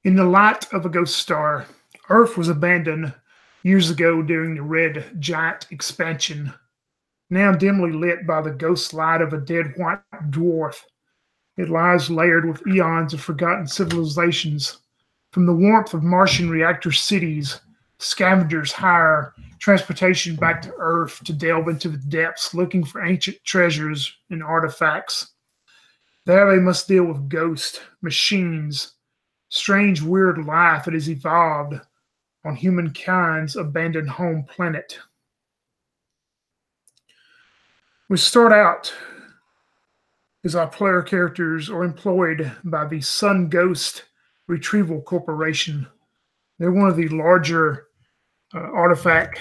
In the light of a ghost star, Earth was abandoned years ago during the red giant expansion, now dimly lit by the ghost light of a dead white dwarf. It lies layered with eons of forgotten civilizations. From the warmth of Martian reactor cities, scavengers hire transportation back to Earth to delve into the depths looking for ancient treasures and artifacts. There they must deal with ghosts, machines, strange, weird life that has evolved on humankind's abandoned home planet. We start out as our player characters are employed by the Sunghost Retrieval Corporation. They're one of the larger artifact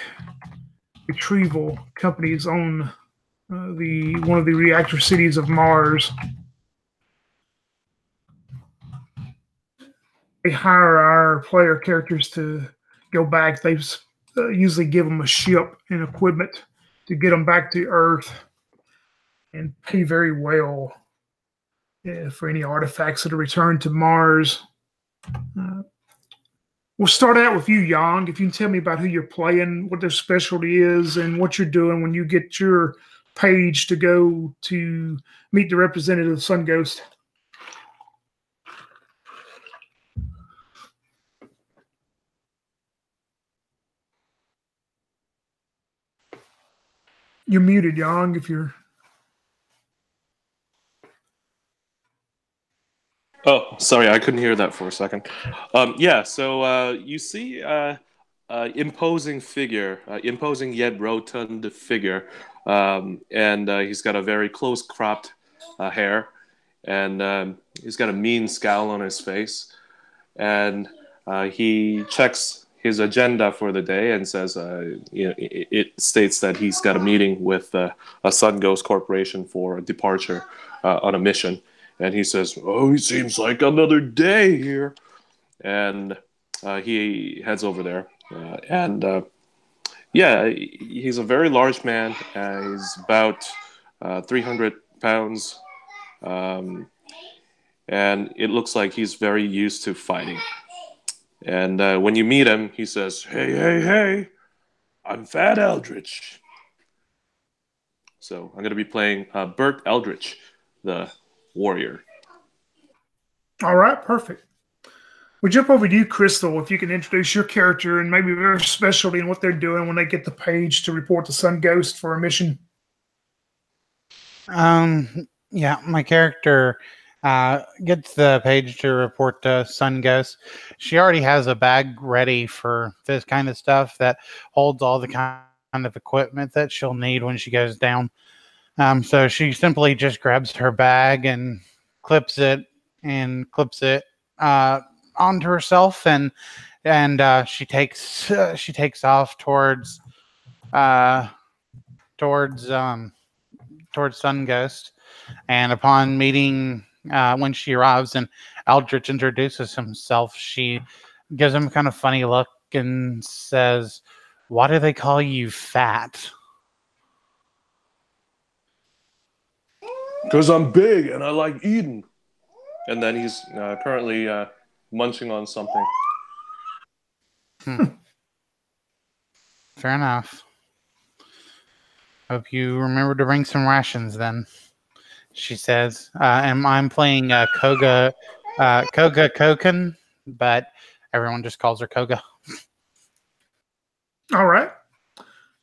retrieval companies on the one of the reactor cities of Mars. They hire our player characters to go back. They usually give them a ship and equipment to get them back to Earth and pay very well for any artifacts that are returned to Mars. Uh, we'll start out with you, Yang. If you can tell me about who you're playing, what their specialty is, and what you're doing when you get your page to go to meet the representative of Sunghost. You're muted, Yang, if you're... Oh, sorry, I couldn't hear that for a second. Yeah, so you see imposing figure, imposing yet rotund figure, and he's got a very close cropped hair, and he's got a mean scowl on his face, and he checks his agenda for the day and says, it states that he's got a meeting with a Sunghost Corporation for a departure on a mission. And he says, "Oh, it seems like another day here." And he heads over there. Yeah, he's a very large man. He's about 300 pounds. Um, and it looks like he's very used to fighting. And when you meet him, he says, "Hey, hey, hey, I'm Fat Eldritch." So I'm going to be playing Bert Eldritch, the warrior. All right, perfect. We jump over to you, Crystal, if you can introduce your character and maybe their specialty and what they're doing when they get the page to report to Sunghost for a mission. Yeah, my character gets the page to report to Sunghost. She already has a bag ready for this kind of stuff that holds all the kind of equipment that she'll need when she goes down. So she simply just grabs her bag and clips it onto herself, and she takes off towards Sunghost. And upon meeting, when she arrives and Eldritch introduces himself, she gives him a kind of funny look and says, "Why do they call you fat?" "Because I'm big and I like eating." And then he's currently munching on something. Fair enough. Hope you remember to bring some rations then, she says. And I'm playing Koga Koken, but everyone just calls her Koga. All right.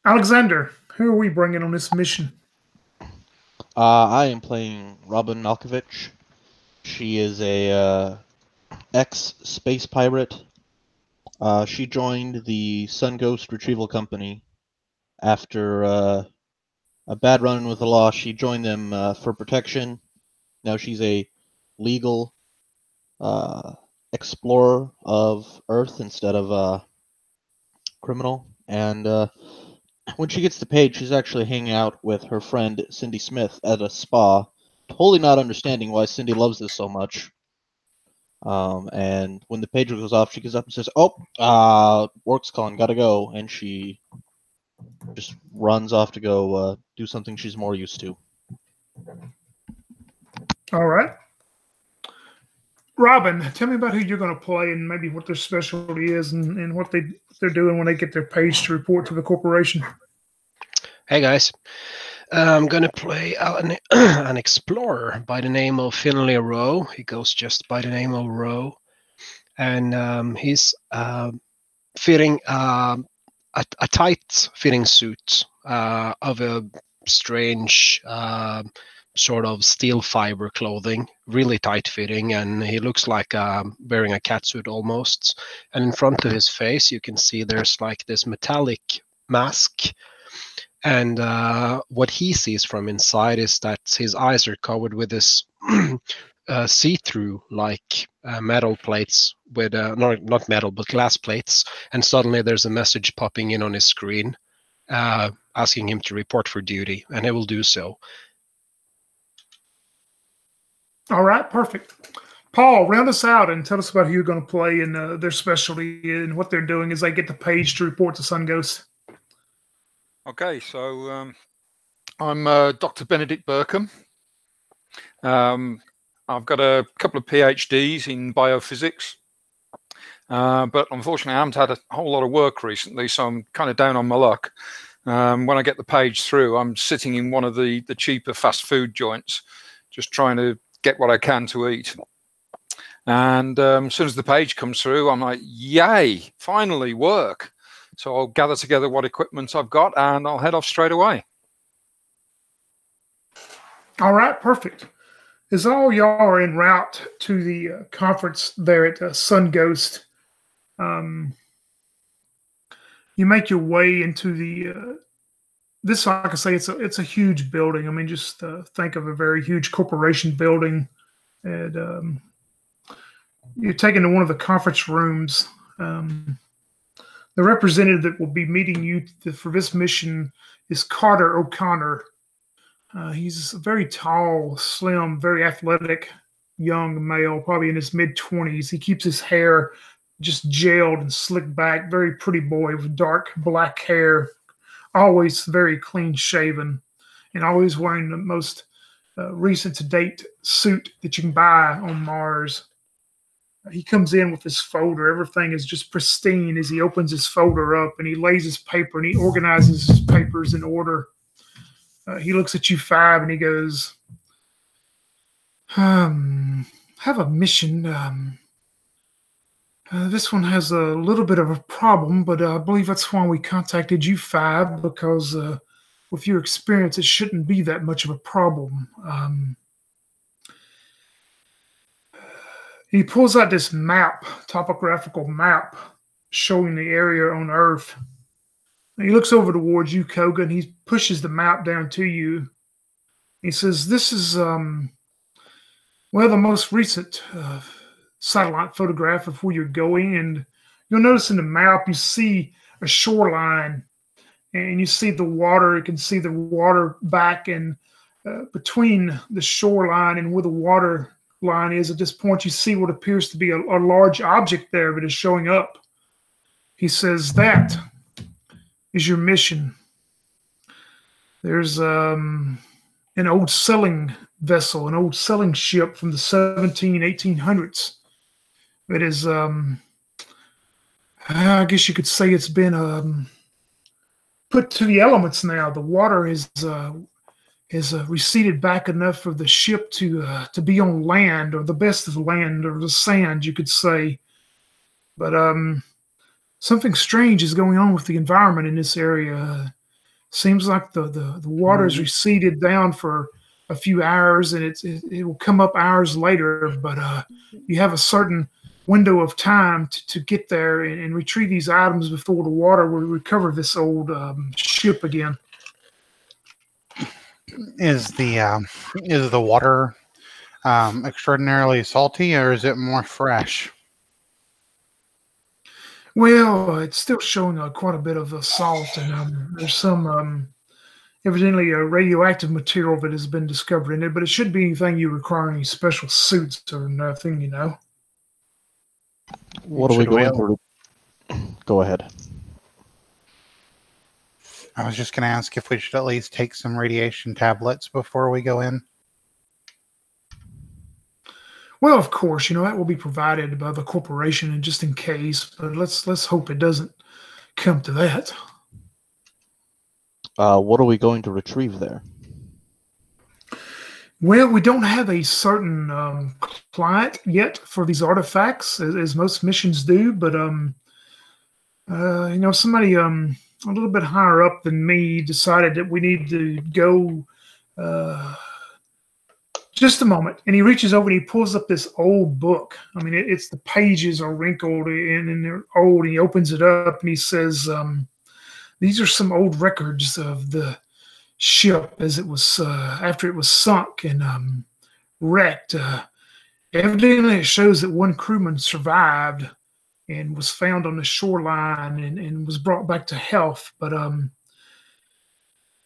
Alexander, who are we bringing on this mission? I am playing Robin Malkovich. She is a ex-space pirate. She joined the Sunghost Retrieval Company after a bad run with the law. She joined them for protection. Now she's a legal explorer of Earth instead of a criminal. And when she gets the page, she's actually hanging out with her friend Cindy Smith at a spa, totally not understanding why Cindy loves this so much. And when the page goes off, she gets up and says, "Oh, work's calling, gotta go," and she just runs off to go do something she's more used to. All right. Robin, tell me about who you're going to play and maybe what their specialty is and what they're doing when they get their page to report to the corporation. Hey guys, I'm gonna play an explorer by the name of Finley Rowe. He goes just by the name of Rowe, and he's fitting a tight fitting suit of a strange sort of steel fiber clothing, really tight fitting, and he looks like wearing a catsuit almost. And in front of his face you can see there's like this metallic mask, and what he sees from inside is that his eyes are covered with this see-through like metal plates with not metal but glass plates, and suddenly there's a message popping in on his screen asking him to report for duty, and he will do so. All right, perfect. Paul, round us out and tell us about who you're going to play and their specialty and what they're doing as they get the page to report to Sunghost. Okay, so I'm Dr. Benedict Burkham. I've got a couple of PhDs in biophysics, but unfortunately I haven't had a whole lot of work recently, so I'm kind of down on my luck. When I get the page through, I'm sitting in one of the cheaper fast food joints, just trying to get what I can to eat. And as soon as the page comes through, I'm like, yay, finally work. So I'll gather together what equipment I've got and I'll head off straight away. All right, perfect. As all y'all are en route to the conference there at Sunghost, you make your way into the this, like I say, it's a huge building. I mean, just think of a very huge corporation building, and you're taken to one of the conference rooms. The representative that will be meeting you for this mission is Carter O'Connor. He's a very tall, slim, very athletic young male, probably in his mid-20s. He keeps his hair just gelled and slicked back, very pretty boy with dark black hair, always very clean shaven, and always wearing the most recent to date suit that you can buy on Mars. He comes in with his folder. Everything is just pristine as he opens his folder up and he lays his paper and he organizes his papers in order. He looks at you five and he goes, have a mission. This one has a little bit of a problem, but I believe that's why we contacted you five, because with your experience, it shouldn't be that much of a problem. He pulls out this map, topographical map, showing the area on Earth. And he looks over towards you, Koga, and he pushes the map down to you. He says, this is, well, the most recent satellite photograph of where you're going. And you'll notice in the map, you see a shoreline, and you see the water. You can see the water back, and between the shoreline and where the water line is at this point, you see what appears to be a large object there that is showing up. He says, that is your mission. There's an old sailing vessel, an old sailing ship from the 1800s. It is, I guess you could say it's been put to the elements now. The water is receded back enough for the ship to be on land, or the best of the land, or the sand, you could say. But something strange is going on with the environment in this area. Seems like the water is receded down for a few hours, and it will come up hours later. But you have a certain window of time to get there and retrieve these items before the water will recover this old ship again. Is the water extraordinarily salty, or is it more fresh? Well, it's still showing quite a bit of salt, and there's some evidently a radioactive material that has been discovered in it, but it shouldn't be anything you require any special suits or nothing, you know. What are we going through? Go ahead. I was just going to ask if we should at least take some radiation tablets before we go in. Well, of course, that will be provided by the corporation, and just in case. But let's hope it doesn't come to that. What are we going to retrieve there? Well, we don't have a certain client yet for these artifacts, as most missions do. But somebody a little bit higher up than me decided that we need to go. Just a moment, and he reaches over and he pulls up this old book. I mean, it's the pages are wrinkled and they're old. And he opens it up and he says, "These are some old records of the ship as it was after it was sunk and wrecked. Evidently, it shows that one crewman survived and was found on the shoreline and was brought back to health, but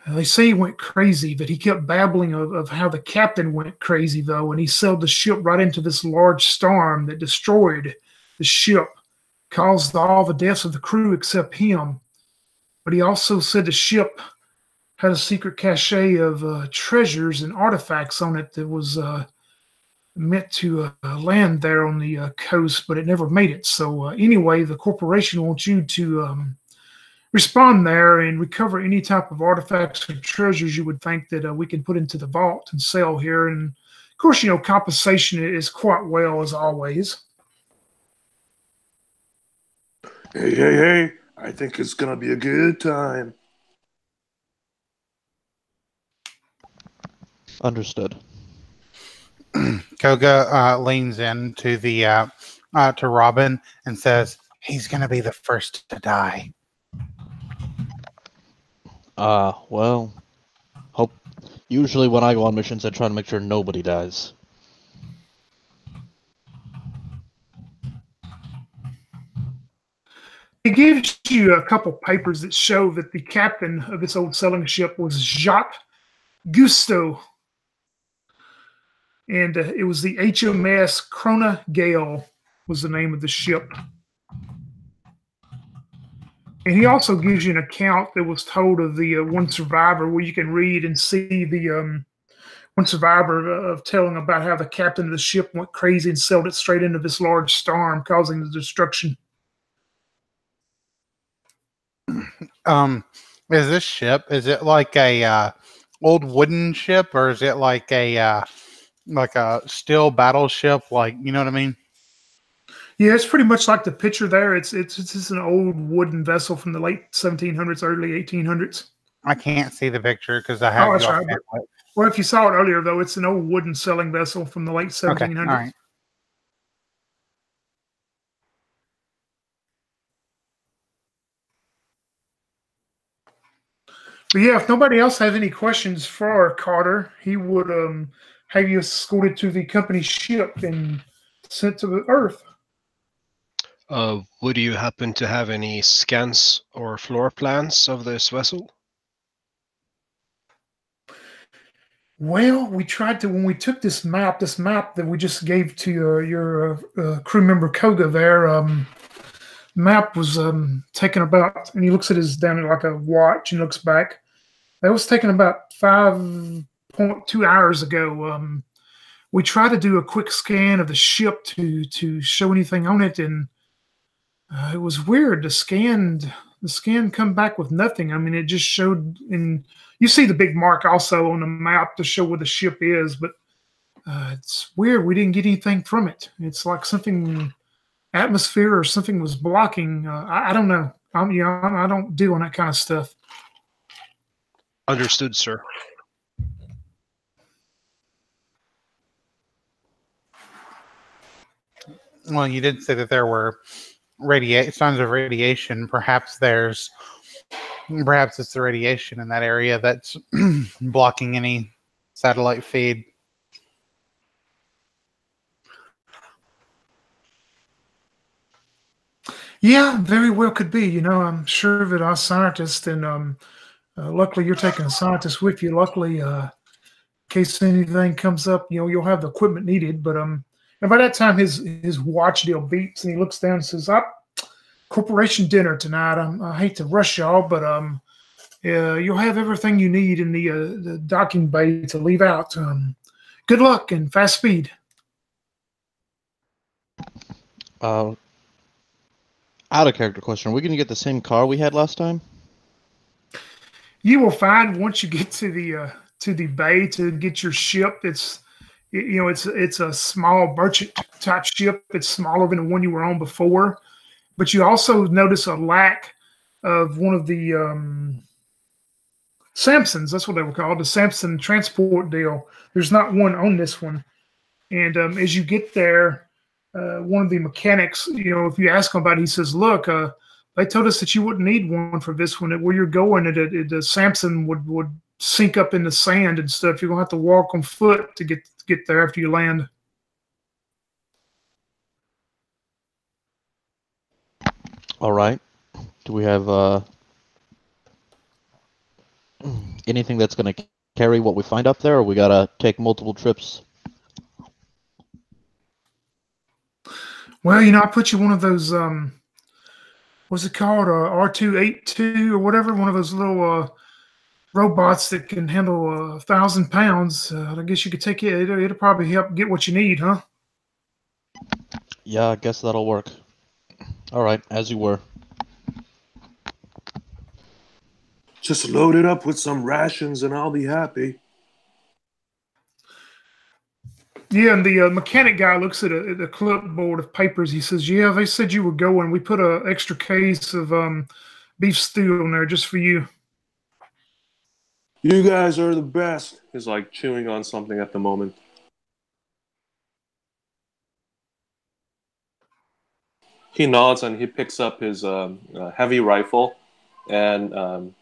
they say he went crazy, but he kept babbling of how the captain went crazy, though, and he sailed the ship right into this large storm that destroyed the ship, caused all the deaths of the crew except him. But he also said the ship had a secret cache of treasures and artifacts on it that was meant to land there on the coast, but it never made it. So anyway, the corporation wants you to respond there and recover any type of artifacts or treasures you would think that we can put into the vault and sell here. And of course, compensation is quite well as always." Hey! I think it's gonna be a good time. Understood. Koga leans in to the to Robin and says, "He's going to be the first to die." Well, usually when I go on missions, I try to make sure nobody dies. He gives you a couple papers that show that the captain of this old sailing ship was Jacques Gusteau. And it was the HMS Krona Gale was the name of the ship. And he also gives you an account that was told of the one survivor, where you can read and see the one survivor of telling about how the captain of the ship went crazy and sailed it straight into this large storm, causing the destruction. Is this ship, is it like a old wooden ship, or is it like a steel battleship? Like, you know what I mean? Yeah, it's pretty much like the picture there. It's just an old wooden vessel from the late 1700s, early 1800s. I can't see the picture because I have. Oh, that's right. Well, if you saw it earlier, though, it's an old wooden sailing vessel from the late 1700s. Okay, all right. But yeah, if nobody else has any questions for Carter, he would have you escorted to the company ship and sent to the Earth. Would you happen to have any scans or floor plans of this vessel? Well, we tried to, when we took this map that we just gave to your crew member Koga there, map was taken about, and he looks at his down at like a watch and looks back. That was taken about 5.2 hours ago. We tried to do a quick scan of the ship to show anything on it, and it was weird. The scan come back with nothing. I mean, it just showed, and you see the big mark also on the map to show where the ship is, but it's weird. We didn't get anything from it. It's like something, atmosphere or something was blocking. I don't know. I don't deal on that kind of stuff. Understood, sir. Well, you did say that there were signs of radiation. Perhaps it's the radiation in that area that's blocking any satellite feed. Yeah, very well could be. I'm sure that our scientists, and luckily you're taking a scientist with you. Luckily, in case anything comes up, you'll have the equipment needed. But and by that time, his watch deal beeps, and he looks down and says, corporation dinner tonight. I hate to rush y'all, but you'll have everything you need in the docking bay to leave out. Good luck and fast speed." Out of character question. Are we going to get the same car we had last time? You will find once you get to the bay to get your ship. It's a small merchant type ship. It's smaller than the one you were on before, but you also notice a lack of one of the Samsons. That's what they were called, the Samson transport deal. There's not one on this one, and as you get there, one of the mechanics, if you ask him about it, he says, "Look, they told us that you wouldn't need one for this one. That where you're going, the Samson would sink up in the sand and stuff. You're gonna have to walk on foot to get there after you land." All right. Do we have anything that's going to carry what we find up there, or we got to take multiple trips? Well, I put you one of those, what's it called, R282 or whatever, one of those little robots that can handle 1,000 pounds. I guess you could take it. It'll probably help get what you need, huh? Yeah, I guess that'll work. All right, as you were. Just load it up with some rations and I'll be happy. Yeah, and the mechanic guy looks at the clipboard of papers. He says, "Yeah, they said you were going. We put an extra case of beef stew on there just for you." You guys are the best. He's like chewing on something at the moment. He nods and he picks up his heavy rifle and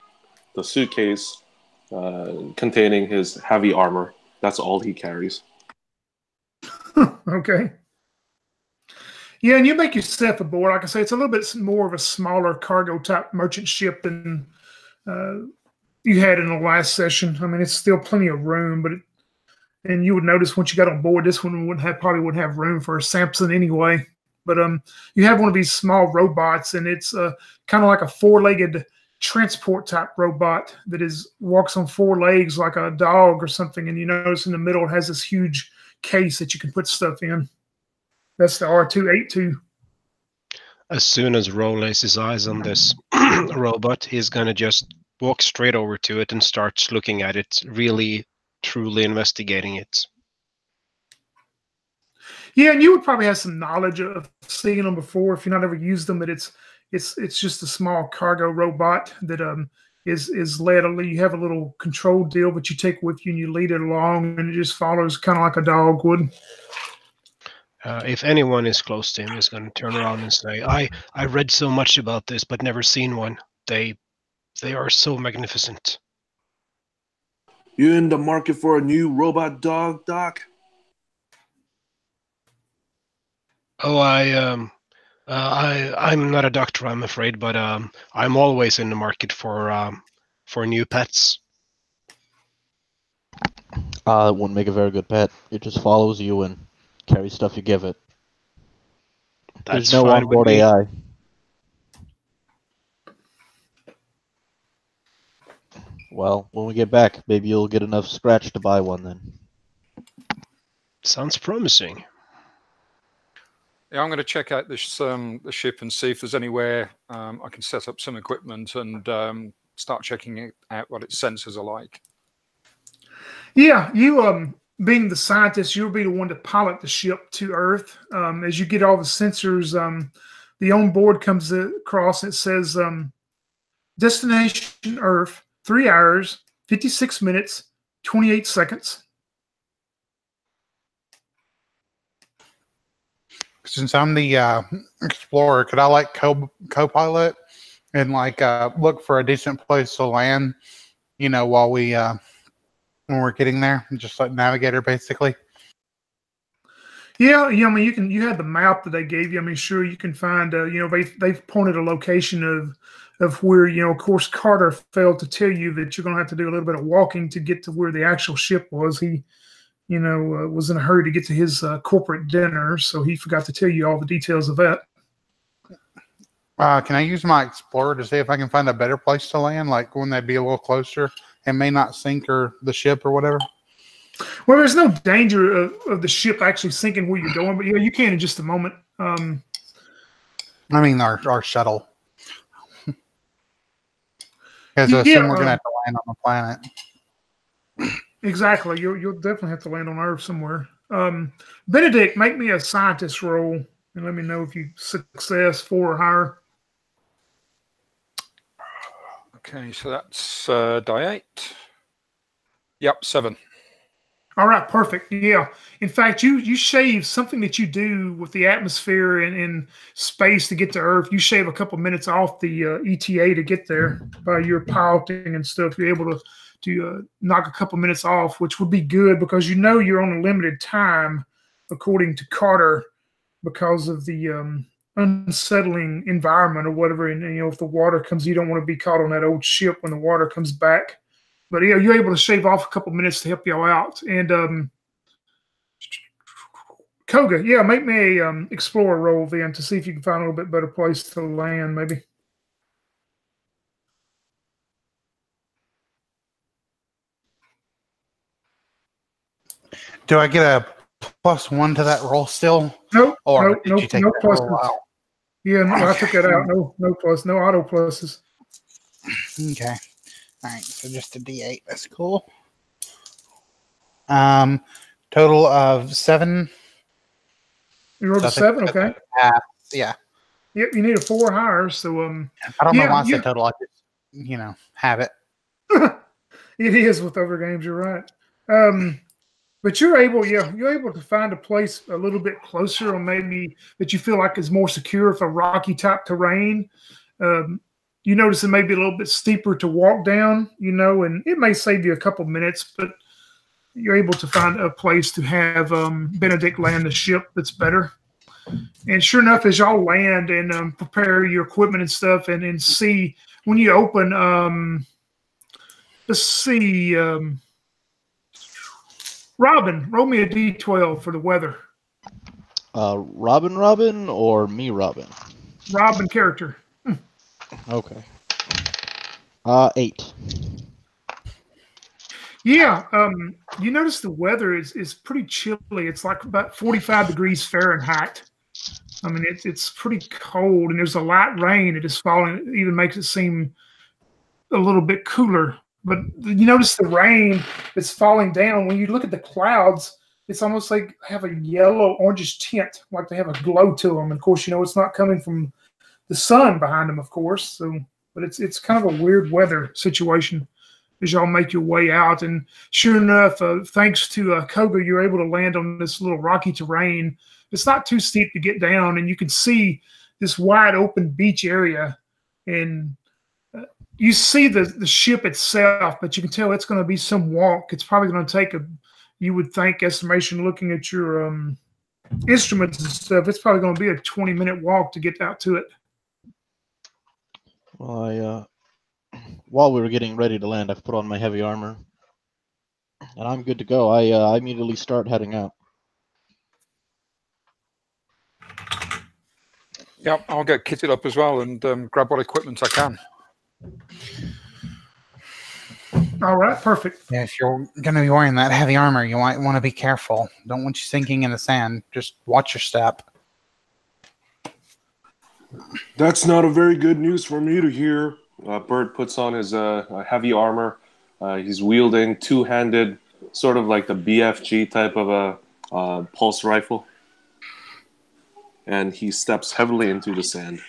the suitcase containing his heavy armor. That's all he carries. Okay. Yeah, and you make yourself aboard. Like I say, it's a little bit more of a smaller cargo type merchant ship than you had in the last session. I mean, it's still plenty of room, and you would notice once you got on board, this one probably wouldn't have room for a Samson anyway. But you have one of these small robots, and it's kind of like a four-legged transport type robot that walks on four legs like a dog or something. And you notice in the middle it has this huge case that you can put stuff in. That's the R282. As soon as Ro lays his eyes on this robot, he's going to just walk straight over to it and start looking at it, really, truly investigating it. Yeah, and you would probably have some knowledge of seeing them before if you've not ever used them. But it's just a small cargo robot that is led. You have a little control deal, but you take with you and you lead it along, and it just follows kind of like a dog would. If anyone is close to him, he's going to turn around and say, I read so much about this, but never seen one. They are so magnificent. You in the market for a new robot dog, Doc? Oh, I'm not a doctor, I'm afraid, but I'm always in the market for new pets. It wouldn't make a very good pet. It just follows you and carries stuff you give it. That's There's no fine onboard with me. AI. Well, when we get back, maybe you'll get enough scratch to buy one then. Sounds promising. Yeah, I'm going to check out this the ship and see if there's anywhere I can set up some equipment and start checking out what its sensors are like. Yeah, you being the scientist, you'll be the one to pilot the ship to Earth. As you get all the sensors, the onboard comes across and it says destination Earth, 3 hours, 56 minutes, 28 seconds. Since I'm the explorer, could I co-pilot and look for a decent place to land? While when we're getting there, just like navigator basically. Yeah, I mean you had the map that they gave you. I mean, sure you can find. They've pointed a location of where of course Carter failed to tell you that you're going to have to do a little bit of walking to get to where the actual ship was. He was in a hurry to get to his corporate dinner, so he forgot to tell you all the details of that. Can I use my explorer to see if I can find a better place to land, like one that'd be a little closer and may not sink the ship or whatever? Well, there's no danger of the ship actually sinking where you're going, but yeah, you can in just a moment. I mean, our shuttle. Because I Yeah, assume we're going to have to land on the planet. exactly. You'll definitely have to land on Earth somewhere. Benedict, make me a scientist roll and let me know if you success 4 or higher. Okay, so that's die 8. Yep, 7. All right, perfect. Yeah. In fact, you shave something that you do with the atmosphere and space to get to Earth. You shave a couple minutes off the ETA to get there by your piloting and stuff. You're able to knock a couple minutes off, which would be good because you know you're on a limited time, according to Carter, because of the unsettling environment or whatever. And you know, if the water comes, you don't want to be caught on that old ship when the water comes back. But yeah, you're able to shave off a couple minutes to help y'all out. And Koga, yeah, make me a explorer roll then to see if you can find a little bit better place to land, maybe. Do I get a +1 to that roll still? Nope. Or nope, did nope, you take no that pluses. roll out? Yeah, no, I took that out. No plus, no auto pluses. Okay. All right, so just a D8. That's cool. Total of 7. You rolled So a 7, okay. Yeah. Yep, you need a 4 higher. So I don't know why I said total. I just, have it. it is with other games. You're right. But you're able to find a place a little bit closer, or maybe that you feel like is more secure for rocky type terrain. You notice it may be a little bit steeper to walk down, and it may save you a couple minutes, but you're able to find a place to have Benedict land the ship that's better. And sure enough, as y'all land and prepare your equipment and stuff, and see when you open, let's see, Robin, roll me a d12 for the weather. Robin, or me, Robin? Robin character. Okay. 8. Yeah, you notice the weather is pretty chilly. It's like about 45 degrees Fahrenheit. I mean, it's pretty cold, and there's a light rain that is falling. It even makes it seem a little bit cooler. But you notice the rain that's falling down. When you look at the clouds, it's almost like they have a yellow, orangish tint, like they have a glow to them. And of course, it's not coming from the sun behind them, of course. So, but it's kind of a weird weather situation as y'all make your way out. And sure enough, thanks to Koga, you're able to land on this little rocky terrain. It's not too steep to get down, and you can see this wide open beach area. And you see the ship itself, but you can tell it's going to be some walk. It's probably going to take you would think, estimation looking at your instruments and stuff, it's probably going to be a 20-minute walk to get out to it. Well, while we were getting ready to land, I've put on my heavy armor, and I'm good to go. I immediately start heading out. Yep, I'll get kitted up as well and grab what equipment I can. All right, perfect. Yeah, if you're going to be wearing that heavy armor, you might want to be careful. Don't want you sinking in the sand. Just watch your step. That's not a very good news for me to hear. Bert puts on his heavy armor. He's wielding two-handed, sort of like the BFG type of a pulse rifle. And he steps heavily into the sand.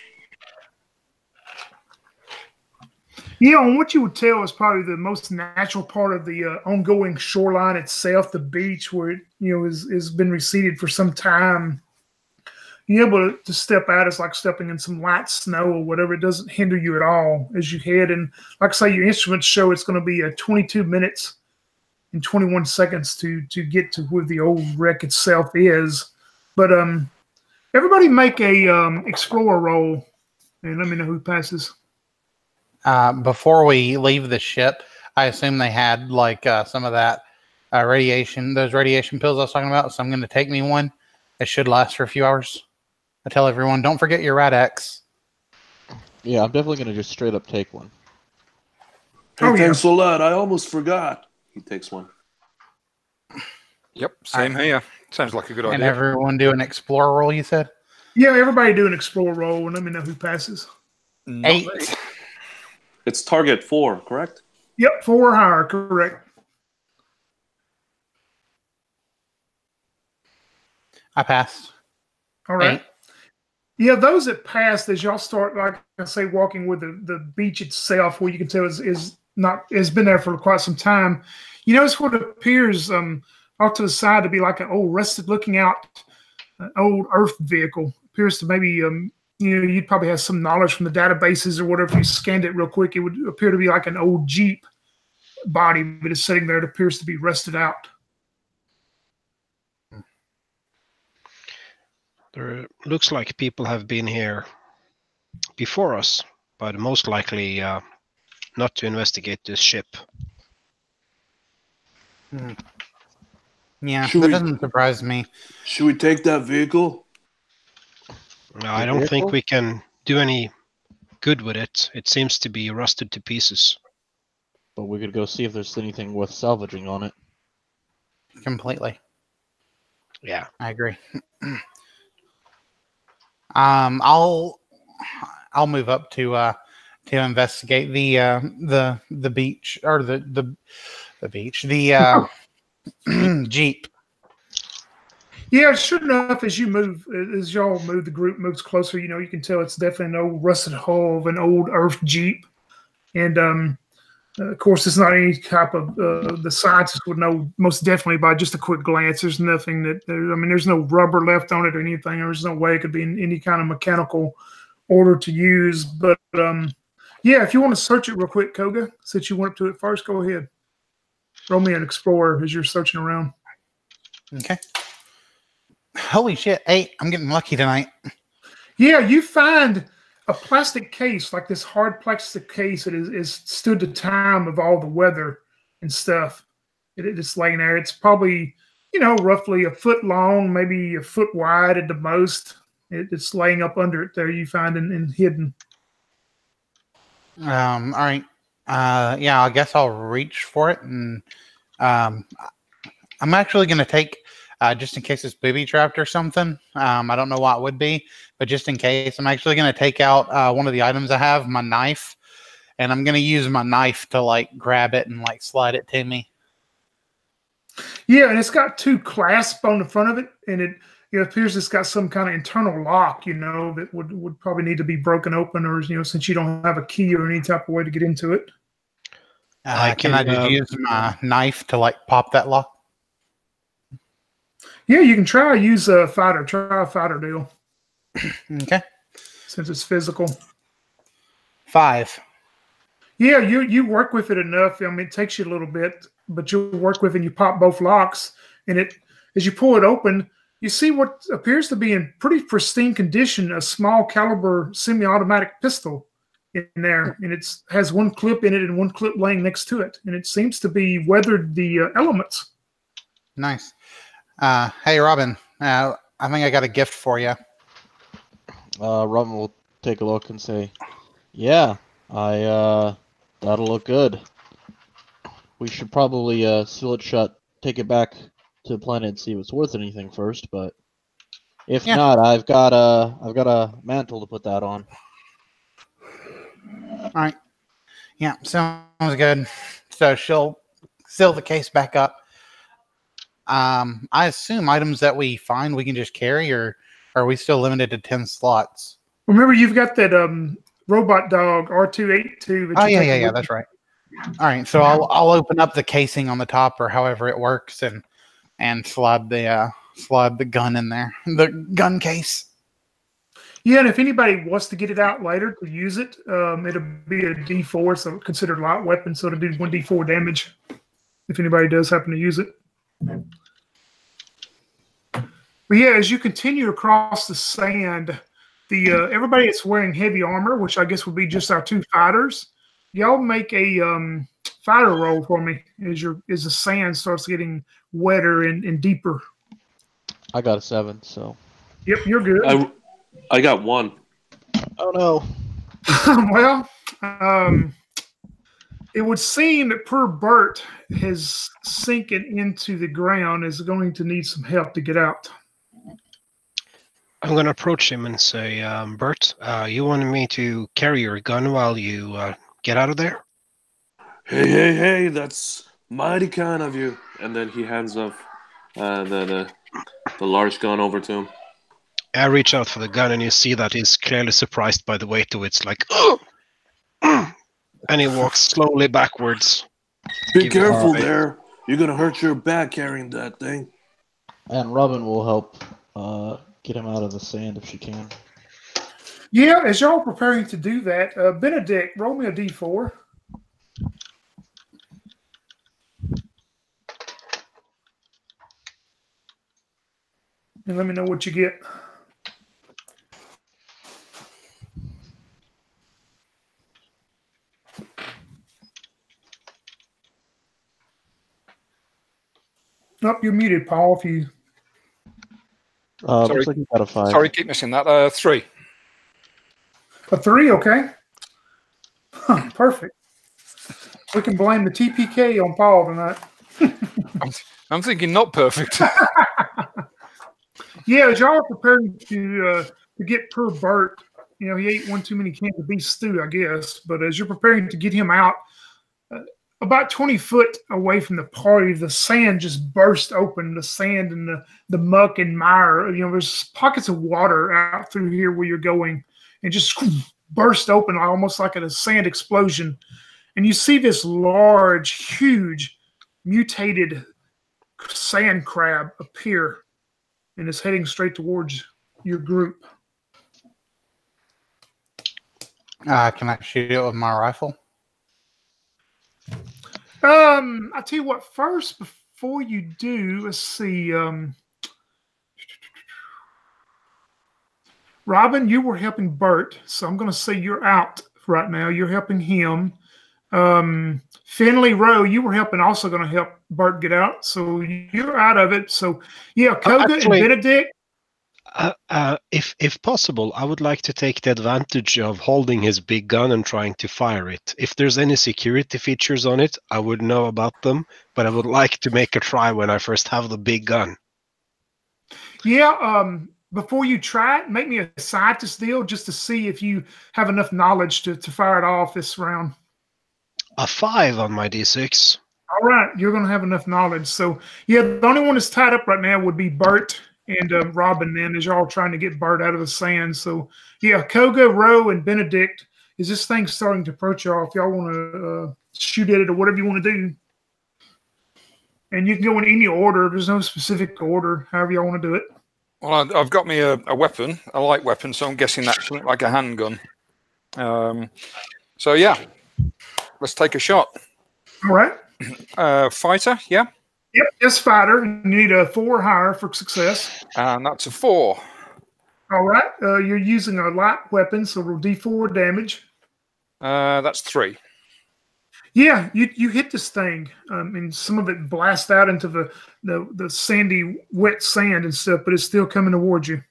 Yeah, and what you would tell is probably the most natural part of the ongoing shoreline itself, the beach, where it has been receded for some time. You're able to step out. It's like stepping in some light snow or whatever. It doesn't hinder you at all as you head. And like I say, your instruments show it's going to be 22 minutes and 21 seconds to get to where the old wreck itself is. But everybody make a explorer roll, and let me know who passes. Before we leave the ship, I assume they had like some of that radiation, those radiation pills I was talking about. So I'm going to take me one. It should last for a few hours. I tell everyone, don't forget your Rad-X. Yeah, I'm definitely going to just straight up take one. Hey, thanks a lot. I almost forgot. He takes one. Yep, same here. Sounds like a good idea. And everyone do an explorer roll, you said? Yeah, everybody do an explore roll and let me know who passes. Not 8. me. It's target 4, correct? Yep, 4 or higher, correct. I passed. All right. 8. Yeah, those that passed, as y'all start, like I say, walking with the beach itself, where you can tell is not has been there for quite some time. You notice what appears off to the side to be like an old rusted looking out old Earth vehicle. Appears to maybe you'd probably have some knowledge from the databases or whatever. If you scanned it real quick, it would appear to be like an old Jeep body, but it's sitting there. It appears to be rusted out. There looks like people have been here before us, but most likely not to investigate this ship. Yeah, Should that we- doesn't surprise me. Should we take that vehicle? No, I don't think we can do any good with it. It seems to be rusted to pieces. But we could go see if there's anything worth salvaging on it. Completely. Yeah. I agree. I'll move up to investigate the beach or the beach, the Jeep. Yeah, sure enough, as y'all move, the group moves closer. You can tell it's definitely an old rusted hull of an old Earth Jeep, and of course, it's not any type of the scientists would know most definitely by just a quick glance. There's nothing there's no rubber left on it or anything. There's no way it could be in any kind of mechanical order to use. But yeah, if you want to search it real quick, Koga, since you went up to it first, go ahead. Roll me an explorer as you're searching around. Okay. Holy shit! 8. I'm getting lucky tonight. Yeah, you find a plastic case, like this hard plastic case that is stood the time of all the weather and stuff. It's laying there. It's probably, roughly a foot long, maybe a foot wide at the most. It's laying up under it there. You find and hidden. All right. Yeah, I guess I'll reach for it, and I'm actually going to take, just in case it's booby trapped or something. I don't know what it would be, but just in case, I'm actually going to take out one of the items I have, my knife, and I'm going to use my knife to grab it and slide it to me. Yeah, and it's got 2 clasps on the front of it, and it appears it's got some kind of internal lock, that would probably need to be broken open, or since you don't have a key or any type of way to get into it. Can I just use my knife to pop that lock? Yeah, you can try use a fighter. Try a fighter deal. Okay. Since it's physical. 5. Yeah, you work with it enough. It takes you a little bit, but you work with it and you pop both locks, and as you pull it open, you see what appears to be in pretty pristine condition, a small caliber semi-automatic pistol in there, and it has 1 clip in it and 1 clip laying next to it, and it seems to be weathered the elements. Nice. Hey, Robin, I think I got a gift for you. Robin will take a look and say, "Yeah, that'll look good. We should probably seal it shut, take it back to the planet and see if it's worth anything first. But if not, I've got a mantle to put that on." All right. Yeah, sounds good. So she'll seal the case back up. I assume items that we find we can just carry, or are we still limited to 10 slots? Remember, you've got that robot dog R282. Oh yeah, that's right. All right, so I'll open up the casing on the top, or however it works, and slide the gun in there, the gun case. Yeah, and if anybody wants to get it out later to use it, it'll be a D4, so considered light weapon, so it'll do 1d4 damage if anybody does happen to use it. But yeah, as you continue across the sand, everybody that's wearing heavy armor, which I guess would be just our 2 fighters, y'all make a fighter roll for me as the sand starts getting wetter and deeper. I got a 7, so. Yep, you're good. I got 1. Oh no. Well, it would seem that poor Bert has sinking into the ground is going to need some help to get out. I'm going to approach him and say, Bert, you wanted me to carry your gun while you get out of there? Hey, that's mighty kind of you. And then he hands off the large gun over to him. I reach out for the gun, and you see that he's clearly surprised by the weight of it. It's like, oh! And he walks slowly backwards. Be careful there. You're going to hurt your back carrying that thing. And Robin will help get him out of the sand if she can. Yeah, as y'all preparing to do that, Benedict, roll me a d4. And let me know what you get. Nope, you're muted, Paul. If you Looks like you got a 5. Sorry, keep missing that. 3. a 3, okay. Huh, perfect. We can blame the TPK on Paul tonight. I'm thinking not perfect. Yeah, as y'all are preparing to get poor Bert, you know, he ate one too many cans of beef stew, I guess. But as you're preparing to get him out, about 20 foot away from the party, the sand just burst open. The sand and the muck and mire. You know, there's pockets of water out through here where you're going, and just burst open almost like a sand explosion. And you see this large, huge, mutated sand crab appear, and is heading straight towards your group. Can I shoot it with my rifle? I'll tell you what, first, before you do, let's see. Robin, you were helping Bert, so I'm going to say you're out right now. You're helping him. Finley Rowe, you were helping, also going to help Bert get out, so you're out of it. So, yeah, Koga and Benedict. If possible, I would like to take the advantage of holding his big gun and trying to fire it. If there's any security features on it, I would know about them, but I would like to make a try when I first have the big gun. Yeah, before you try it, make me a scientist deal just to see if you have enough knowledge to fire it off this round. A 5 on my D6. All right, you're going to have enough knowledge. So, yeah, the only one that's tied up right now would be Bert and Robin, then, as y'all trying to get Bert out of the sand. So, yeah, Koga, Rowe, and Benedict, is this thing starting to approach y'all? If y'all want to shoot at it or whatever you want to do. And you can go in any order. There's no specific order, however y'all want to do it. Well, I've got me a weapon, a light weapon, so I'm guessing that's something like a handgun. So, yeah, let's take a shot. All right. Fighter, yeah? Yep, yes, fighter. You need a 4 or higher for success. And that's a 4. All right. You're using a light weapon, so roll D4 damage. That's 3. Yeah, you hit this thing, and some of it blasts out into the sandy, wet sand and stuff, but it's still coming towards you.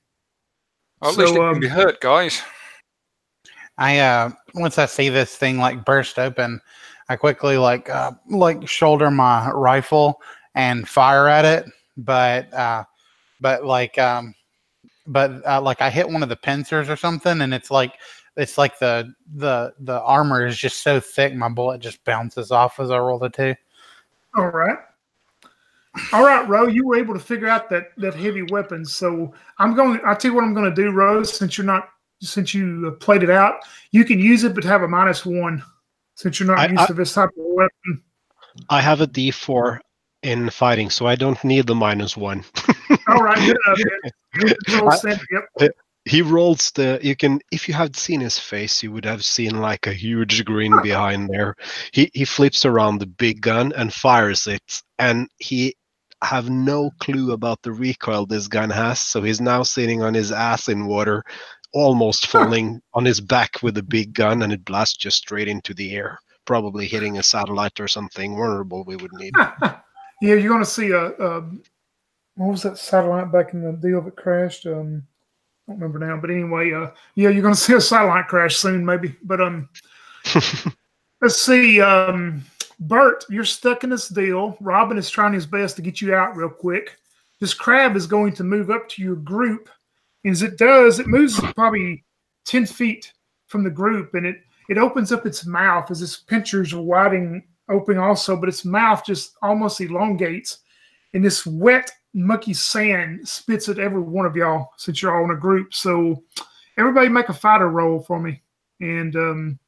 Well, at least it can be hurt, guys. Once I see this thing like burst open, I quickly like shoulder my rifle and fire at it, but I hit one of the pincers or something, and it's like the armor is just so thick, my bullet just bounces off as I roll the 2. All right, Ro, you were able to figure out that heavy weapon. So I'll tell you what I'm going to do, Rose. Since you played it out, you can use it, but have a -1 since you're not used to this type of weapon. I have a D4 in fighting, so I don't need the -1. All right, good enough. Yep. He rolls if you had seen his face, you would have seen like a huge grin behind there. He flips around the big gun and fires it, and he have no clue about the recoil this gun has, so he's now sitting on his ass in water, almost falling on his back with a big gun, and it blasts just straight into the air, probably hitting a satellite or something vulnerable we would need. Yeah, you're going to see what was that satellite back in the deal that crashed? I don't remember now, but anyway, yeah, you're going to see a satellite crash soon, maybe. But let's see, Bert, you're stuck in this deal. Robin is trying his best to get you out real quick. This crab is going to move up to your group, as it does, it moves probably 10 feet from the group, and it opens up its mouth as its pinchers are widening open also, but its mouth just almost elongates, and this wet, mucky sand spits at every one of y'all since you're all in a group. So everybody make a fighter roll for me. And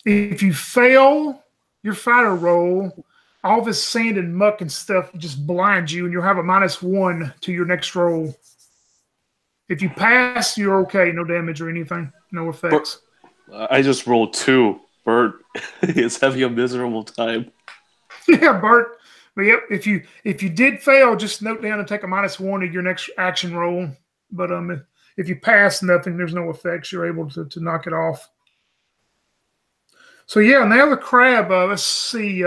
if you fail your fighter roll, all this sand and muck and stuff just blinds you, and you'll have a -1 to your next roll. If you pass, you're okay. No damage or anything. No effects. I just rolled 2. Bert is having a miserable time. Yeah, Bert. But yep, if you did fail, just note down and take a -1 to your next action roll. But if you pass nothing, there's no effects. You're able to knock it off. So yeah, now the crab. Let's see.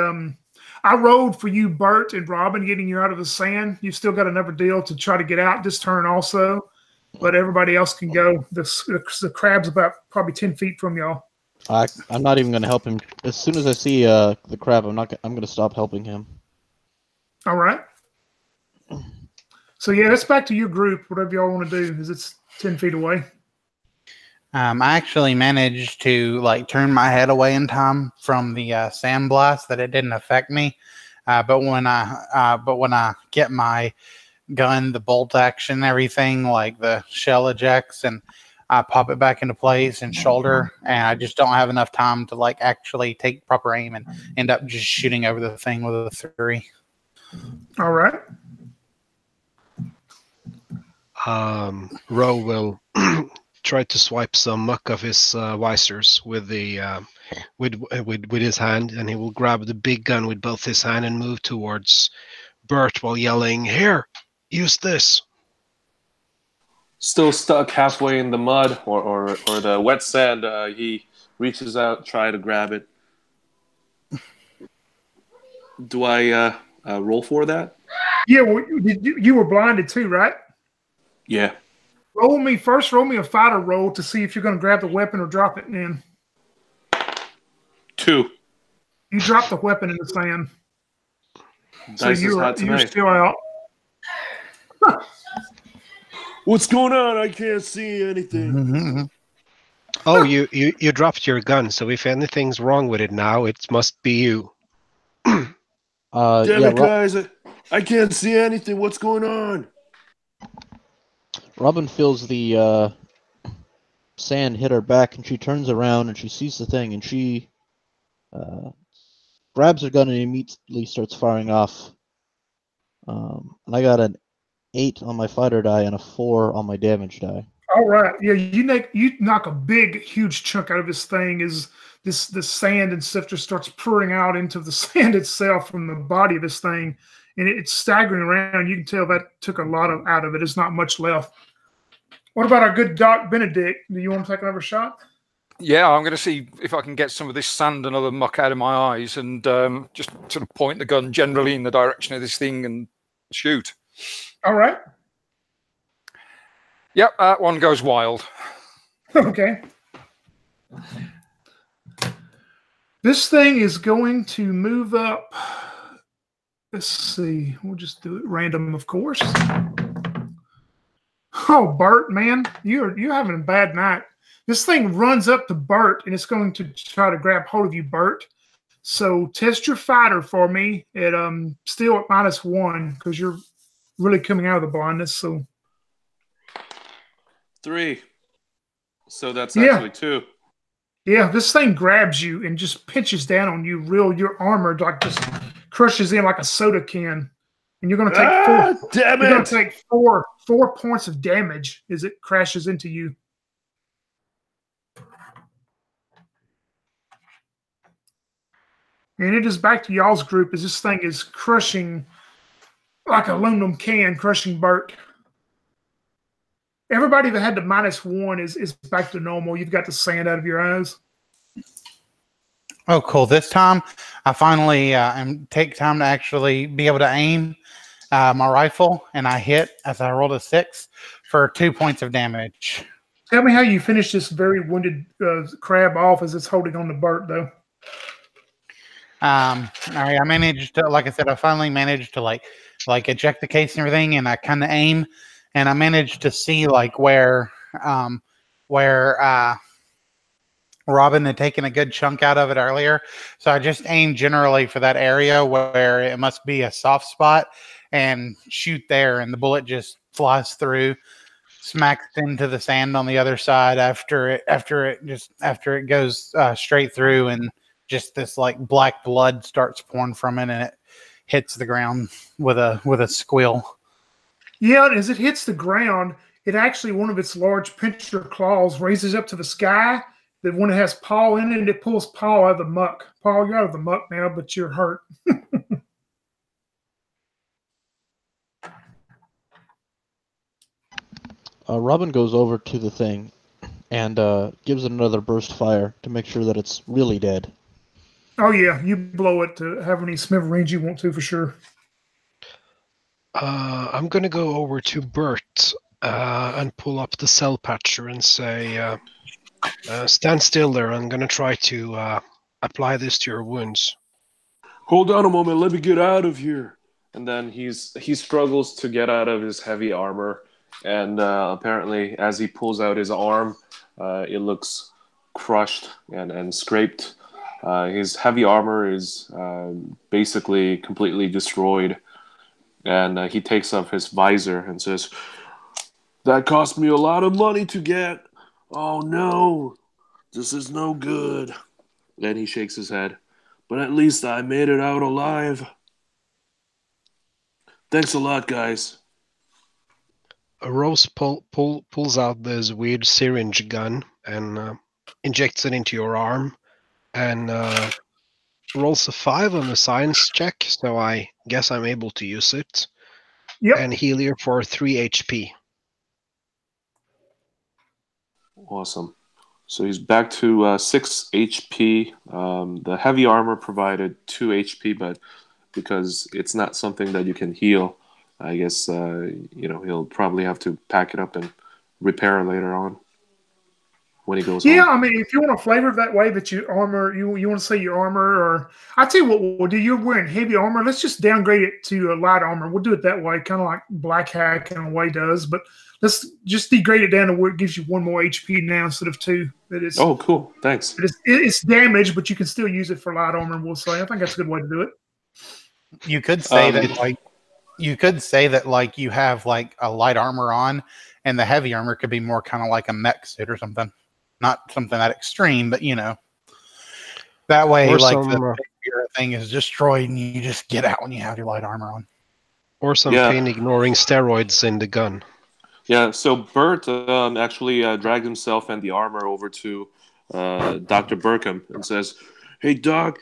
I rolled for you, Bert and Robin, getting you out of the sand. You've still got another deal to try to get out this turn also, but everybody else can go. The crab's about probably 10 feet from y'all. I'm not even going to help him. As soon as I see the crab, I'm going to stop helping him. All right. So yeah, that's back to your group. Whatever y'all want to do, is it's 10 feet away. I actually managed to turn my head away in time from the sandblast that it didn't affect me. But when I get my gun, the bolt action, everything, like the shell ejects, and I pop it back into place and shoulder, and I just don't have enough time to actually take proper aim and end up just shooting over the thing with a 3. All right. Ro will try to swipe some muck off his visors with his hand, and he will grab the big gun with both his hand and move towards Bert while yelling, "Here, use this." Still stuck halfway in the mud or the wet sand, he reaches out, try to grab it. Do I roll for that? Yeah, well, you were blinded too, right? Yeah. Roll me a fighter roll to see if you're going to grab the weapon or drop it in. 2. You dropped the weapon in the sand. So Dice is hot tonight. you're still out. What's going on? I can't see anything. Mm-hmm. Oh, you dropped your gun, so if anything's wrong with it now, it must be you. Damn it, guys. I can't see anything. What's going on? Robin feels the sand hit her back, and she turns around and she sees the thing, and she grabs her gun and immediately starts firing off. And I got an 8 on my fighter die and a 4 on my damage die. All right. Yeah, you knock a big, huge chunk out of this thing as this sand and stuff just starts pouring out into the sand itself from the body of this thing. And it's staggering around. You can tell that took a lot out of it. There's not much left. What about our good Doc Benedict? Do you want to take another shot? Yeah, I'm going to see if I can get some of this sand and other muck out of my eyes and just sort of point the gun generally in the direction of this thing and shoot. All right. Yep, that one goes wild. Okay. This thing is going to move up. Let's see. We'll just do it random, of course. Oh, Bert, man, you're having a bad night. This thing runs up to Bert, and it's going to try to grab hold of you, Bert. So test your fighter for me at still at -1 because you're really coming out of the blindness. So 3. So that's actually 2. Yeah, this thing grabs you and just pinches down on you. Your armor just crushes in like a soda can, and you're going to take 4. Damn it! You're going to take 4 points of damage as it crashes into you. And it is back to y'all's group as this thing is crushing like an aluminum can, crushing Bert. Everybody that had the -1 is back to normal. You've got the sand out of your eyes. Oh, cool. This time, I finally take time to actually be able to aim my rifle, and I hit as I rolled a 6 for 2 points of damage. Tell me how you finish this very wounded crab off as it's holding on to Bert, though. All right, I managed to, like I said, I finally managed to like eject the case and everything, and I kind of aim, and I managed to see like where Robin had taken a good chunk out of it earlier. So I just aim generally for that area where it must be a soft spot and shoot there, and the bullet just flies through, smacks into the sand on the other side after it goes straight through, and just this like black blood starts pouring from it, and it hits the ground with a squeal. Yeah, and as it hits the ground, it actually, one of its large pincher claws raises up to the sky. That when it has Paul in it, it pulls Paul out of the muck. Paul, you're out of the muck now, but you're hurt. Robin goes over to the thing and gives it another burst fire to make sure that it's really dead. Oh, yeah, you blow it to have any smithereens you want to, for sure. I'm going to go over to Bert and pull up the cell patcher and say, stand still there. I'm going to try to apply this to your wounds. Hold on a moment. Let me get out of here. And then he struggles to get out of his heavy armor. And apparently, as he pulls out his arm, it looks crushed and scraped. His heavy armor is basically completely destroyed. And he takes off his visor and says, "That cost me a lot of money to get. Oh no, this is no good." Then he shakes his head. "But at least I made it out alive. Thanks a lot, guys." Rose pulls out this weird syringe gun and injects it into your arm, and rolls a 5 on the science check, so I guess I'm able to use it. Yep. And heal you for 3 HP. Awesome. So he's back to 6 HP. The heavy armor provided 2 HP, but because it's not something that you can heal, I guess he'll probably have to pack it up and repair later on when he goes home. Yeah, I mean, if you want to flavor it that way, that your armor, you want to say your armor, or I tell you what we'll do. You're wearing heavy armor. Let's just downgrade it to a light armor. We'll do it that way, kind of like Black Hack in a way does. But let's just degrade it down to where it gives you 1 more HP now instead of 2. That is. Oh, cool. Thanks. It's damaged, but you can still use it for light armor. We'll say. I think that's a good way to do it. You could say that like you have like a light armor on, and the heavy armor could be more kind of like a mech suit or something. Not something that extreme, but that way, or like the thing is destroyed, and you just get out when you have your light armor on. Or some pain-ignoring steroids in the gun. Yeah. So Bert actually dragged himself and the armor over to Dr. Burkham and says, "Hey, Doc,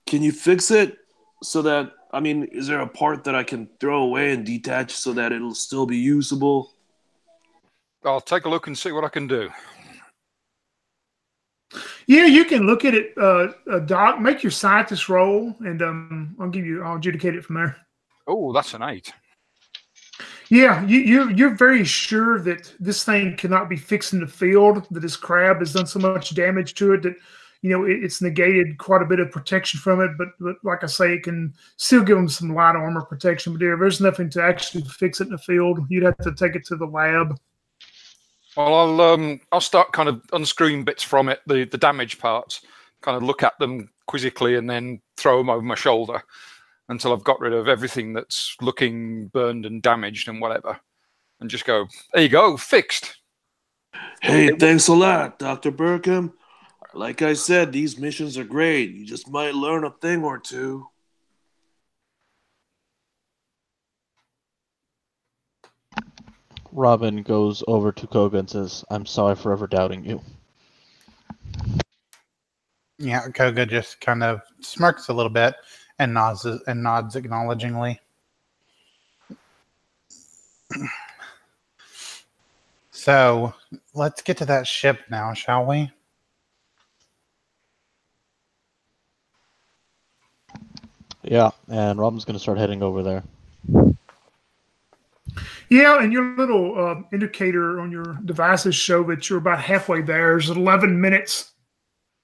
can you fix it so that is there a part that I can throw away and detach so that it'll still be usable?" I'll take a look and see what I can do. Yeah, you can look at it, Doc. Make your scientist roll, and I'll adjudicate it from there. Oh, that's an 8. Yeah, you're very sure that this thing cannot be fixed in the field. That this crab has done so much damage to it that it's negated quite a bit of protection from it. But like I say, it can still give them some light armor protection. But there's nothing to actually fix it in the field. You'd have to take it to the lab. Well, I'll start kind of unscrewing bits from it, the damaged parts, kind of look at them quizzically and then throw them over my shoulder until I've got rid of everything that's looking burned and damaged and whatever. And just go, there you go, fixed. Hey, thanks a lot, Dr. Burkham. Like I said, these missions are great. You just might learn a thing or two. Robin goes over to Koga and says, "I'm sorry for ever doubting you." Yeah, Koga just kind of smirks a little bit and nods acknowledgingly. So let's get to that ship now, shall we? Yeah, and Robin's going to start heading over there. Yeah, and your little indicator on your devices show that you're about halfway there. There's 11 minutes,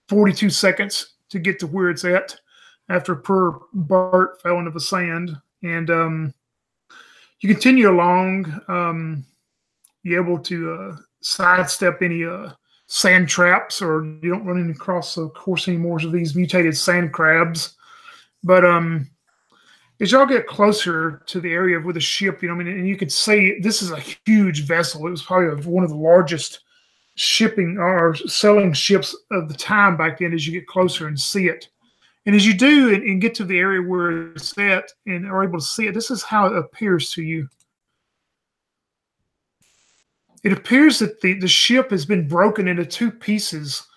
42 seconds to get to where it's at after poor Bart fell into the sand. And you continue along. you're able to sidestep any sand traps, or you don't run across, of course, any more of these mutated sand crabs. But as y'all get closer to the area with the ship, I mean, and you can see this is a huge vessel. It was probably one of the largest shipping or selling ships of the time back then. As you get closer and see it, and as you do and get to the area where it's at and are able to see it, this is how it appears to you. It appears that the ship has been broken into two pieces.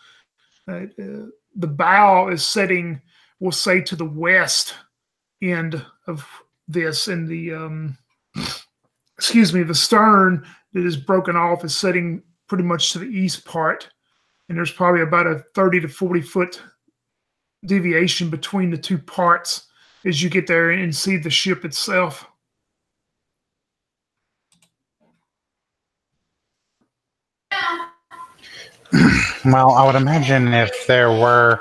The bow is setting, we'll say, to the west end of this, and the the stern that is broken off is setting pretty much to the east part, and there's probably about a 30 to 40 foot deviation between the two parts as you get there and see the ship itself. Well, I would imagine if there were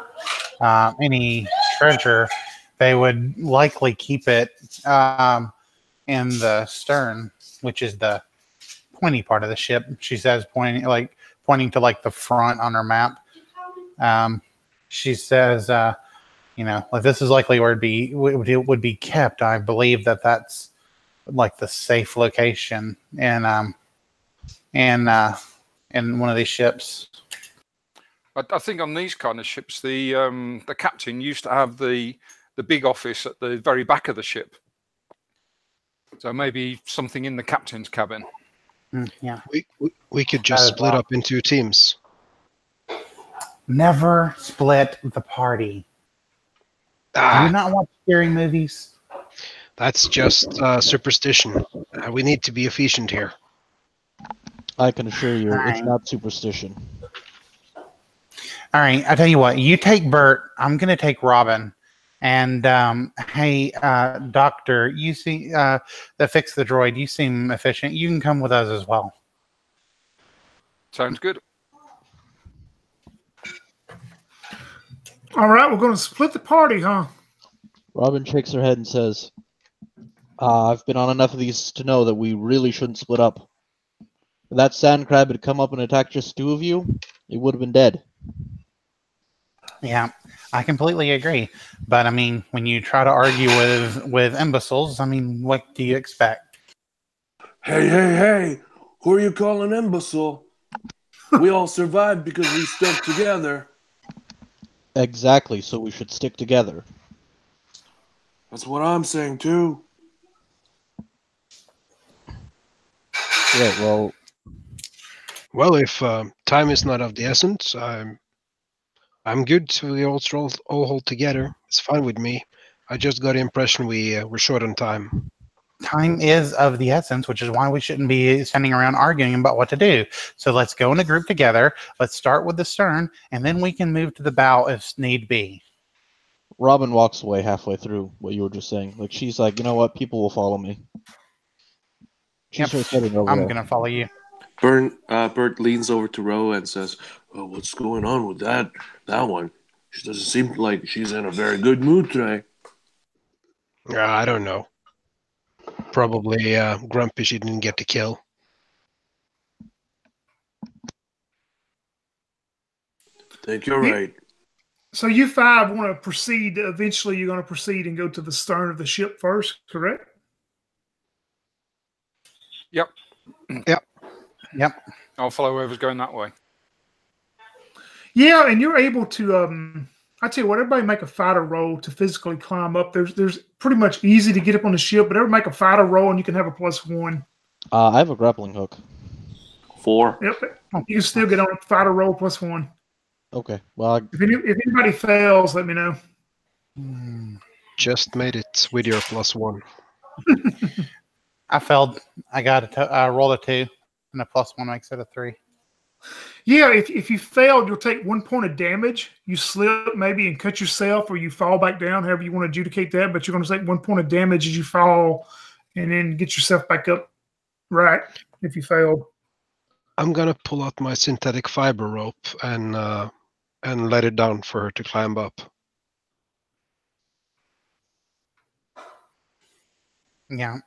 any treasure, they would likely keep it in the stern, which is the pointy part of the ship. She says, pointing to like the front on her map. She says, like this is likely where it would be kept. I believe that's like the safe location in one of these ships. I think on these kind of ships, the captain used to have the big office at the very back of the ship. So maybe something in the captain's cabin. Yeah, we could just split up into teams. Never split the party. Do you not watch scary movies? That's just superstition. We need to be efficient here. I can assure you, it's not superstition. All right, I tell you what. You take Bert. I'm going to take Robin. And hey, Doctor, you see that fix the droid. You seem efficient. You can come with us as well. Sounds good. All right, we're going to split the party, huh? Robin shakes her head and says, I've been on enough of these to know that we really shouldn't split up. If that sand crab had come up and attacked just two of you, it would have been dead. Yeah, I completely agree. But I mean, when you try to argue with imbeciles, I mean, what do you expect? Hey, who are you calling imbecile? We all survived because we stuck together. Exactly, so we should stick together. That's what I'm saying too. Right, well, if time is not of the essence, I'm good to we all hold together. It's fine with me. I just got the impression we're short on time. Time is of the essence, which is why we shouldn't be standing around arguing about what to do. So let's go in a group together. Let's start with the stern, and then we can move to the bow if need be. Robin walks away halfway through what you were just saying. Like, she's like, you know what? People will follow me. Yep, I'm going to follow you. Bert leans over to Ro and says, well, what's going on with that one? She doesn't seem like she's in a very good mood today. I don't know. Probably grumpy she didn't get the kill. I think you're right. So you five want to proceed. Eventually, you're going to proceed and go to the stern of the ship first, correct? Yep. Yep. I'll follow whoever's going that way. Yeah, and you're able to. I tell you what, everybody make a fighter roll to physically climb up. There's pretty much easy to get up on the ship, but everybody make a fighter roll and you can have a +1. I have a grappling hook. 4. Yep, you can still get on a fighter roll +1. Okay, well, if anybody fails, let me know. Just made it with your +1. I failed. I got I rolled a 2, and a +1 makes it a 3. Yeah, if you failed, you'll take 1 point of damage. You slip maybe and cut yourself, or you fall back down, however you want to adjudicate that. But you're going to take 1 point of damage as you fall, and then get yourself back up. Right, if you failed. I'm gonna pull out my synthetic fiber rope and let it down for her to climb up. Yeah.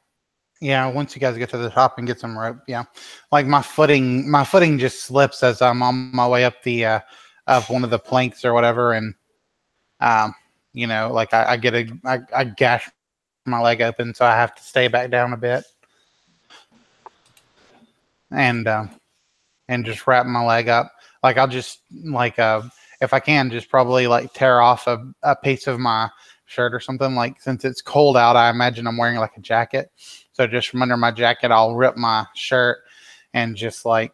Yeah, once you guys get to the top and get some rope, yeah. Like my footing just slips as I'm on my way up the up one of the planks or whatever, and like I gash my leg open, so I have to stay back down a bit, and just wrap my leg up. Like I'll just if I can, just probably like tear off a piece of my shirt or something. Like since it's cold out, I imagine I'm wearing like a jacket. So just from under my jacket, I'll rip my shirt and just like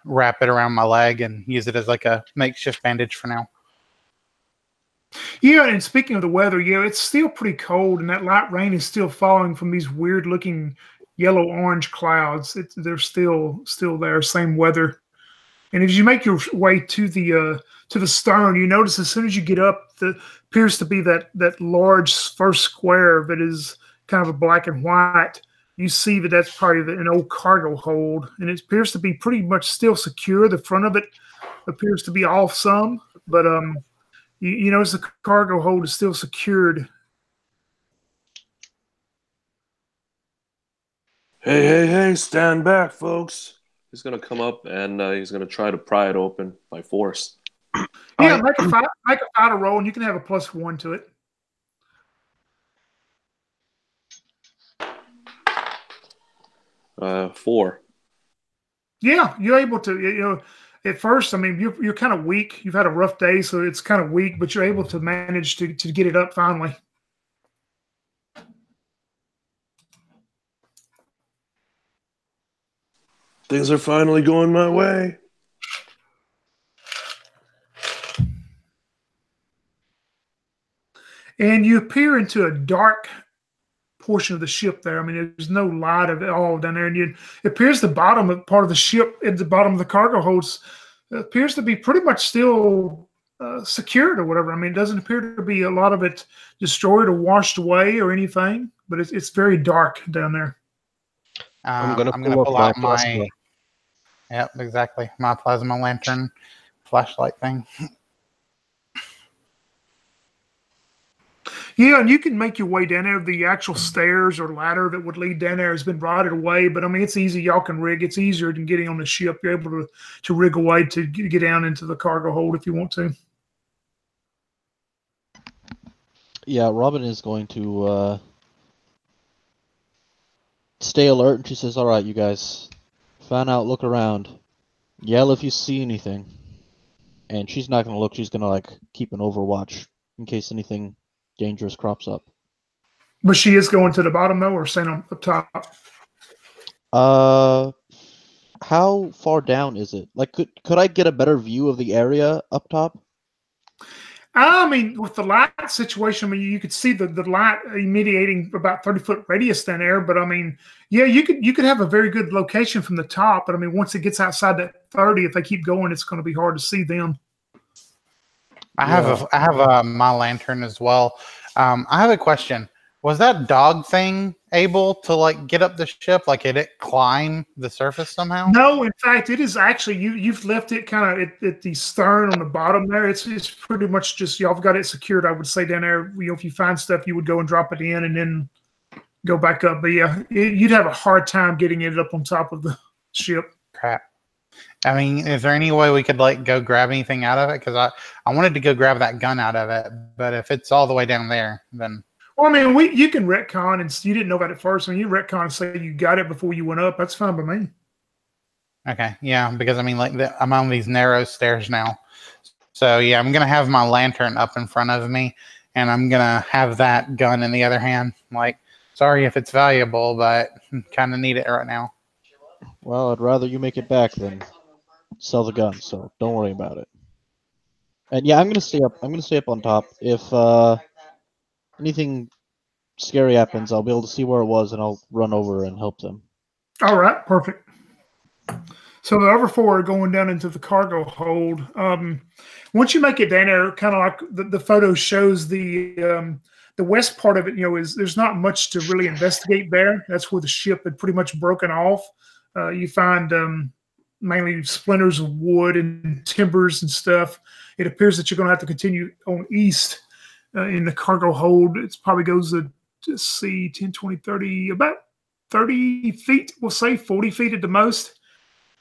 wrap it around my leg and use it as like a makeshift bandage for now. Yeah, and speaking of the weather, yeah, it's still pretty cold, and that light rain is still falling from these weird-looking yellow-orange clouds. They're still there, same weather. And as you make your way to the stern, you notice as soon as you get up, there appears to be that large first square that is kind of a black and white. You see that's probably an old cargo hold, and it appears to be pretty much still secure. The front of it appears to be off some, but you notice the cargo hold is still secured. Hey, stand back, folks. He's going to come up and he's going to try to pry it open by force. Yeah, make a fighter roll, and you can have a +1 to it. Four. Yeah, you're able to, at first, I mean, you're kind of weak. You've had a rough day, so it's kind of weak, but you're able to manage to get it up finally. Things are finally going my way. And you appear into a dark portion of the ship there. I mean, there's no light at all down there. And it appears the part of the ship at the bottom of the cargo holds appears to be pretty much still secured or whatever. I mean, it doesn't appear to be a lot of it destroyed or washed away or anything, but it's very dark down there. I'm gonna pull out my Yep, exactly. My plasma lantern flashlight thing. Yeah, and you can make your way down there. The actual stairs or ladder that would lead down there has been rotted away, but I mean, it's easy. Y'all can rig. It's easier than getting on the ship. You're able to rig away to get down into the cargo hold if you want to. Yeah, Robin is going to stay alert, and she says, "All right, you guys, fan out, look around, yell if you see anything." And she's not going to look. She's going to like keep an overwatch in case anything dangerous crops up. But she is going to the bottom though, or staying up top? How far down is it? Like, could I get a better view of the area up top? I mean, with the light situation, I mean, you could see the light mediating about 30-foot radius down there. But I mean, yeah, you could have a very good location from the top. But I mean, once it gets outside that 30, if they keep going, it's going to be hard to see them. I have my lantern as well. I have a question. Was that dog thing able to like get up the ship? Like, did it climb the surface somehow? No, in fact, it is actually you've left it kind of at the stern on the bottom there. It's pretty much just y'all have got it secured. I would say down there. If you find stuff, you would go and drop it in and then go back up. But yeah, you'd have a hard time getting it up on top of the ship. Crap. I mean, is there any way we could like go grab anything out of it? Because I wanted to go grab that gun out of it, but if it's all the way down there, then. Well, I mean, you can retcon, and you didn't know about it first. When you retcon and say you got it before you went up, that's fine by me. Okay, yeah, because I mean, like I'm on these narrow stairs now, so yeah, I'm gonna have my lantern up in front of me, and I'm gonna have that gun in the other hand. Like, sorry if it's valuable, but kind of need it right now. Well, I'd rather you make it back than sell the gun, so don't worry about it. And yeah, I'm gonna stay up. I'm gonna stay up on top. If anything scary happens, I'll be able to see where it was, and I'll run over and help them. All right, perfect. So the other four are going down into the cargo hold. Once you make it down there, kind of like the photo shows, the west part of it, is there's not much to really investigate there. That's where the ship had pretty much broken off. You find mainly splinters of wood and timbers and stuff. It appears that you're going to have to continue on east. In the cargo hold, it probably goes to see 10, 20, 30, about 30 feet, we'll say 40 feet at the most.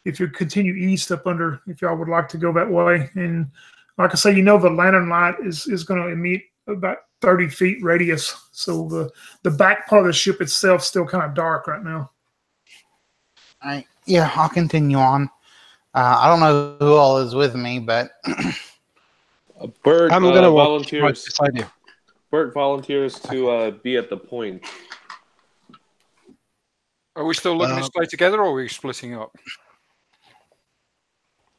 If you continue east up under, if y'all would like to go that way. And like I say, the lantern light is going to emit about 30 feet radius. So the back part of the ship itself is still kind of dark right now. All right. Yeah, I'll continue on. I don't know who all is with me, but Bert I'm gonna walk volunteers. right beside you. Bert volunteers to be at the point. Are we still looking to stay together, or are we splitting up?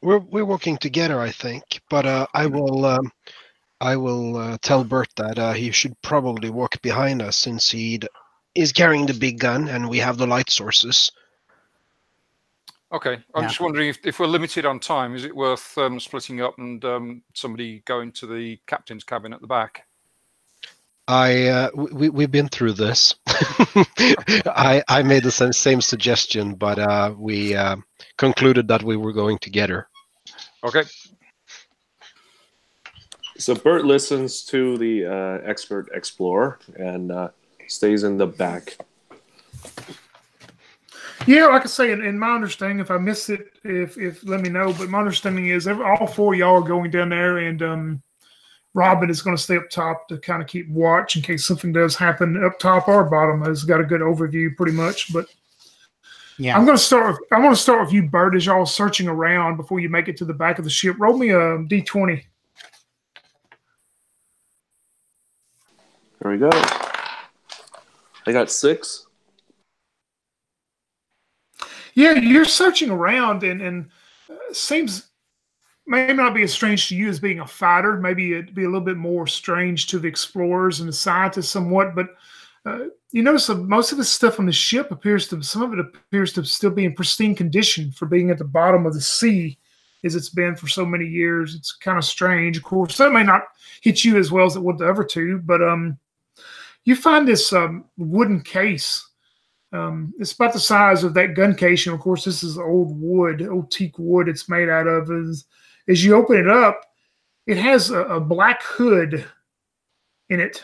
We're working together, I think. But I will tell Bert that he should probably walk behind us since he is carrying the big gun and we have the light sources. Okay, I'm just wondering if we're limited on time, is it worth splitting up and somebody going to the captain's cabin at the back? We've been through this. I made the same suggestion, but we concluded that we were going together. Okay. So Bert listens to the expert explorer and stays in the back. Yeah, like I say, in my understanding, if I missed it, if let me know. But my understanding is all four of y'all are going down there, and Robin is going to stay up top to kind of keep watch in case something does happen up top or bottom. Has got a good overview, pretty much. But yeah, I'm going to start with you, Bert, as y'all searching around before you make it to the back of the ship. Roll me a d20. There we go. I got 6. Yeah, you're searching around, and seems may not be as strange to you as being a fighter. Maybe it'd be a little bit more strange to the explorers and the scientists somewhat. But you notice most of the stuff on the ship some of it appears to still be in pristine condition for being at the bottom of the sea, as it's been for so many years. It's kind of strange. Of course, that may not hit you as well as it would the other two, but you find this wooden case. It's about the size of that gun case. And of course, this is old wood, old teak wood it's made out of. As you open it up, it has a black hood in it.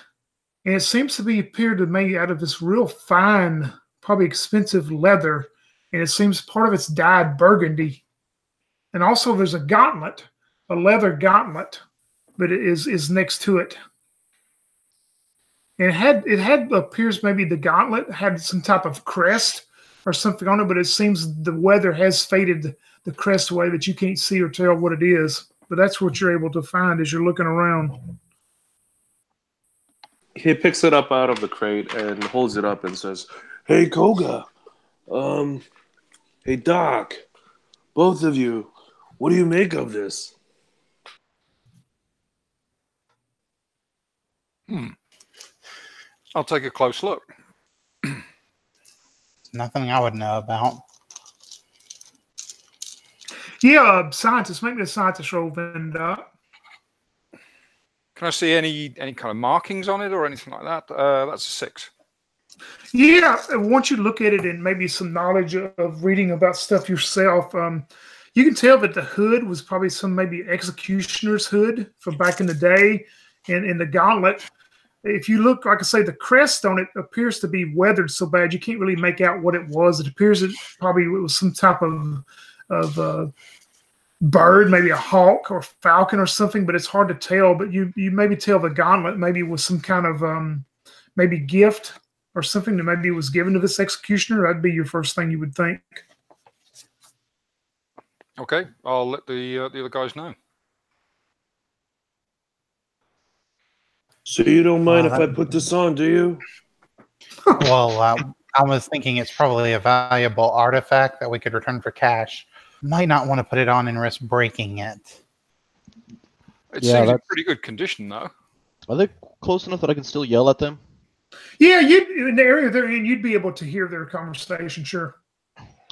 And it seems to be appeared to be made out of this real fine, probably expensive leather. And it seems part of it's dyed burgundy. And also there's a gauntlet, a leather gauntlet, but it is next to it. And it had appears maybe the gauntlet had some type of crest or something on it, but it seems the weather has faded the crest away that you can't see or tell what it is. But that's what you're able to find as you're looking around. He picks it up out of the crate and holds it up and says, "Hey, Koga. Hey, Doc. Both of you. What do you make of this?" I'll take a close look. Nothing I would know about. Yeah, scientists. Make me a scientist roll, then. Can I see any kind of markings on it or anything like that? That's a 6. Yeah, once you look at it and maybe some knowledge of reading about stuff yourself, you can tell that the hood was probably some maybe executioner's hood from back in the day, and in the gauntlet. If you look, like I say, the crest on it appears to be weathered so bad you can't really make out what it was. It appears it was some type of bird, maybe a hawk or falcon or something, but it's hard to tell. But you maybe tell the gauntlet maybe was some kind of maybe gift or something that maybe was given to this executioner. That'd be your first thing you would think. Okay, I'll let the other guys know. So you don't mind if I put this on, do you? Well, I was thinking it's probably a valuable artifact that we could return for cash. Might not want to put it on and risk breaking it. It seems in pretty good condition, though. Are they close enough that I can still yell at them? Yeah, in the area they're in, you'd be able to hear their conversation, sure.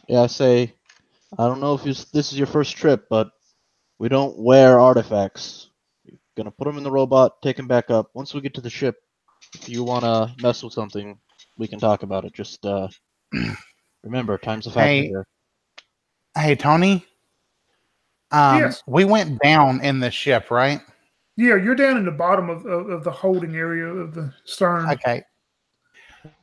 Yeah, I say, I don't know if this is your first trip, but we don't wear artifacts. You're gonna put them in the robot, take them back up. Once we get to the ship, if you want to mess with something, we can talk about it. Just remember, time's a factor here. Hey, Tony. Yes. We went down in the ship, right? Yeah, you're down in the bottom of the holding area of the stern. Okay.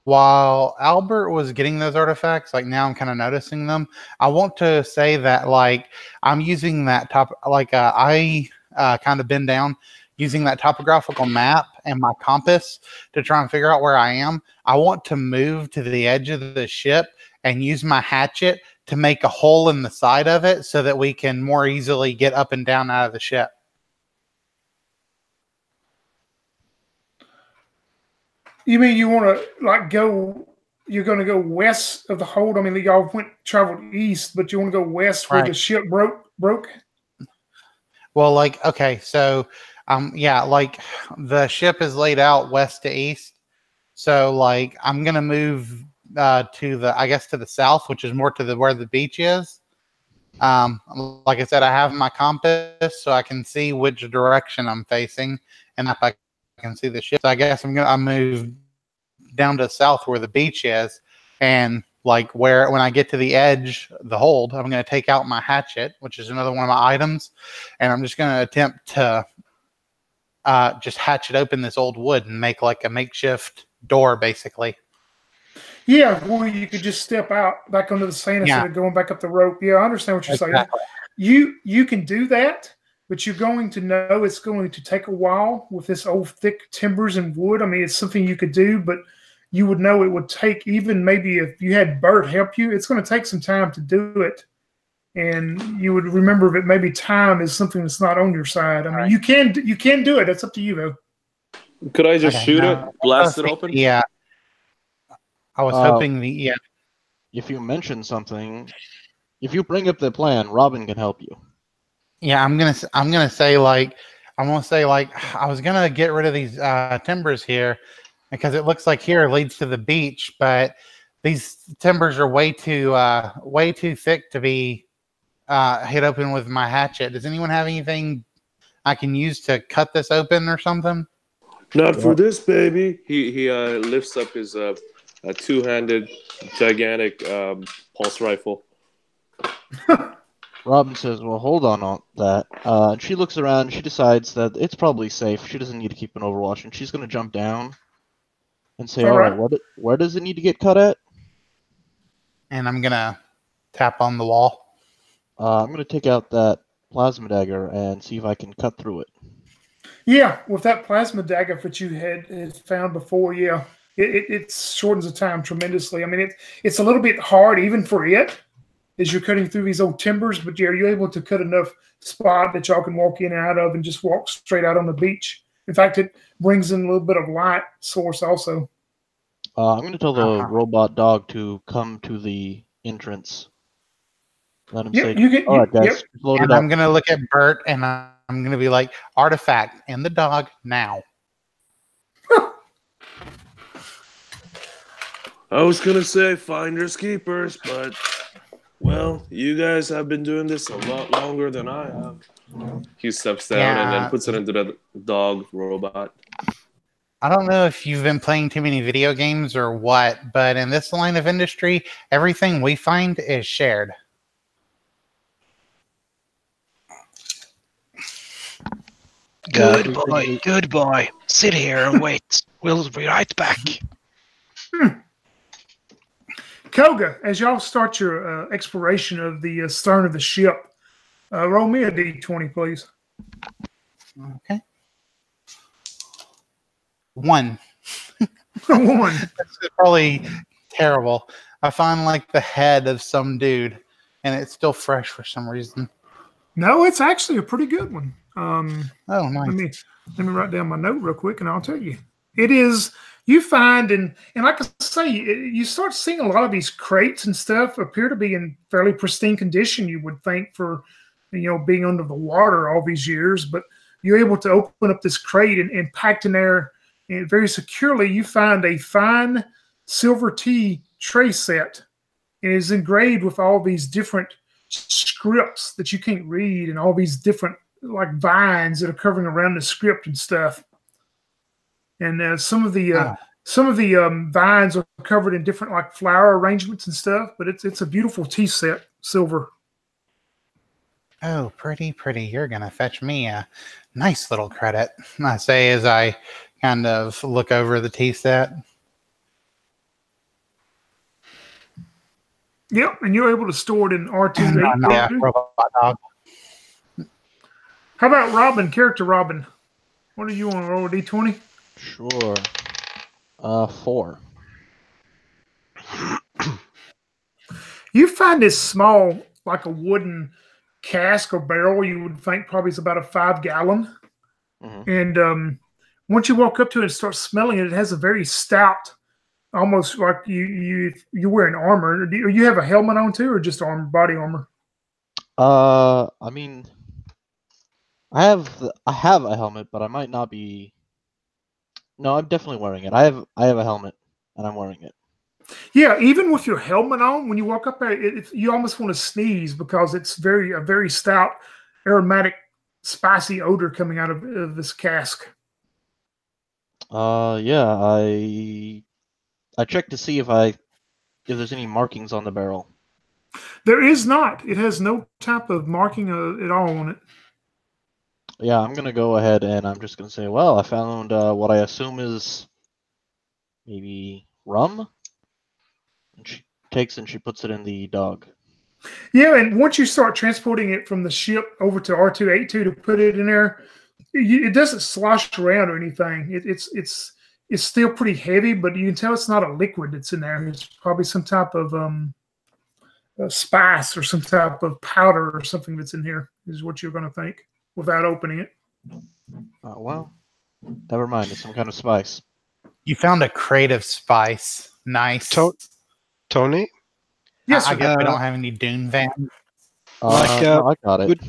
while Albert was getting those artifacts, like now I'm kind of noticing them. I want to say that like I'm using that I kind of bend down using that topographical map and my compass to try and figure out where I am. I want to move to the edge of the ship and use my hatchet to make a hole in the side of it so that we can more easily get up and down out of the ship. You mean you want to like go? You're going to go west of the hold. I mean, y'all traveled east, but you want to go west where the ship broke. Well, like okay, so yeah, like the ship is laid out west to east. So like I'm gonna move to the south, which is more to where the beach is. Like I said, I have my compass, so I can see which direction I'm facing, and if I can see the ship. So I guess I move down to south where the beach is, and like when I get to the edge, the hold, I'm gonna take out my hatchet, which is another one of my items, and I'm just gonna attempt to just hatchet open this old wood and make like a makeshift door, basically. Yeah, well, you could just step out back onto the sand instead of going back up the rope. Yeah, I understand what you're saying. You can do that, but you're going to know it's going to take a while with this old thick timbers and wood. I mean, it's something you could do, but you would know it would take, even maybe if you had Bert help you, it's going to take some time to do it. And you would remember that maybe time is something that's not on your side. I mean, you can do it. That's up to you, though. Could I just shoot it, blast it open? Yeah. I was hoping If you mention something, if you bring up the plan, Robin can help you. Yeah, I'm gonna say I was gonna get rid of these timbers here because it looks like here leads to the beach, but these timbers are way too thick to be hit open with my hatchet. Does anyone have anything I can use to cut this open or something? Not for this, baby. He lifts up his a two-handed, gigantic pulse rifle. Robin says, well, hold on that. And she looks around, and she decides that it's probably safe. She doesn't need to keep an overwatch, and she's going to jump down and say, all right, where does it need to get cut at? And I'm going to tap on the wall. I'm going to take out that plasma dagger and see if I can cut through it. Yeah, with that plasma dagger that you had found before, yeah. It shortens the time tremendously. I mean, it's a little bit hard even for it as you're cutting through these old timbers, but you're able to cut enough spot that y'all can walk in and out of and just walk straight out on the beach. In fact, it brings in a little bit of light source also. I'm going to tell the robot dog to come to the entrance. Let him say, all right, guys, load it up. I'm going to look at Bert and I'm going to be like, artifact and the dog now. I was going to say finders keepers, but, well, you guys have been doing this a lot longer than I have. He steps down and then puts it into the dog robot. I don't know if you've been playing too many video games or what, but in this line of industry, everything we find is shared. Good boy. Sit here and wait. We'll be right back. Koga, as y'all start your exploration of the stern of the ship, roll me a d20, please. Okay. 1. 1. That's probably terrible. I find like the head of some dude, and it's still fresh for some reason. No, it's actually a pretty good one. Oh, nice. Let me write down my note real quick, and I'll tell you. It is. You find, and like I say, you start seeing a lot of these crates and stuff appear to be in fairly pristine condition, you would think, for being under the water all these years. But you're able to open up this crate and packed in there and very securely, you find a fine silver tea tray set. And it is engraved with all these different scripts that you can't read and all these different like vines that are covering around the script and stuff. And some of the vines are covered in different like flower arrangements and stuff, but it's a beautiful tea set, silver. Oh, pretty. You're gonna fetch me a nice little credit, I say as I kind of look over the tea set. Yep, and you're able to store it in R2. Yeah, robot dog. How about Robin, character Robin? What do you want to roll a D20? Sure. 4. You find this small, like a wooden cask or barrel. You would think probably is about a 5-gallon. Mm-hmm. And once you walk up to it and start smelling it, it has a very stout, almost like you're wearing armor. Do you have a helmet on too, or just body armor? I mean, I have a helmet, but I might not be. No, I'm definitely wearing it. I have a helmet, and I'm wearing it. Yeah, even with your helmet on, when you walk up there, you almost want to sneeze because it's a very stout, aromatic, spicy odor coming out of this cask. Yeah, I checked to see if there's any markings on the barrel. There is not. It has no type of marking at all on it. Yeah, I'm gonna go ahead and I'm just gonna say, well, I found what I assume is maybe rum. And she takes and she puts it in the dog. Yeah, and once you start transporting it from the ship over to R282 to put it in there, it doesn't slosh around or anything. It's still pretty heavy, but you can tell it's not a liquid that's in there. It's probably some type of spice or some type of powder or something that's in here, is what you're going to think without opening it. Well, never mind. It's some kind of spice. You found a crate of spice. Nice. Tony? Yes, I guess we don't have any Dune vans. No, I got it.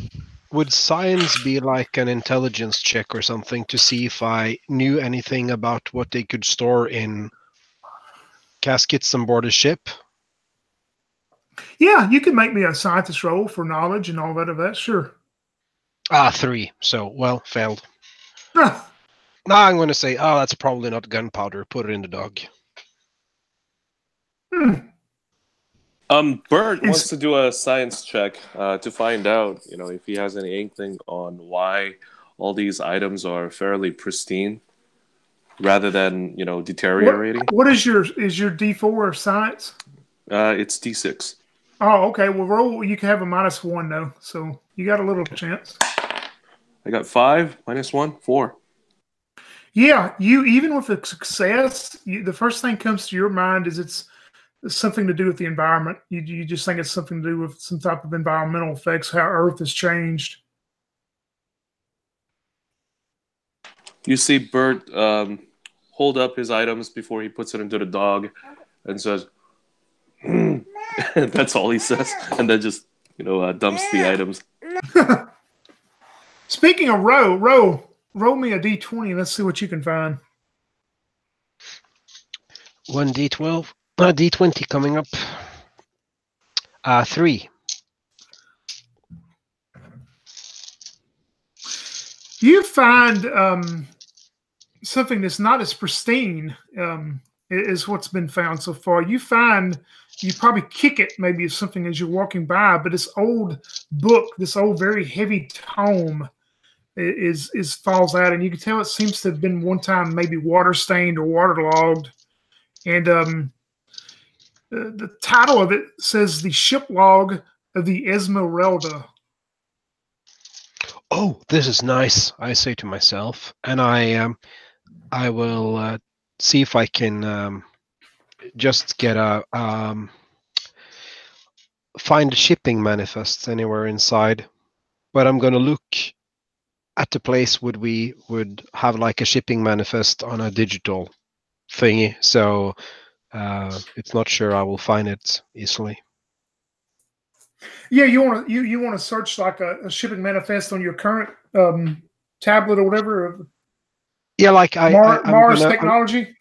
Would science be like an intelligence check or something to see if I knew anything about what they could store in caskets on board a ship? Yeah, you can make me a scientist roll for knowledge and all that, sure. 3. So, well, failed. Now I'm going to say, that's probably not gunpowder. Put it in the dog. Bert wants to do a science check to find out, if he has any inkling on why all these items are fairly pristine, rather than deteriorating. What is your D4 science? It's D6. Oh, okay. Well, roll. You can have a -1 though, so you got a little chance. I got 5 -1 4. Yeah, you even with a success, the first thing comes to your mind is it's something to do with the environment. You just think it's something to do with some type of environmental effects, how Earth has changed. You see Bert hold up his items before he puts it into the dog and says, that's all he says, and then just dumps the items. Speaking of roll me a D20. Let's see what you can find. 1 D12. D20 coming up. 3. You find something that's not as pristine is what's been found so far. You probably kick it maybe as something as you're walking by, but this old book, this old very heavy tome is falls out, and you can tell it seems to have been one time maybe water stained or waterlogged. And the title of it says The Ship Log of the Esmeralda. Oh, this is nice, I say to myself, and I will see if I can just get find a shipping manifest anywhere inside. But I'm gonna look at the place we would have like a shipping manifest on a digital thingy. So it's not sure I will find it easily. Yeah, you want to search like a shipping manifest on your current tablet or whatever. Yeah, like Mars technology.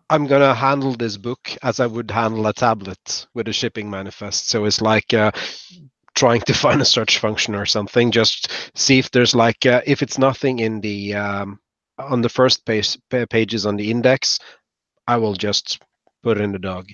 I'm gonna handle this book as I would handle a tablet with a shipping manifest. So it's like trying to find a search function or something. Just see if there's like if it's nothing in the on the first pages on the index, I will just put it in the dog.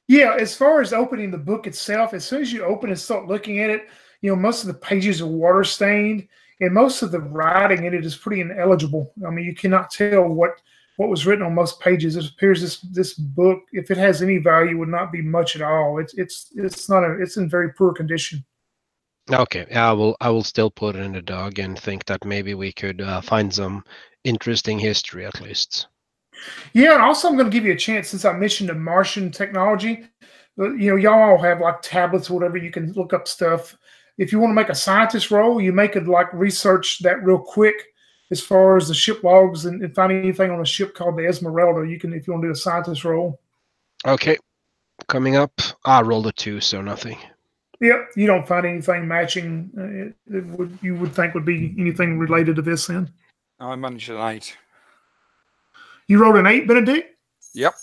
Yeah, as far as opening the book itself, as soon as you open and start looking at it, most of the pages are water stained, and most of the writing in it is pretty ineligible. I mean, you cannot tell what what was written on most pages. It appears this book, if it has any value, would not be much at all. It's in very poor condition. Okay, I will still put it in the dog and think that maybe we could find some interesting history at least. Yeah, and also I'm going to give you a chance since I mentioned the Martian technology. Y'all all have like tablets or whatever. You can look up stuff. If you want to make a scientist roll, you could like research that real quick as far as the ship logs and find anything on a ship called the Esmeralda. You can, if you want to do a scientist roll. Okay, coming up. I rolled a 2, so nothing. Yep, you don't find anything matching. You would think would be anything related to this then. I managed an 8. You rolled an 8, Benedict? Yep.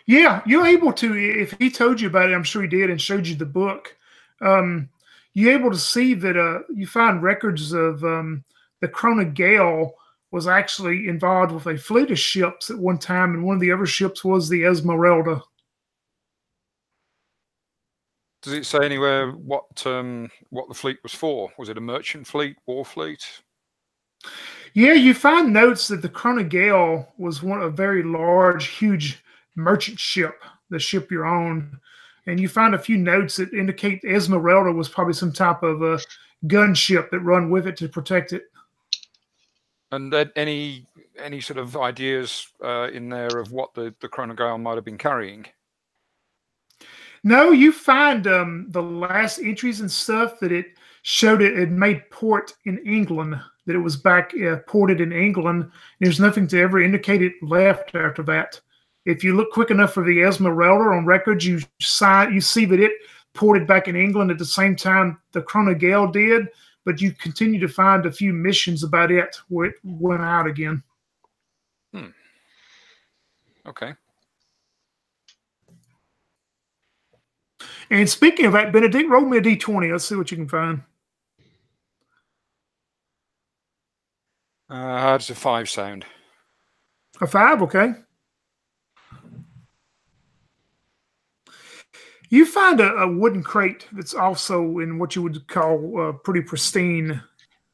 Yeah, you're able to, if he told you about it, I'm sure he did, and showed you the book. You're able to see that you find records of the Krona Gale was actually involved with a fleet of ships at one time, and one of the other ships was the Esmeralda. Does it say anywhere what the fleet was for? Was it a merchant fleet, war fleet? Yeah, you find notes that the Krona Gale was a very large, huge merchant ship, the ship you're on. And you find a few notes that indicate the Esmeralda was probably some type of a gunship that run with it to protect it. And then any sort of ideas in there of what the Krona Gale might have been carrying? No, you find the last entries and stuff that it showed it made port in England, that it was back ported in England. There's nothing to ever indicate it left after that. If you look quick enough for the Esmeralda on records, you see that it ported back in England at the same time the Krona Gale did, but you continue to find a few missions about it where it went out again. Okay. And speaking of that, Benedict, roll me a d20. Let's see what you can find. How does a 5 sound? A 5, okay. You find a wooden crate that's also in what you would call pretty pristine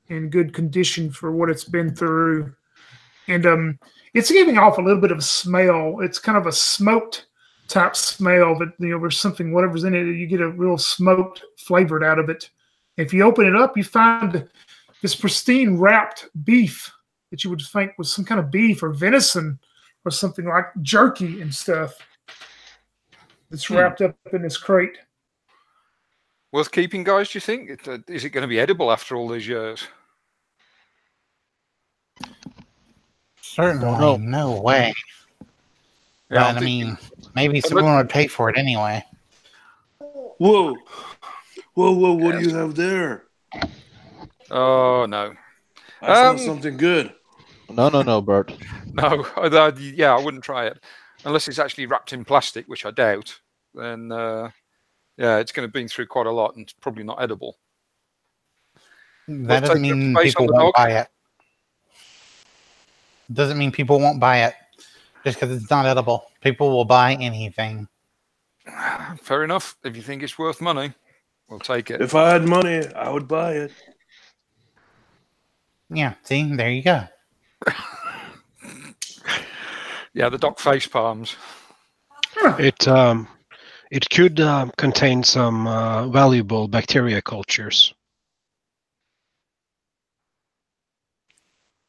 and good condition for what it's been through. And it's giving off a little bit of a smell. It's kind of a smoked type smell that, there's something, whatever's in it, you get a real smoked flavored out of it. If you open it up, you find this pristine wrapped beef that you would think was some kind of beef or venison or something like jerky and stuff. It's wrapped up in this crate. Worth keeping, guys, do you think? Is it going to be edible after all these years? Certainly, no way. Yeah, But, I mean, maybe someone would pay for it anyway. Whoa, what do you have there? Oh, no. I smell something good. No, Bert. No, I wouldn't try it. Unless it's actually wrapped in plastic, which I doubt. Then, it's going to be through quite a lot and it's probably not edible. That doesn't mean people won't buy it. Doesn't mean people won't buy it just because it's not edible. People will buy anything. Fair enough. If you think it's worth money, we'll take it. If I had money, I would buy it. Yeah, see, there you go. Yeah, the dock face palms. It could contain some valuable bacteria cultures.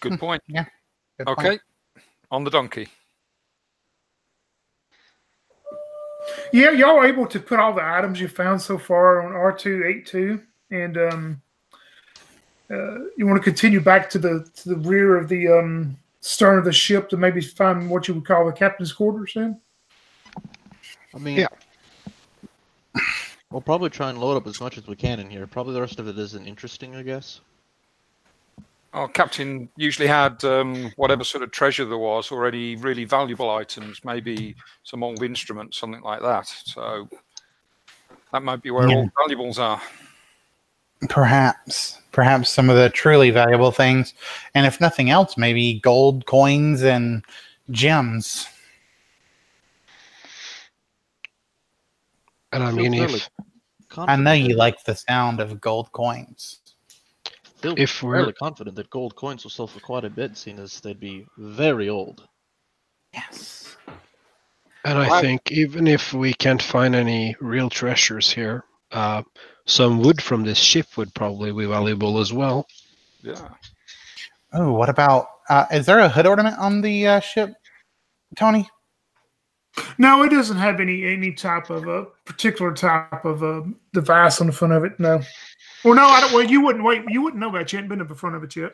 Good point. Yeah. Good Okay, point. on the donkey. Yeah, y'all are able to put all the items you found so far on R282, and you want to continue back to the rear of the stern of the ship to maybe find what you would call the captain's quarters then? I mean, we'll probably try and load up as much as we can in here. Probably the rest of it isn't interesting, I guess. Our captain usually had whatever sort of treasure there was, or any really valuable items, maybe some old instruments, something like that. So that might be where all the valuables are. Perhaps some of the truly valuable things. And if nothing else, maybe gold coins and gems. And I mean, I know you like the sound of gold coins. If we're fairly confident that gold coins will sell for quite a bit, seeing as they'd be very old. Yes. And I think even if we can't find any real treasures here, some wood from this ship would probably be valuable as well. Yeah. Oh, what about? Is there a hood ornament on the ship, Tony? No, it doesn't have any type of a particular type of a device on the front of it. No. Well, no, I don't. Well, you wouldn't wait. You wouldn't know that. You hadn't been to the front of it yet.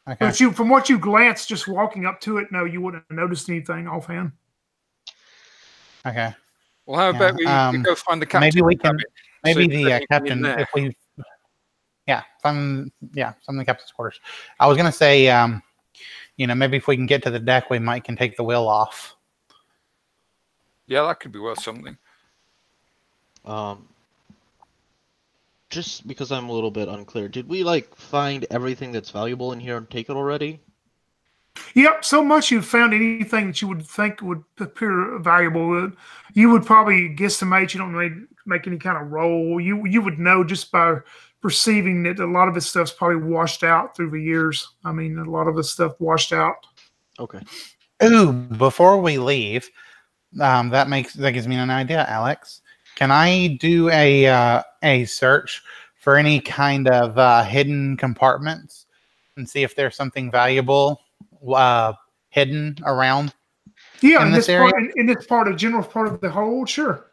Okay. But you, from what you glanced, just walking up to it, no, you wouldn't have noticed anything offhand. Okay. Well, how about we go find the captain? Maybe we can. Maybe See if the there's anything in captain, there. if we. Yeah, some of the captain's quarters. I was gonna say, maybe if we can get to the deck, we might can take the wheel off. Yeah, that could be worth something. Just because I'm a little bit unclear, did we find everything that's valuable in here and take it already? Yep, so much you've found anything that you would think would appear valuable. You would probably guesstimate. You don't make any kind of roll. You would know just by perceiving that a lot of this stuff's probably washed out through the years. I mean, a lot of this stuff washed out. Okay. Ooh, before we leave, that gives me an idea, Alex. Can I do a search for any kind of hidden compartments and see if there's something valuable hidden around? Yeah, in this area? in this general part of the hold, sure.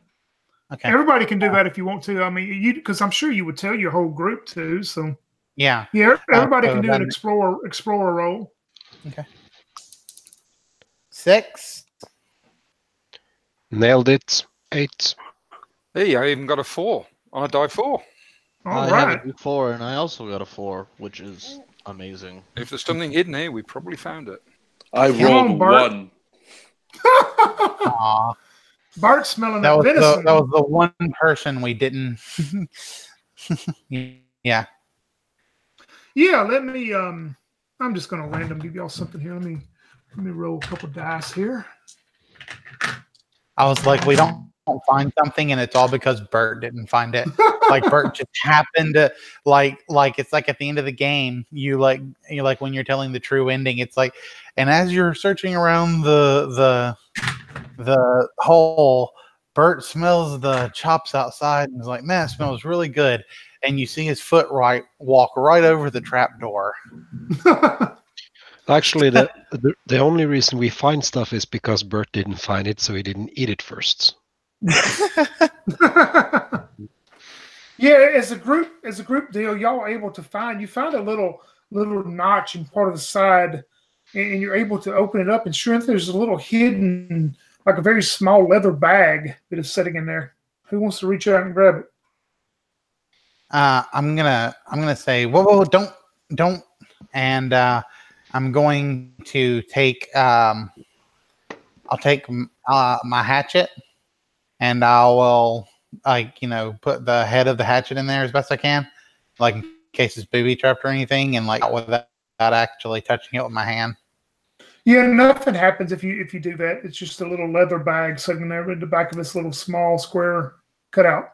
Okay. Everybody can do that if you want to. I mean, because I'm sure you would tell your whole group to. So yeah, everybody can do an explorer roll. Okay. 6. Nailed it. 8. Hey, I even got a 4 on a die 4. All I have right. a 4, and I also got a 4, which is amazing. If there's something hidden here, we probably found it. I Come rolled on, Bart. 1. Aw. Bart smelling That that was venison. that was the one person we didn't. Yeah. Yeah, let me. I'm just gonna random give y'all something here. Let me roll a couple dice here. I was like, we don't find something, and it's all because Bert didn't find it. Like Bert just happened to like it's like at the end of the game, you like when you're telling the true ending. It's like, and as you're searching around the hole, Bert smells the chops outside and is like, man, it smells really good. And you see his foot walk right over the trap door. Actually, the only reason we find stuff is because Bert didn't find it, so he didn't eat it first. Yeah, as a group deal, y'all are able to find. You find a little notch in part of the side, and you're able to open it up. And sure enough, there's a little hidden, like a very small leather bag that is sitting in there. Who wants to reach out and grab it? I'm gonna say, whoa, don't, and I'm going to take I'll take my hatchet, and I will put the head of the hatchet in there as best I can, like in case it's booby trapped or anything, and without actually touching it with my hand. Yeah, nothing happens if you do that. It's just a little leather bag sitting there in the back of this little small square cutout.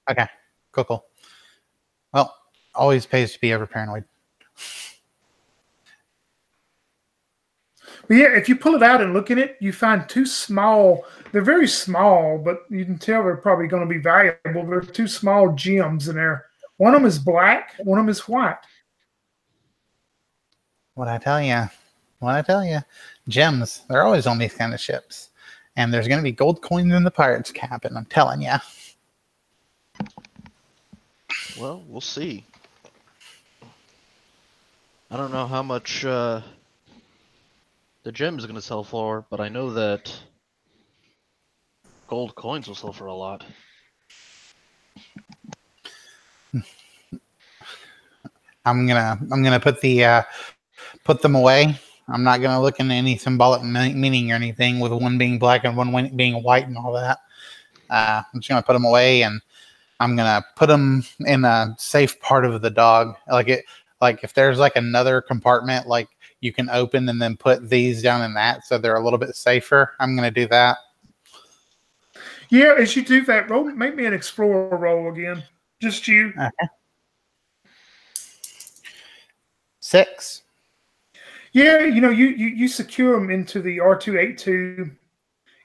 Okay, cool. Well, always pays to be ever paranoid. But yeah, if you pull it out and look in it, you find two small. They're very small, but you can tell they're probably going to be valuable. There are two small gems in there. One of them is black. One of them is white. What I tell you, gems. They're always on these kind of ships, and there's going to be gold coins in the pirates' cabin. I'm telling you. Well, we'll see. I don't know how much the gem is going to sell for, but I know that gold coins will sell for a lot. I'm gonna put them away. I'm not gonna look into any symbolic meaning or anything, with one being black and one being white and all that. I'm just gonna put them away, and I'm gonna put them in a safe part of the dog. Like if there's like another compartment, like you can open and then put these down in that, so they're a little bit safer. I'm gonna do that. Yeah, as you do that, make me an explorer roll again. Just you. Okay. 6. Yeah, you secure them into the R282,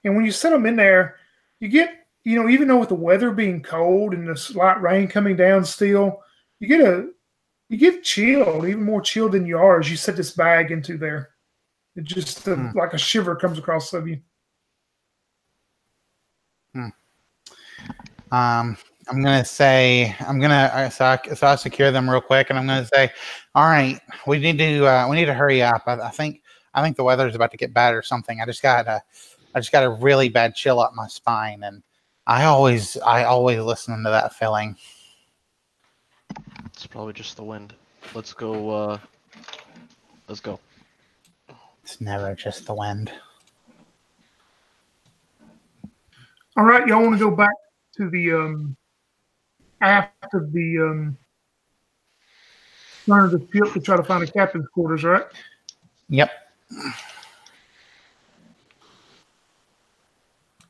and when you set them in there, you get even though with the weather being cold and the slight rain coming down still, you get chilled, even more chilled than you are as you set this bag into there. It just like a shiver comes across of you. I'm gonna say so I secure them real quick, and I'm gonna say, all right, we need to hurry up. I think the weather's about to get bad or something. I just got a really bad chill up my spine, and I always listen to that feeling. It's probably just the wind. Let's go. Let's go. It's never just the wind. All right, y'all want to go back to the aft of the front of the ship to try to find the captain's quarters, right? Yep.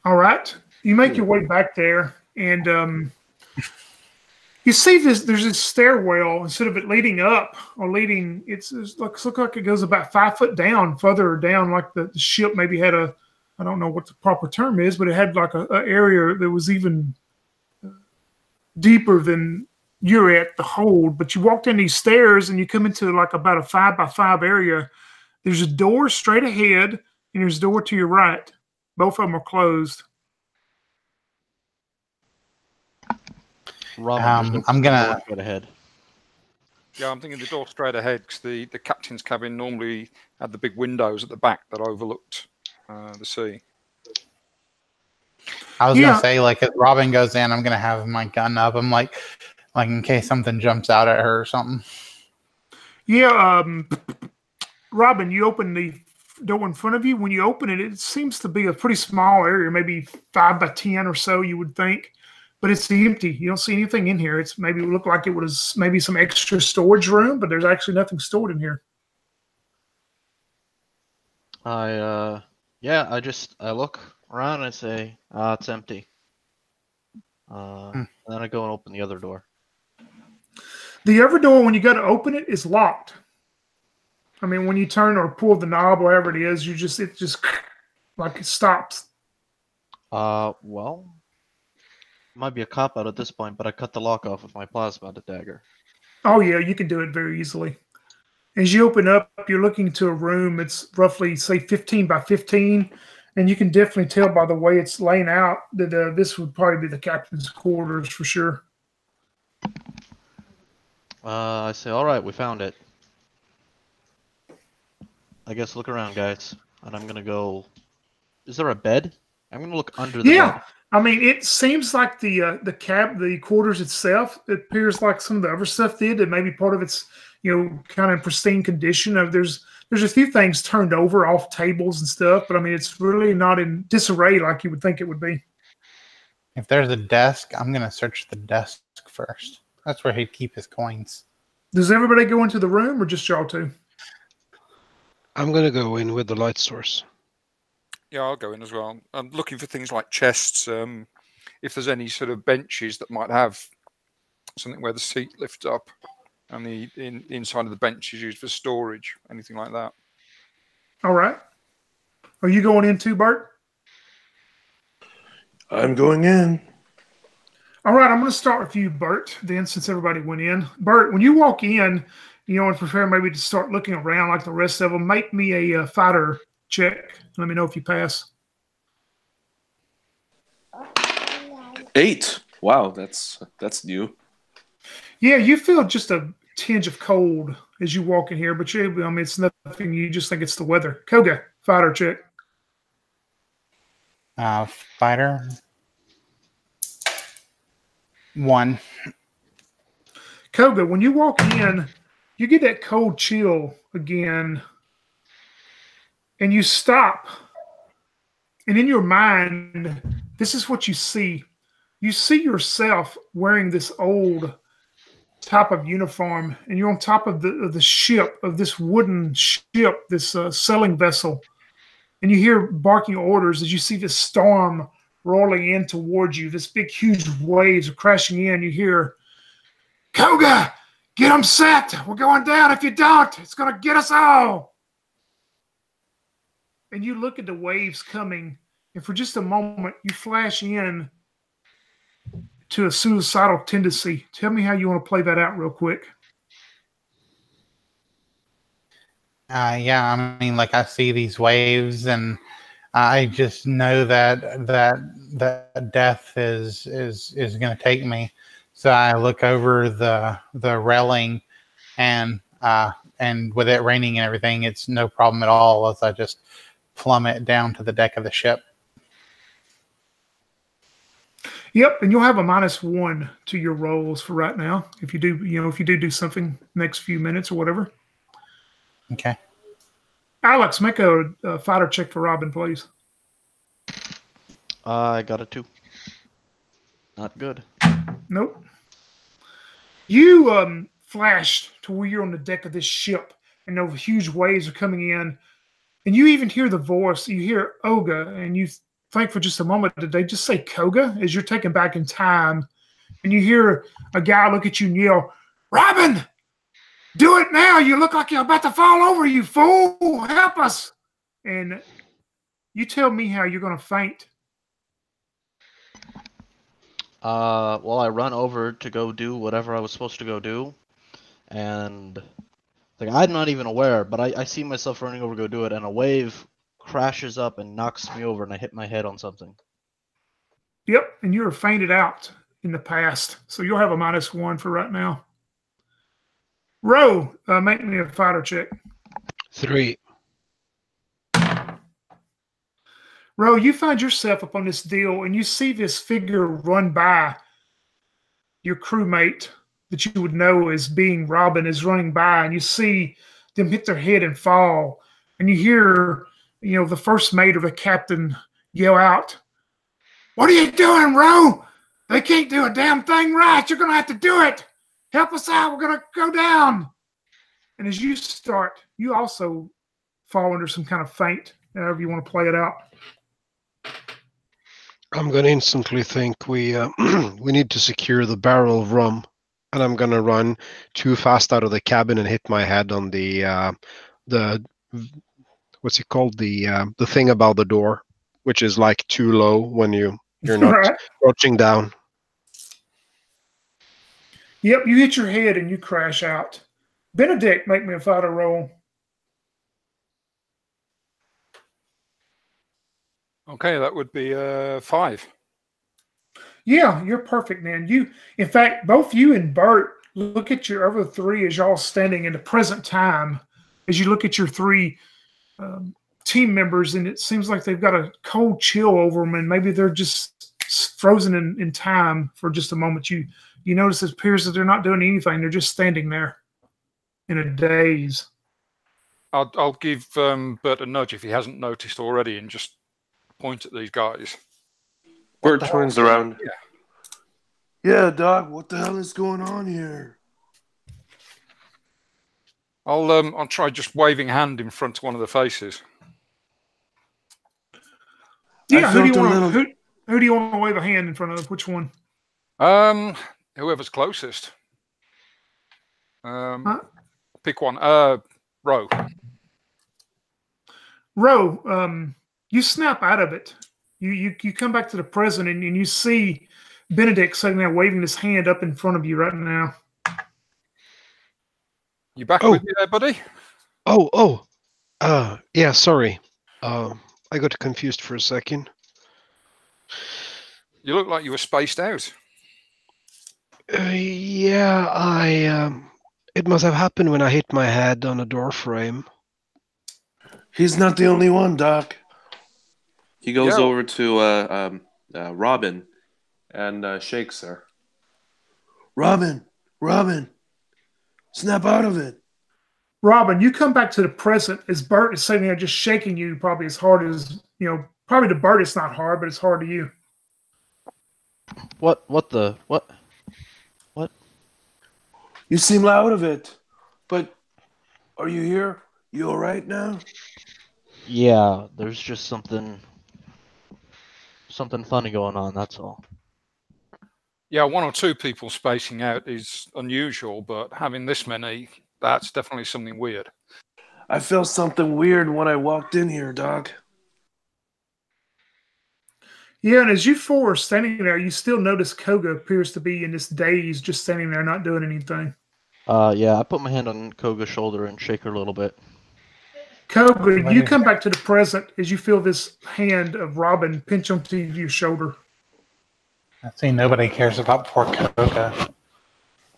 All right. You make your way back there, and you see there's this stairwell. Instead of it leading up or leading, it looks like it goes about 5 foot down, further down, like the ship maybe had I don't know what the proper term is, but it had like a area that was even deeper than you're at the hold. But you walk down these stairs and you come into like about a 5 by 5 area. There's a door straight ahead and there's a door to your right. Both of them are closed. Robin, I'm gonna go ahead. Yeah, I'm thinking the door straight ahead because the captain's cabin normally had the big windows at the back that overlooked the sea. I was gonna say, like, if Robin goes in, I'm gonna have my gun up. I'm like in case something jumps out at her or something. Yeah, Robin, you open the door in front of you. When you open it, it seems to be a pretty small area, maybe 5 by 10 or so, you would think. But it's empty. You don't see anything in here. It's maybe look like it was maybe some extra storage room, but there's actually nothing stored in here. I look around and I say, it's empty. And then I go and open the other door. The other door, when you go to open it, is locked. I mean, when you turn or pull the knob, whatever it is, it just like it stops. Well, might be a cop out at this point, but I cut the lock off with my plasma dagger. Oh yeah, you can do it very easily. As you open up, you're looking into a room. It's roughly, say, 15 by 15, and you can definitely tell by the way it's laying out that this would probably be the captain's quarters for sure. I say, all right, we found it. I guess look around, guys. And I'm gonna go. Is there a bed? I'm gonna look under the bed. I mean, it seems like the quarters itself. It appears like some of the other stuff did. That maybe part of it's kind of pristine condition. There's a few things turned over off tables and stuff, but I mean, it's really not in disarray like you would think it would be. If there's a desk, I'm gonna search the desk first. That's where he'd keep his coins. Does everybody go into the room or just y'all two? I'm going to go in with the light source. Yeah, I'll go in as well. I'm looking for things like chests. If there's any sort of benches that might have something where the seat lifts up and the inside of the bench is used for storage, anything like that. All right. Are you going in too, Bert? I'm going in. All right, I'm going to start with you, Bert, then, since everybody went in. Bert, when you walk in, and prepare maybe to start looking around like the rest of them, make me a fighter check. Let me know if you pass. 8. Wow, that's new. Yeah, you feel just a tinge of cold as you walk in here, but it's nothing. You just think it's the weather. Koga, fighter check. Fighter. 1. Koga, when you walk in, you get that cold chill again, and you stop. And in your mind, this is what you see. You see yourself wearing this old type of uniform, and you're on top of the ship, of this wooden ship, this sailing vessel. And you hear barking orders as you see this storm rolling in towards you. This big, huge waves are crashing in. You hear, Koga, get them set. We're going down. If you don't, it's going to get us all. and you look at the waves coming, and for just a moment, you flash in to a suicidal tendency. Tell me how you want to play that out real quick. Yeah, I mean, like I see these waves, and I just know that death is going to take me. So I look over the railing, and with it raining and everything, it's no problem at all as I just plummet down to the deck of the ship. Yep, and you'll have a -1 to your rolls for right now if you do, if you do something next few minutes or whatever. Okay. Alex, make a fighter check for Robin, please. I got a 2. Not good. Nope. You flash to where you're on the deck of this ship, and those huge waves are coming in, and you even hear the voice. You hear Oga, and you think for just a moment, did they just say Koga? As you're taken back in time, and you hear a guy look at you and yell, "Robin! Do it now! You look like you're about to fall over, you fool! Help us!" And you tell me how you're going to faint. Well, I run over to go do whatever I was supposed to go do, and like I'm not even aware, but I see myself running over to go do it, and a wave crashes up and knocks me over, and I hit my head on something. Yep, and you were fainted out in the past, so you'll have a -1 for right now. Ro, make me a fighter check. 3. Ro, you find yourself up on this deal, and you see this figure run by. Your crewmate that you would know as being Robin is running by, and you see them hit their head and fall. And you hear, the first mate or the captain yell out, "What are you doing, Ro? They can't do a damn thing right. You're going to have to do it. Help us out. We're going to go down." And as you start, you also fall under some kind of faint, however you want to play it out. I'm going to instantly think we we need to secure the barrel of rum, and I'm going to run too fast out of the cabin and hit my head on the what's it called, the thing about the door, which is like too low when you're not Right. crouching down. Yep, you hit your head and you crash out. Benedict, make me a fighter roll. Okay, that would be 5. Yeah, you're perfect, man. In fact, both you and Bert look at your other three as y'all standing in the present time. As you look at your three team members, and it seems like they've got a cold chill over them, and maybe they're just frozen in time for just a moment. You notice it appears that they're not doing anything; they're just standing there in a daze. I'll give Bert a nudge if he hasn't noticed already, and just point at these guys. Bert turns around. Yeah, Doc, what the hell is going on here? I'll try just waving a hand in front of one of the faces. Yeah, who do you want to wave a hand in front of? Which one? Whoever's closest. Huh? Pick one. Ro. Ro, you snap out of it. You come back to the present, and you see Benedict sitting there waving his hand up in front of you right now. You back with me there, buddy? Yeah, sorry. I got confused for a second. You look like you were spaced out. Yeah, it must have happened when I hit my head on a door frame. He's not the only one, Doc. He goes over to Robin and shakes her. Robin, snap out of it. Robin, you come back to the present as Bert is sitting there just shaking you probably as hard as, probably to Bert it's not hard, but it's hard to you. What? You seem out of it. But are you here? You all right now? Yeah, there's just something funny going on, that's all. Yeah, one or two people spacing out is unusual, but having this many, that's definitely something weird. I felt something weird when I walked in here, Doc. Yeah, and as you four are standing there, you still notice Koga appears to be in this daze, just standing there, not doing anything. Yeah, I put my hand on Koga's shoulder and shake her a little bit. Koga, you come back to the present as you feel this hand of Robin pinch onto your shoulder. I see nobody cares about poor Koga.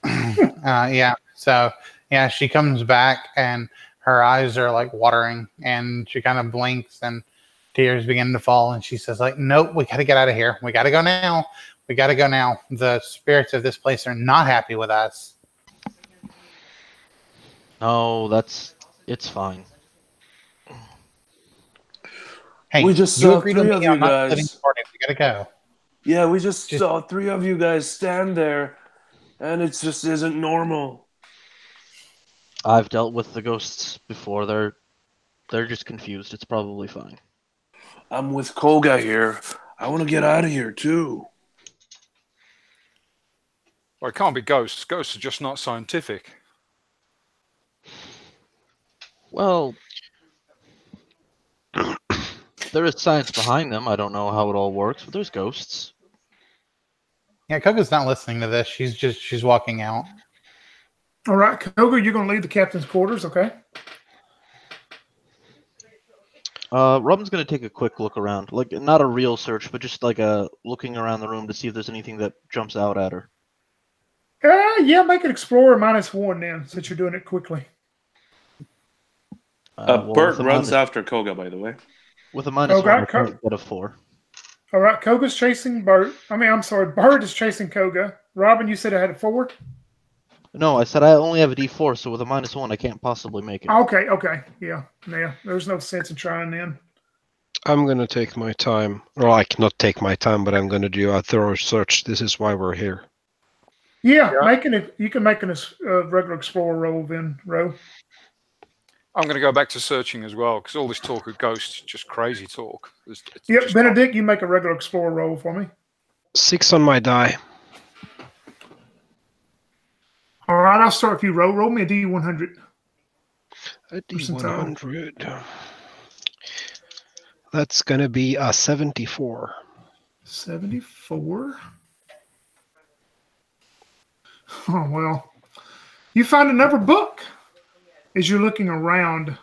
Yeah, so, yeah, she comes back and her eyes are like watering and she kind of blinks and tears begin to fall and she says like, nope, we got to get out of here. We got to go now. We got to go now. The spirits of this place are not happy with us. No, it's fine. Hey, We just you saw agreed with three me of you on not living guys. party. We got to go. Yeah, we just saw 3 of you guys stand there, and it just isn't normal. I've dealt with the ghosts before. They're just confused. It's probably fine. I'm with Koga here. I want to get out of here, too. Well, it can't be ghosts. Ghosts are just not scientific. Well, there is science behind them. I don't know how it all works, but there's ghosts. Yeah, Koga's not listening to this. She's walking out. All right, Koga, you're going to leave the captain's quarters, okay? Robin's gonna take a quick look around, like not a real search, but just like a looking around the room to see if there's anything that jumps out at her. Yeah, make an explorer -1 then, since you're doing it quickly. Bert runs after Koga, by the way. With a -1, I can't get a 4. All right, Koga's chasing Bert. I'm sorry, Bert is chasing Koga. Robin, you said I had a 4? No, I said I only have a D4, so with a -1, I can't possibly make it. Okay, yeah. There's no sense in trying then. I'm going to take my time. Or like, not take my time, but I'm going to do a thorough search. This is why we're here. Yeah. You can make a regular explorer roll then, Ro. I'm going to go back to searching as well, because all this talk of ghosts is just crazy talk. Yep, Benedict, you make a regular explorer roll for me. 6 on my die. All right, I'll start with you, Ro. Roll me a D100. A D100. That's going to be a 74. 74? Oh, well. You find another book as you're looking around.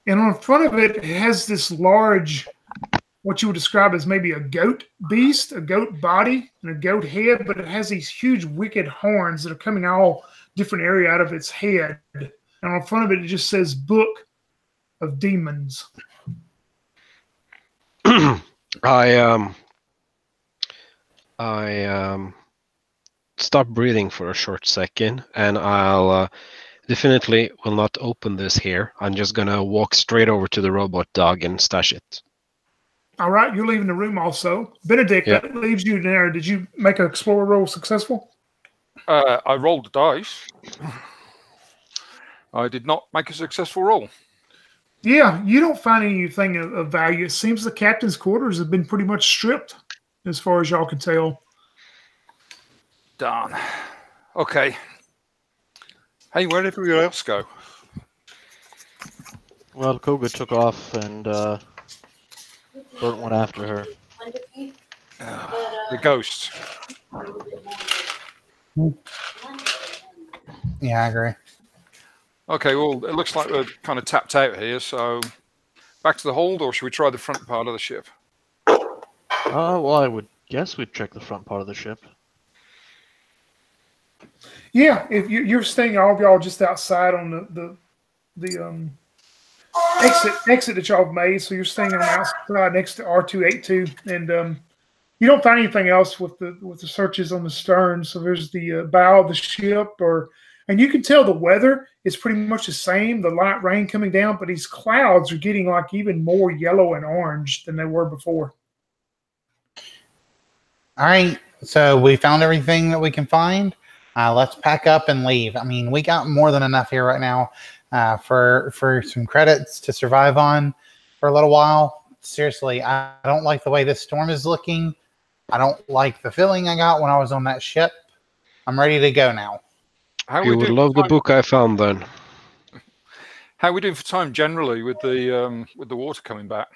And on front of it, it has this large, what you would describe as maybe a goat beast, a goat body, and a goat head, but it has these huge wicked horns that are coming all different area out of its head. And on front of it, it just says Book of Demons. I stop breathing for a short second, and I'll definitely will not open this here. I'm just gonna walk straight over to the robot dog and stash it. All right, you're leaving the room also. Benedict, that leaves you there. Did you make an explorer roll successful? I rolled the dice. I did not make a successful roll. Yeah, you don't find anything of value. It seems the captain's quarters have been pretty much stripped, as far as y'all can tell. Darn. Okay. Hey, where did everybody else go? Well, Koga took off, and Bert went after her. The ghosts. Yeah, I agree. Okay, well, it looks like we're kind of tapped out here, so back to the hold, or should we try the front part of the ship? Well, I would guess we'd check the front part of the ship. Yeah, if you're staying, all of y'all just outside on the exit that y'all have made, so you're staying on the outside next to R282, and you don't find anything else with the searches on the stern. So there's the bow of the ship, and you can tell the weather is pretty much the same. The light rain coming down, but these clouds are getting like even more yellow and orange than they were before. All right, so we found everything that we can find. Let's pack up and leave. I mean, we got more than enough here right now for some credits to survive on for a little while. Seriously, I don't like the way this storm is looking. I don't like the feeling I got when I was on that ship. I'm ready to go now. You would love the book I found then. How are we doing for time generally with the water coming back?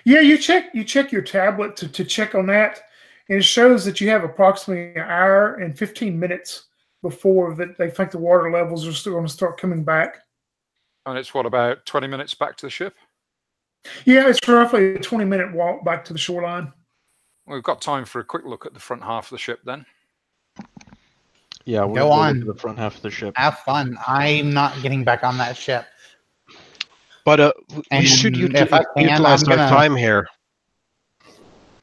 Yeah, you check your tablet to check on that, and it shows that you have approximately an hour and 15 minutes before that they think the water levels are still going to start coming back. And it's what, about 20 minutes back to the ship? Yeah, it's roughly a 20-minute walk back to the shoreline. We've got time for a quick look at the front half of the ship then. Yeah, we're Go gonna on. look at the front half of the ship. Have fun. I'm not getting back on that ship. But we And should if I can, utilize I'm our gonna- time here.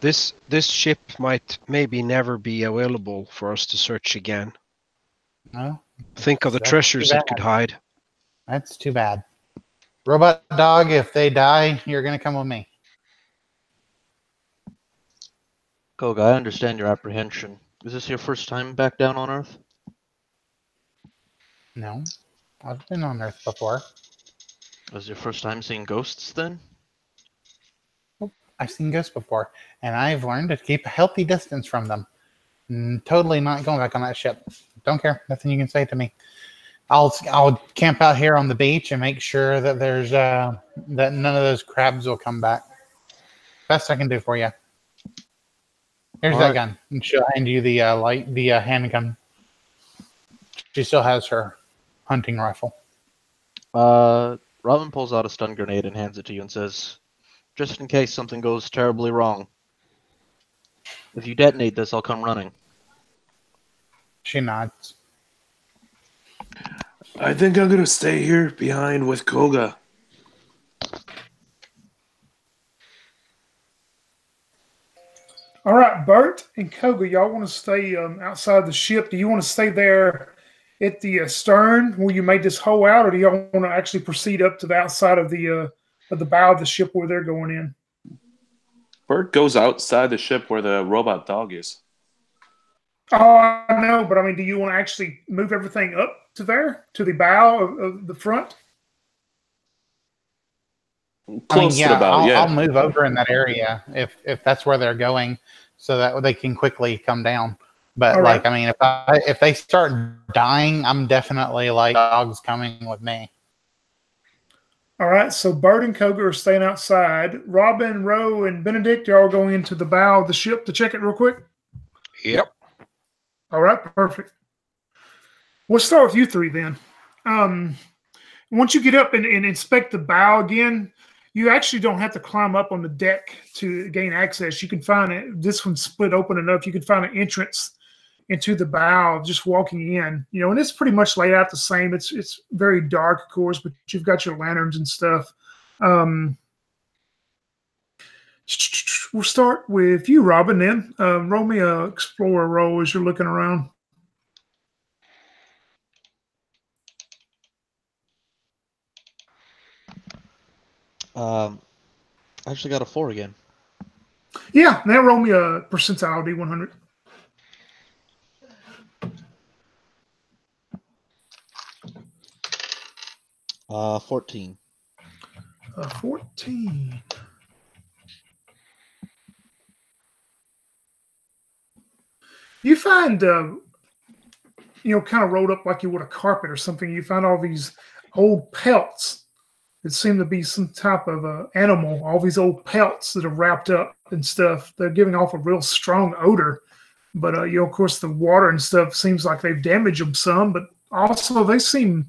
This ship might maybe never be available for us to search again. No, Think of the That's treasures too it could hide. that's too bad. Robot dog, if they die, you're gonna come with me. Koga, I understand your apprehension. Is this your first time back down on Earth? No, I've been on Earth before. Was your first time seeing ghosts then? I've seen ghosts before, and I've learned to keep a healthy distance from them. Totally not going back on that ship. Don't care. Nothing you can say to me. I'll camp out here on the beach and make sure that there's that none of those crabs will come back. Best I can do for you. Here's All that right. gun, and she'll hand you the handgun. She still has her hunting rifle. Robin pulls out a stun grenade and hands it to you and says, "Just in case something goes terribly wrong. If you detonate this, I'll come running." She nods. I think I'm gonna stay here behind with Koga. All right, Bert and Koga, y'all want to stay outside the ship? Do you want to stay there at the stern where you made this hole out, or do y'all want to actually proceed up to the outside of the bow of the ship where they're going in? Bert goes outside the ship where the robot dog is. Oh, I know, but I mean, do you want to actually move everything up to there, to the bow of the front? Close to the bow, I'll move over in that area if that's where they're going, so that they can quickly come down. But All right. I mean, if they start dying, I'm definitely like, dogs coming with me. All right, so Bert and Koga are staying outside. Robin, Roe, and Benedict, y'all are going into the bow of the ship to check it real quick. Yep. All right, perfect. We'll start with you three then. Once you get up and inspect the bow again, you actually don't have to climb up on the deck to gain access. You can find it. This one's split open enough. You can find an entrance into the bow just walking in. And it's pretty much laid out the same. It's very dark, of course, but you've got your lanterns and stuff. We'll start with you, Robin, then. Roll me a explorer roll as you're looking around. I actually got a 4 again. Yeah, now roll me a percentile D100. 14. 14. You find, kind of rolled up like you would a carpet or something. You find all these old pelts that seem to be some type of animal. All these old pelts that are wrapped up and stuff. They're giving off a real strong odor. But, of course, the water and stuff seems like they've damaged them some. But also they seem,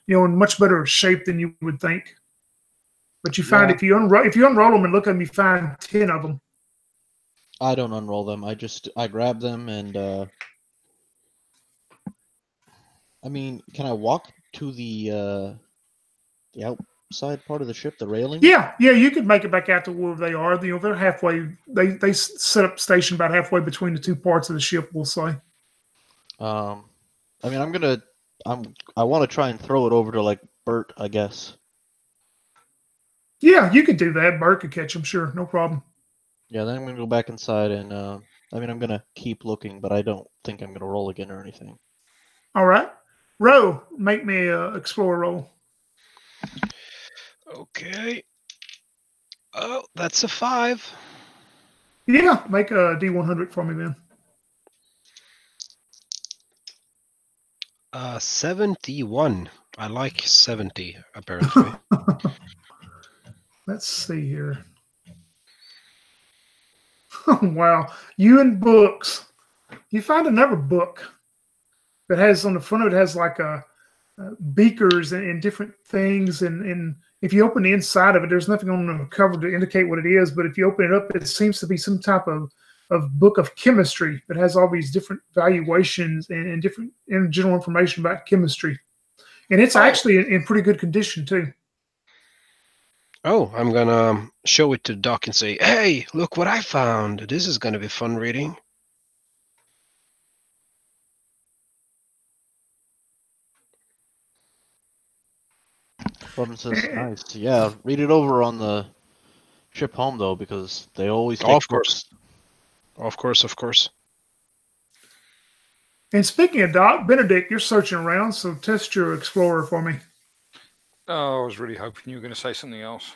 in much better shape than you would think. But you find if you unroll them and look at them, you find 10 of them. I don't unroll them. I grab them and can I walk to the outside part of the ship, the railing? Yeah, you could make it back out to where they are. They're halfway. They set up station about halfway between the two parts of the ship, we'll say. I want to try and throw it over to like Bert, I guess. Yeah, you could do that. Bert could catch them, sure, no problem. Yeah, then I'm gonna go back inside and I'm gonna keep looking, but I don't think I'm gonna roll again or anything. All right, Roe, make me a explorer roll. Okay. Oh, that's a 5. Yeah, make a D100 for me then. 71. I like 70, apparently. Let's see here. Oh, wow. You and books. You find another book that has on the front of it has like a beakers and different things. And if you open the inside of it, there's nothing on the cover to indicate what it is. But if you open it up, it seems to be some type of book of chemistry that has all these different valuations and different general information about chemistry. And it's actually in pretty good condition too. Oh, I'm gonna show it to Doc and say, "Hey, look what I found. This is gonna be fun reading." Robin says, nice. Yeah, read it over on the trip home, though, because they always take Of course. Of course, of course. And speaking of Doc, Benedict, you're searching around, so test your Explorer for me. Oh, I was really hoping you were going to say something else.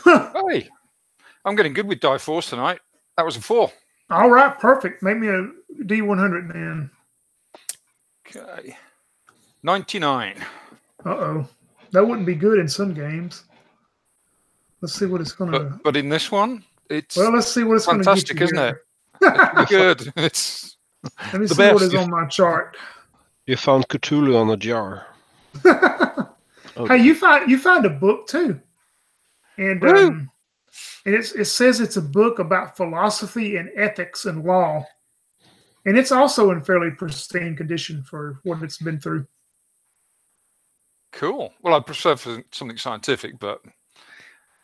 Hey, I'm getting good with die force tonight. That was a 4. All right, perfect. Make me a D100 then. Okay. 99. Uh-oh. That wouldn't be good in some games. Let's see what it's going to... But in this one, it's well, let's see what it's going to get fantastic, you isn't here. it? It's good. It's Let me the see what best. is on my chart. You found Cthulhu on a jar. Hey, you found a book too, and it says it's a book about philosophy and ethics and law, and it's also in fairly pristine condition for what it's been through. Cool. Well, I prefer for something scientific, but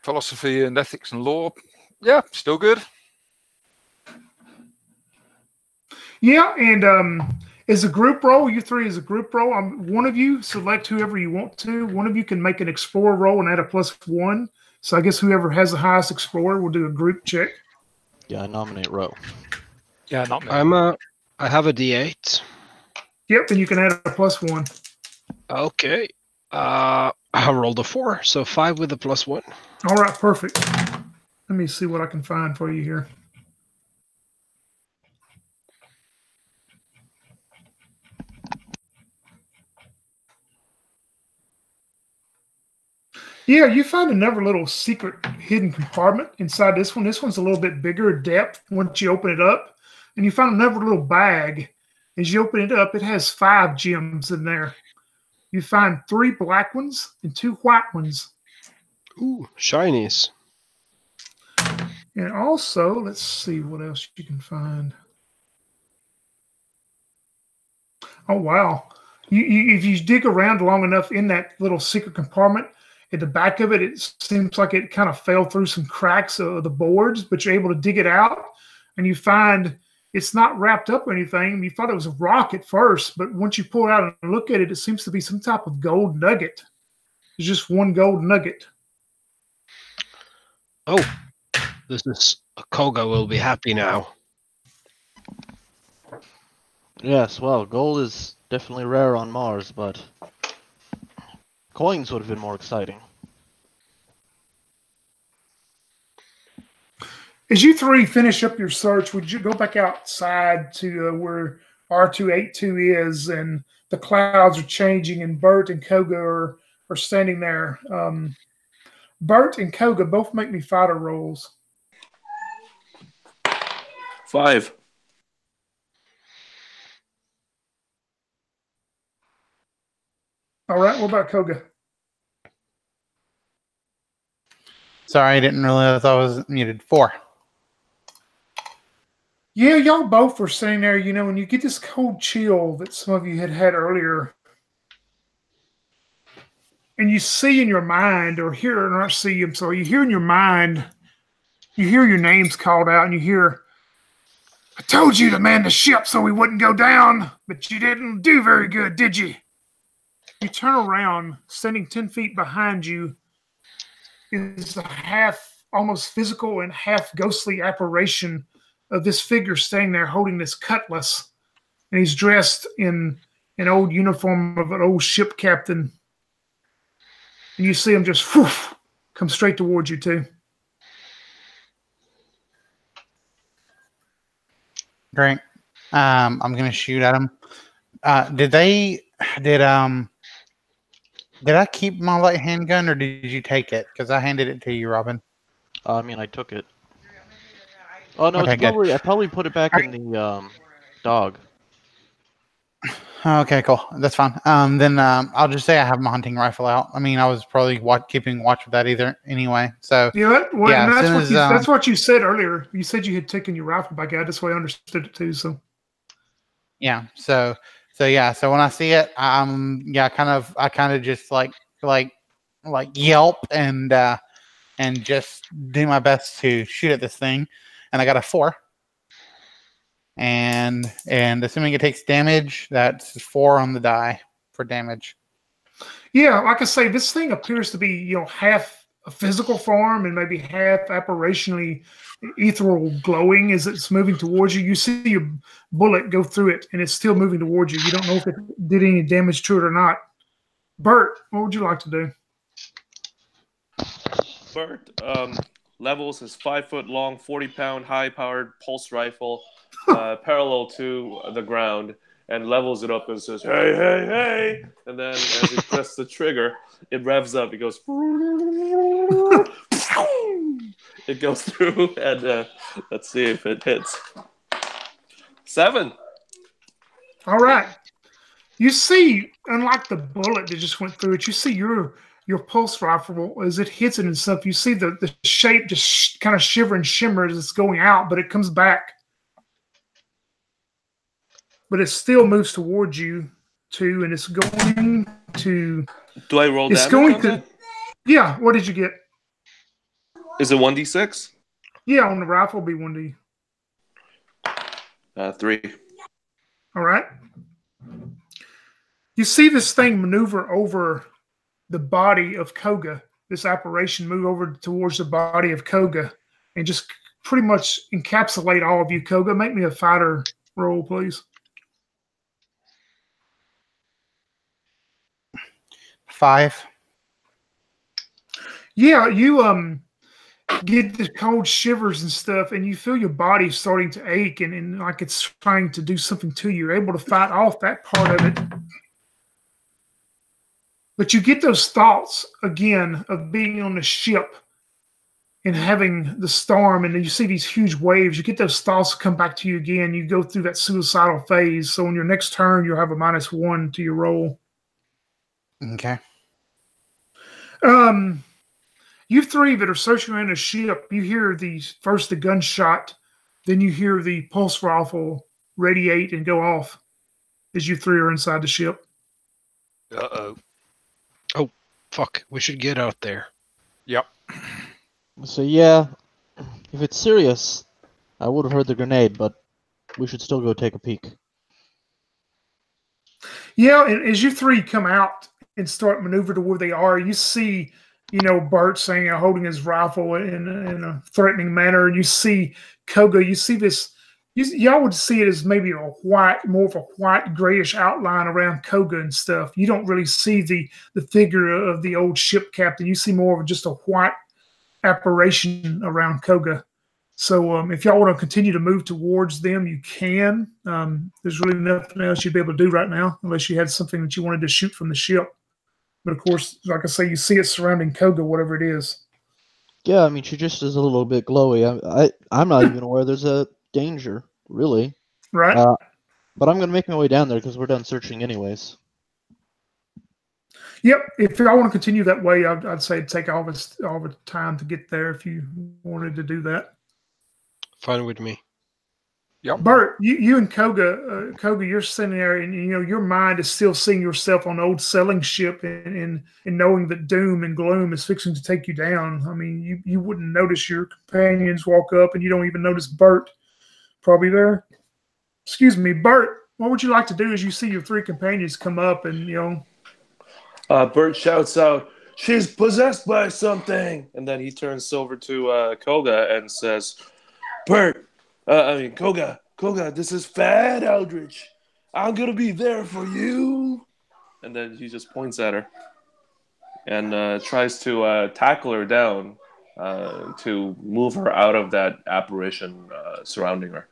philosophy and ethics and law, yeah, still good. Yeah, and as a group roll, you three as a group roll. One of you select whoever you want to. One of you can make an explorer roll and add a +1. So I guess whoever has the highest explorer will do a group check. Yeah, I nominate Ro. Yeah, not me. I have a D8. Yep, and you can add a +1. Okay. I rolled a 4, so 5 with a +1. All right, perfect. Let me see what I can find for you here. Yeah, you find another little secret hidden compartment inside this one. This one's a little bit bigger depth once you open it up. And you find another little bag. As you open it up, it has 5 gems in there. You find 3 black ones and 2 white ones. Ooh, shinies. And also, let's see what else you can find. Oh, wow. If you dig around long enough in that little secret compartment, at the back of it, it seems like it kind of fell through some cracks of the boards, but you're able to dig it out, and you find it's not wrapped up or anything. You thought it was a rock at first, but once you pull it out and look at it, it seems to be some type of gold nugget. There's just one gold nugget. Oh, this is Koga will be happy now. Yes, well, gold is definitely rare on Mars, but coins would have been more exciting. As you three finish up your search, would you go back outside to where R282 is, and the clouds are changing, and Bert and Koga are standing there. Bert and Koga both make me fighter rolls. 5. All right, what about Koga? Sorry, I didn't realize I was muted. 4. Yeah, y'all both were sitting there, and you get this cold chill that some of you had earlier. And you see in your mind, or hear, or not see, I'm sorry, you hear in your mind, you hear your names called out, and you hear, I told you to man the ship so we wouldn't go down, but you didn't do very good, did you? You turn around, standing 10 feet behind you is a half, almost physical and half ghostly apparition of this figure standing there holding this cutlass. And he's dressed in an old uniform of an old ship captain. And you see him just come straight towards you, too. Great. I'm going to shoot at him. Did they Did I keep my light handgun or did you take it? Because I handed it to you, Robin. I mean, I took it. Oh no, Okay, it's good. probably I probably put it back in the dog. Okay, cool. That's fine. Then I'll just say I have my hunting rifle out. I mean, I was probably keeping watch with that either anyway. So Yeah, well, yeah, and as that's soon what as that's what you said earlier. You said you had taken your rifle back out. That's why I understood it too. So yeah, so yeah, so when I see it, yeah, I kind of just like yelp and just do my best to shoot at this thing, and I got a 4. And assuming it takes damage, that's 4 on the die for damage. yeah, like I say, this thing appears to be half a physical form and maybe half apparitionally ethereal glowing as it's moving towards you. You see your bullet go through it and it's still moving towards you. You don't know if it did any damage to it or not. Bert, what would you like to do? Bert levels his 5-foot long, 40-pound, high-powered pulse rifle parallel to the ground and levels it up and says, "Hey, hey, hey!" And then as he presses the trigger, it revs up. It goes. It goes through, and let's see if it hits. 7. All right. You see, unlike the bullet that just went through it, you see your pulse rifle as it hits it and stuff. You see the shape just kind of shiver and shimmer as it's going out, but it comes back. But it still moves towards you too, and it's going to. Do I roll It's damage going on to. that? Yeah. What did you get? Is it 1d6? Yeah, on the rifle, be 1D. 3. All right. You see this thing maneuver over the body of Koga. This apparition move over towards the body of Koga and just pretty much encapsulate all of you. Koga, make me a fighter roll, please. 5. Yeah, you get the cold shivers and stuff, and you feel your body starting to ache and like it's trying to do something to you. You're able to fight off that part of it. But you get those thoughts again of being on the ship and having the storm, and then you see these huge waves. You get those thoughts come back to you again. You go through that suicidal phase. So on your next turn, you'll have a -1 to your roll. Okay. You three that are searching around the ship, you hear the gunshot, then you hear the pulse rifle radiate and go off as you three are inside the ship. Uh-oh. Oh, fuck. We should get out there. Yep. So yeah, if it's serious, I would have heard the grenade, but we should still go take a peek. Yeah, and as you three come out and start maneuver to where they are, you see, Bert saying, holding his rifle in a threatening manner, and you see Koga. You see this. Y'all would see it as maybe more of a white grayish outline around Koga and stuff. You don't really see the figure of the old ship captain. You see more of just a white apparition around Koga. So if y'all want to continue to move towards them, you can. There's really nothing else you'd be able to do right now unless you had something that you wanted to shoot from the ship. But of course, like I say, you see it surrounding Koga, whatever it is. Yeah, I mean, she just is a little bit glowy. I'm not even aware there's a danger, really. Right. But I'm going to make my way down there because we're done searching anyways. Yep. If y'all want to continue that way, I'd say take all the time to get there if you wanted to do that. Fine with me. Yep. Bert, you and Koga, you're sitting there, and your mind is still seeing yourself on the old sailing ship, and knowing that doom and gloom is fixing to take you down. I mean, you wouldn't notice your companions walk up, and you don't even notice Bert probably there. Excuse me, Bert. What would you like to do as you see your three companions come up, and Bert shouts out, "She's possessed by something!" And then he turns over to Koga and says, Koga, this is Fat Eldritch. I'm gonna be there for you. and then he just points at her and tries to tackle her down to move her out of that apparition surrounding her.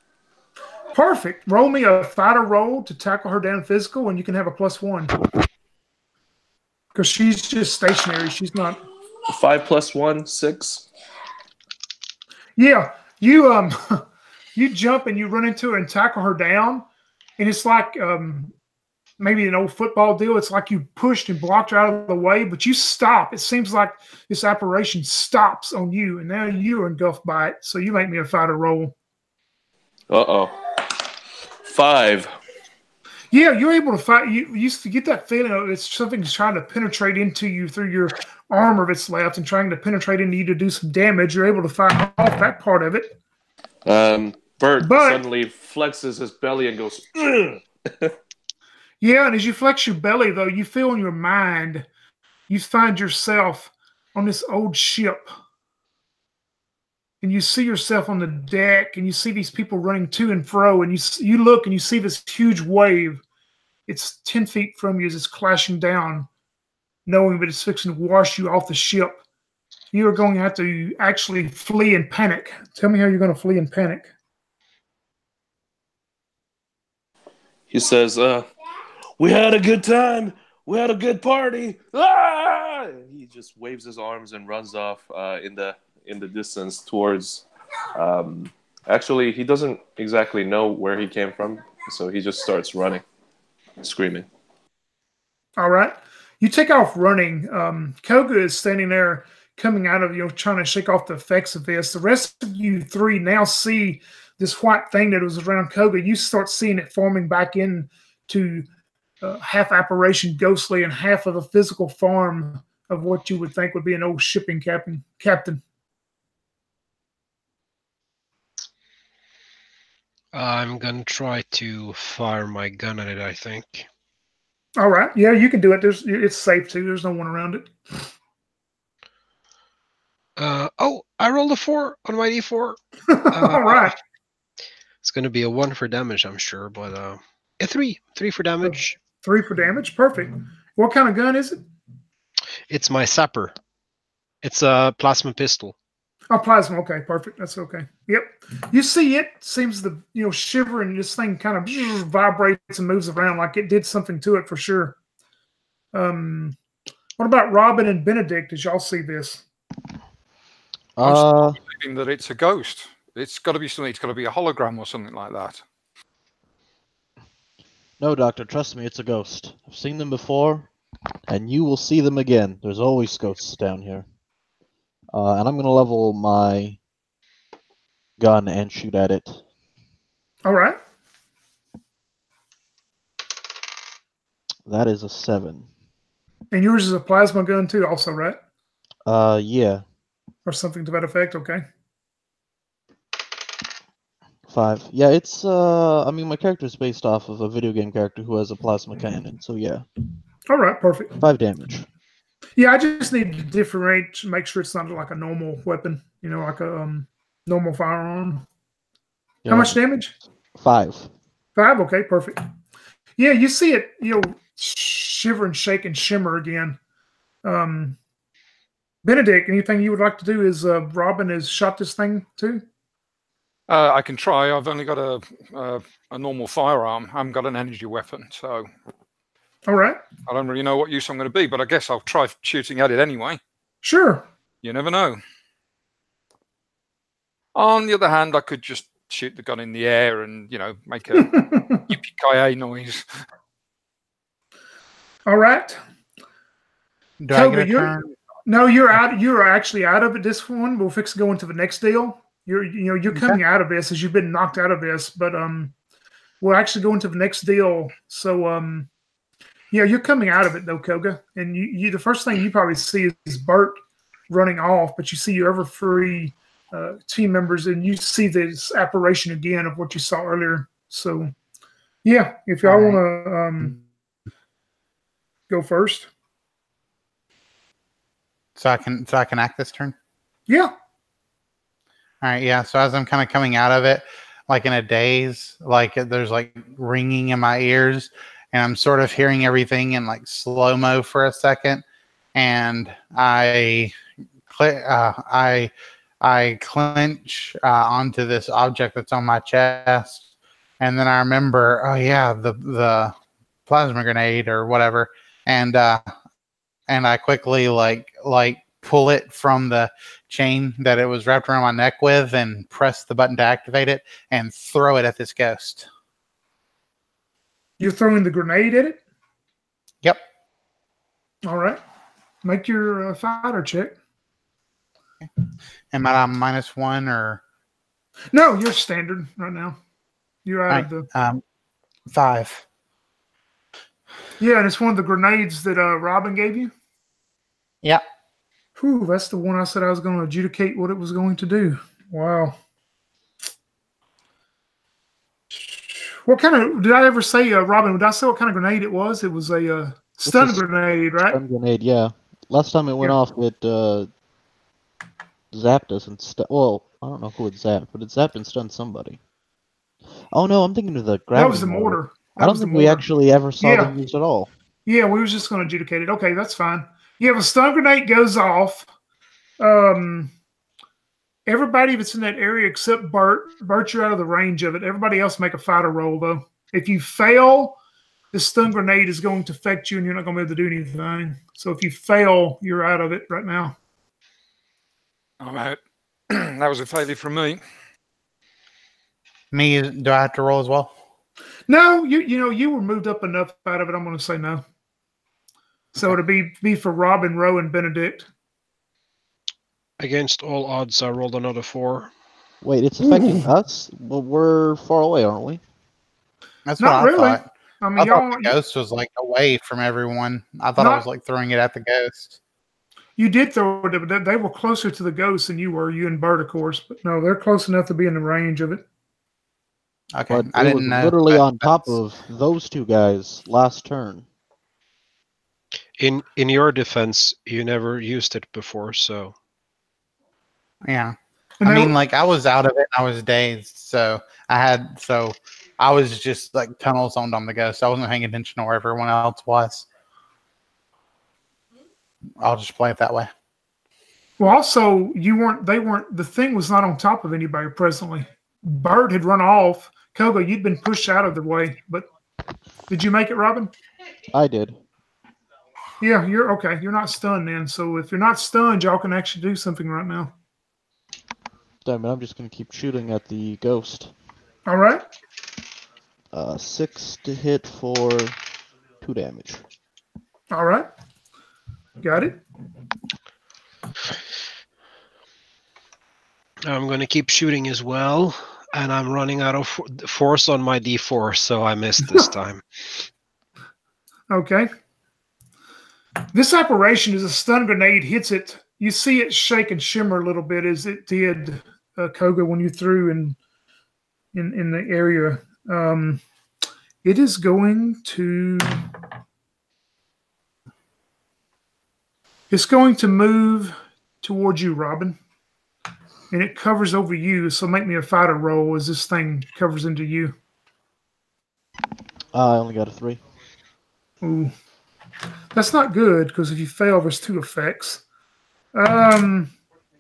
Perfect. Roll me a fighter roll to tackle her down physical, and you can have a +1. Because she's just stationary. She's not. 5 + 1, 6. Yeah, you you jump and you run into her and tackle her down, and it's like maybe an old football deal. It's like you pushed and blocked her out of the way, but you stop. It seems like this apparition stops on you, and now you're engulfed by it. So you make me a fighter roll. Uh-oh. 5. Yeah, you're able to fight. You used to get that feeling of it's something's trying to penetrate into you through your armor that's left and trying to penetrate into you to do some damage. You're able to fight off that part of it. Bert suddenly flexes his belly and goes, "Ugh." Yeah, and as you flex your belly, though, you feel in your mind, you find yourself on this old ship. And you see yourself on the deck, and you see these people running to and fro, and you look and you see this huge wave. It's 10 feet from you as it's clashing down, knowing that it's fixing to wash you off the ship. You are going to have to actually flee in panic. Tell me how you're going to flee in panic. He says, "We had a good time. We had a good party." Ah! He just waves his arms and runs off in the distance towards. Actually, he doesn't exactly know where he came from, so he just starts running, screaming. All right. You take off running. Koga is standing there coming out of, trying to shake off the effects of this. The rest of you three now see this white thing that was around Koga. You start seeing it forming back into half apparition ghostly and half of a physical form of what you would think would be an old shipping captain. I'm gonna try to fire my gun at it, I think. All right. Yeah, you can do it. It's safe too. There's no one around it. Oh, I rolled a 4 on my D4. All right. It's gonna be a 1 for damage, I'm sure, but a 3 for damage. 3 for damage. Perfect. What kind of gun is it? It's my sapper. It's a plasma pistol. Oh, plasma. Okay, perfect. That's okay. Yep. You see it seems to, shiver, and this thing kind of vibrates and moves around like it did something to it for sure. What about Robin and Benedict as y'all see this? I'm believing that it's a ghost. It's got to be something. It's got to be a hologram or something like that. No, Doctor, trust me, it's a ghost. I've seen them before, and you will see them again. There's always ghosts down here. And I'm going to level my gun and shoot at it. All right. That is a 7. And yours is a plasma gun too, also, right? Yeah. Or something to that effect, okay. 5. Yeah, it's, my character is based off of a video game character who has a plasma cannon, so yeah. All right, perfect. 5 damage. Yeah, I just need to differentiate to make sure it's not like a normal weapon, like a normal firearm. Yeah. How much damage? 5. 5, okay, perfect. Yeah, you see it, shiver and shake and shimmer again. Benedict, anything you would like to do is Robin has shot this thing too? I can try. I've only got a normal firearm. I haven't got an energy weapon, so... All right. I don't really know what use I'm going to be, but I guess I'll try shooting at it anyway. Sure. You never know. On the other hand, I could just shoot the gun in the air and, make a yippee-ki-yay noise. All right. Do I get a turn? No, you're out. You're actually out of it. This one, we'll fix go into the next deal. You're coming out of this as you've been knocked out of this, but we'll actually go into the next deal. So yeah, you're coming out of it though, Koga, and you the first thing you probably see is Bert running off, but you see your other 3 team members, and you see this apparition again of what you saw earlier. So yeah, if y'all want to go first. So I can act this turn? Yeah. All right, yeah. So as I'm kind of coming out of it, like in a daze, like there's like ringing in my ears, and I'm sort of hearing everything in like slow-mo for a second, and I clench onto this object that's on my chest, And then I remember, oh yeah, the plasma grenade or whatever, and I quickly like pull it from the chain that it was wrapped around my neck with, and press the button to activate it, and throw it at this ghost. You're throwing the grenade at it? Yep. All right. Make your fighter check. Am I on -1 or? No, you're standard right now. You're out of the 5. Yeah, and it's one of the grenades that Robin gave you? Yep. Whew, that's the one I said I was going to adjudicate what it was going to do. Wow. What kind of, did I ever say, Robin, did I say what kind of grenade it was? It was a stun grenade, right? Stun grenade, yeah. Last time it went off, it zapped us and well, I don't know who it zapped, but it zapped and stunned somebody. Oh no, I'm thinking of the gravity. That was the mortar. I don't think we actually ever saw them used at all. Yeah, we were just going to adjudicate it. Okay, that's fine. Yeah, if a stun grenade goes off, everybody that's in that area except Bert, you're out of the range of it. Everybody else make a fighter roll, though. If you fail, the stun grenade is going to affect you, and you're not going to be able to do anything. So if you fail, you're out of it right now. I'm out. That was a failure from me. Me, do I have to roll as well? No, you were moved up enough out of it. I'm going to say no. So it'll be for Robin, Roe, and Benedict. Against all odds, I rolled another 4. Wait, it's affecting us? Well, we're far away, aren't we? That's not what I really. thought. I mean, I thought the ghost was like away from everyone. I thought I was like throwing it at the ghost. You did throw it, but they were closer to the ghost than you were. You and Bert, of course, but no, they're close enough to be in the range of it. Okay, but I didn't know. Literally on top of those two guys last turn. In your defense, you never used it before, so. Yeah. I mean, like, I was out of it. I was dazed, so I was just like tunnel zoned on the ghost. I wasn't paying attention to where everyone else was. I'll just play it that way. Well, also, the thing was not on top of anybody presently. Bert had run off. Koga, you'd been pushed out of the way, but did you make it, Robin? I did. Yeah, you're okay. You're not stunned then. So if you're not stunned, y'all can actually do something right now. Damn it, I'm just going to keep shooting at the ghost. All right. 6 to hit for 2 damage. All right. Got it. I'm going to keep shooting as well, and I'm running out of force on my D4, so I missed this time. Okay. This operation is a stun grenade hits it. You see it shake and shimmer a little bit as it did, Koga, when you threw in the area. It is going to... It's going to move towards you, Robin. And it covers over you, so make me a fighter roll as this thing covers into you. I only got a 3. Ooh. That's not good, because if you fail, there's 2 effects.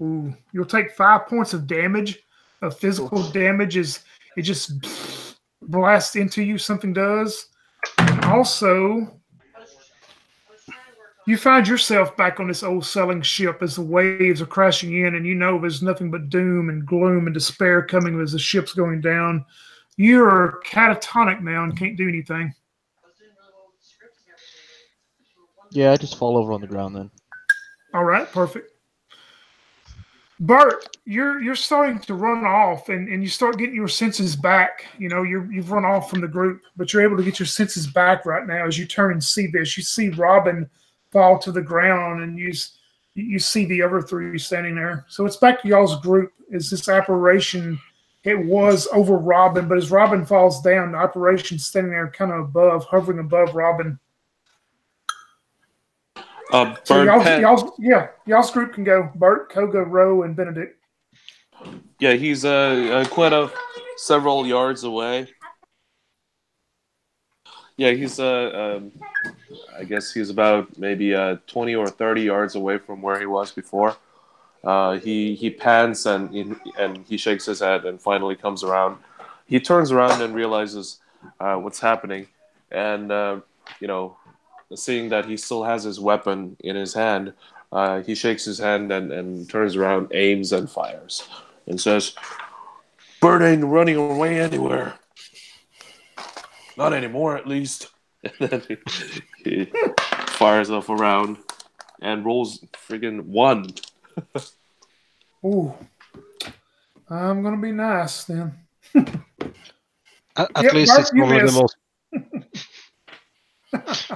Ooh. You'll take 5 points of damage. Of physical damage as it just blasts into you, something does. And also... You find yourself back on this old sailing ship as the waves are crashing in, and you know there's nothing but doom and gloom and despair coming as the ship's going down. You're catatonic now and can't do anything. Yeah, I just fall over on the ground then. All right, perfect. Bert, you're starting to run off, and you start getting your senses back. You know, you've run off from the group, but you're able to get your senses back right now as you turn and see this. You see Robin fall to the ground, and you see the other 3 standing there. So it's back to y'all's group as this operation, it was over Robin, but as Robin falls down, the operation's standing there kind of hovering above Robin. So y'all's group can go. Bert, Koga, Roe, and Benedict. Yeah, he's quite several yards away. Yeah, he's I guess he's about maybe 20 or 30 yards away from where he was before. He pants and he shakes his head and finally comes around. he turns around and realizes what's happening, and seeing that he still has his weapon in his hand, he shakes his hand and turns around, aims, and fires, and says, "Bird ain't running away anywhere. Not anymore, at least." And then he fires off a round and rolls friggin' 1. Ooh. I'm going to be nice then. At least Bart, it's you one of the missed.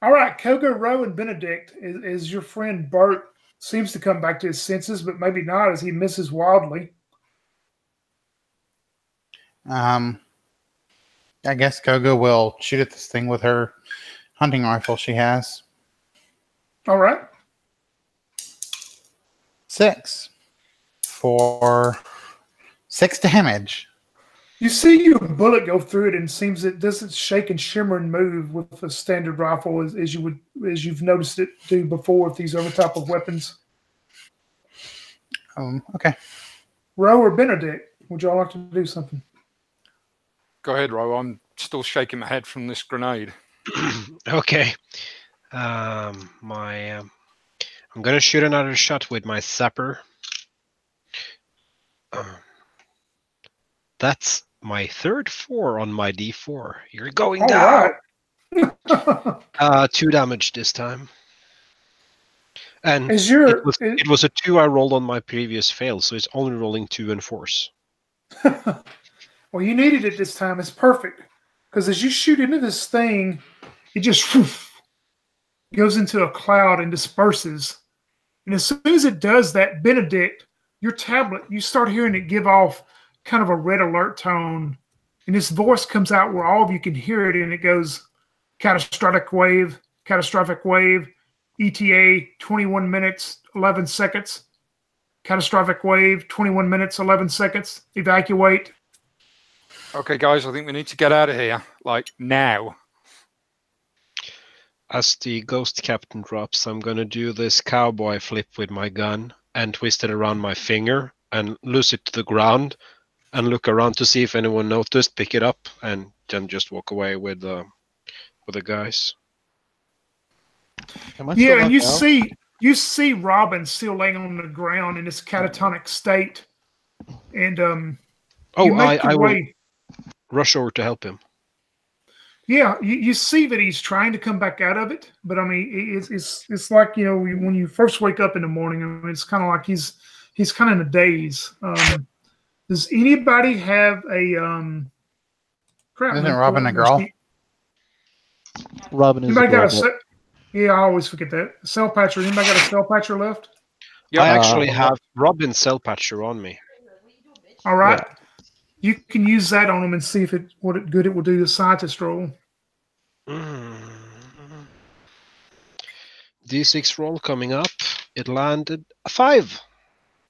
All right, Kogo, Roe, and Benedict is your friend Bart seems to come back to his senses, but maybe not as he misses wildly. I guess Koga will shoot at this thing with her hunting rifle she has. All right. 6 for 6 damage. You see your bullet go through it, and it seems it doesn't shake and shimmer and move with a standard rifle as you've noticed it do before with these other type of weapons. Okay. Roe or Benedict, would y'all like to do something? Go ahead, Ro. I'm still shaking my head from this grenade. Okay. I'm gonna shoot another shot with my sapper. That's my third 4 on my D4. You're going down. Right. 2 damage this time. And it was a 2 I rolled on my previous fail, so it's only rolling 2 and 4s. Well, you needed it this time. It's perfect. Because as you shoot into this thing, it just goes into a cloud and disperses. And as soon as it does that, Benedict, your tablet, you start hearing it give off kind of a red alert tone. And this voice comes out where all of you can hear it, and it goes, catastrophic wave, ETA, 21 minutes, 11 seconds. Catastrophic wave, 21 minutes, 11 seconds. Evacuate. Okay, guys, I think we need to get out of here, like, now. As the ghost captain drops, I'm gonna do this cowboy flip with my gun and twist it around my finger and loose it to the ground and look around to see if anyone noticed, pick it up, and then just walk away with the guys. Yeah, and you see Robin still laying on the ground in this catatonic state, and I will rush over to help him. Yeah, you see that he's trying to come back out of it, but I mean, it's like, you know, when you first wake up in the morning, I mean, it's kind of like he's kind of in a daze. Does anybody have a crap? Isn't Robin a girl? Robin is Anybody a got girl. yeah, I always forget that. Cell patcher. Anybody got a cell patcher left? Yeah, I actually have Robin's cell patcher on me. All right. Yeah. You can use that on them and see if what good it will do to scientist roll. D6 roll coming up. It landed a 5.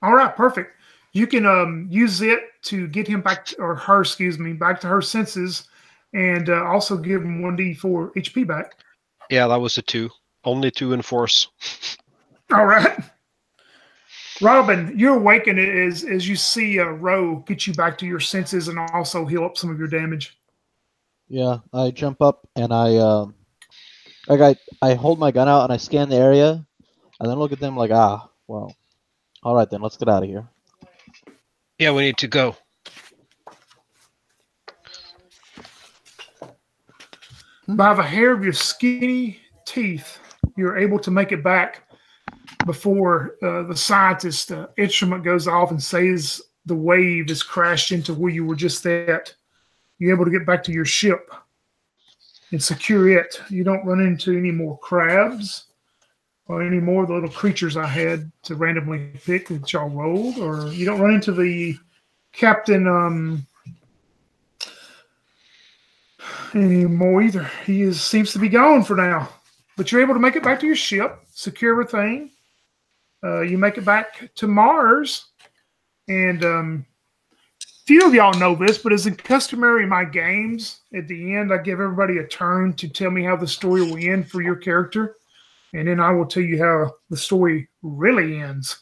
All right, perfect. You can use it to get him back, or her, excuse me, back to her senses, and also give him 1d4 HP back. Yeah, that was a 2. Only 2 and 4s. All right. Robin, you're awakened as you see Ro get you back to your senses and also heal up some of your damage. Yeah, I jump up and I hold my gun out and I scan the area, and then look at them like, well, all right then, let's get out of here. Yeah, we need to go. By the hair of your skinny teeth, you're able to make it back before the scientist instrument goes off and says the wave has crashed into where you were just at. You're able to get back to your ship and secure it. You don't run into any more crabs or any more of the little creatures I had to randomly pick that y'all rolled, or you don't run into the captain anymore either. He seems to be gone for now. But you're able to make it back to your ship, secure everything. You make it back to Mars, and few of y'all know this, but as is customary in my games, at the end I give everybody a turn to tell me how the story will end for your character, and then I will tell you how the story really ends.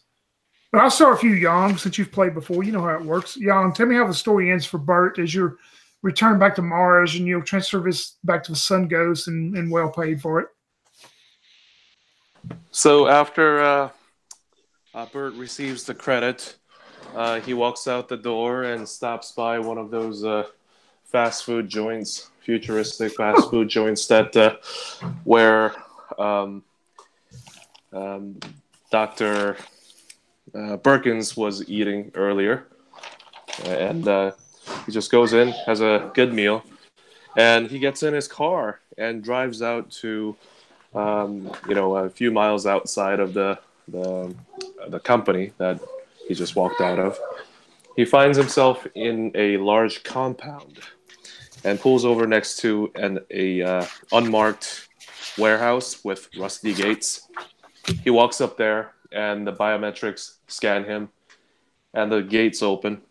But I'll start with you, Yang, since you've played before. You know how it works. Yang, tell me how the story ends for Bert as you're returned back to Mars and you'll transfer this back to the Sun Ghost and well paid for it. So after Bert receives the credit, he walks out the door and stops by one of those fast food joints, futuristic fast food joints that where Dr. Birkins was eating earlier. And he just goes in, has a good meal, and he gets in his car and drives out to, a few miles outside of the company that he just walked out of. He finds himself in a large compound and pulls over next to a unmarked warehouse with rusty gates. He walks up there, and the biometrics scan him, and the gates open,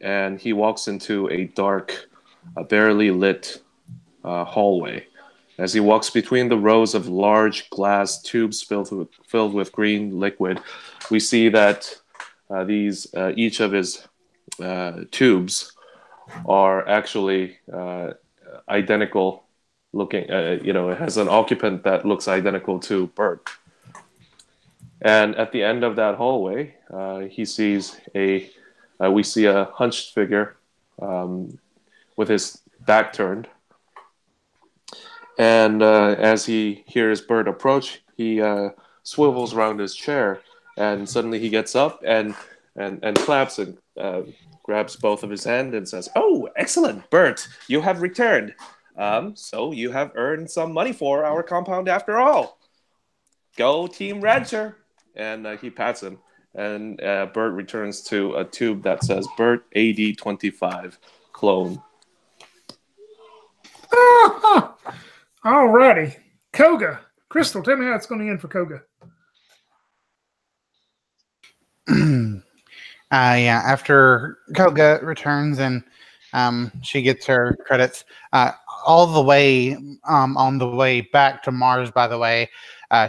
and he walks into a dark, barely lit hallway. As he walks between the rows of large glass tubes filled with green liquid, we see that each of his tubes are actually identical looking. It has an occupant that looks identical to Bert. And at the end of that hallway, we see a hunched figure with his back turned. And as he hears Bert approach, he swivels around his chair, and suddenly he gets up and claps and grabs both of his hands and says, "Oh, excellent, Bert! You have returned. So you have earned some money for our compound after all. Go, Team Rancher!" And he pats him, and Bert returns to a tube that says Bert AD-25 clone. Alrighty. Koga. Crystal, tell me how it's going to end for Koga. After Koga returns and she gets her credits, all the way on the way back to Mars, by the way,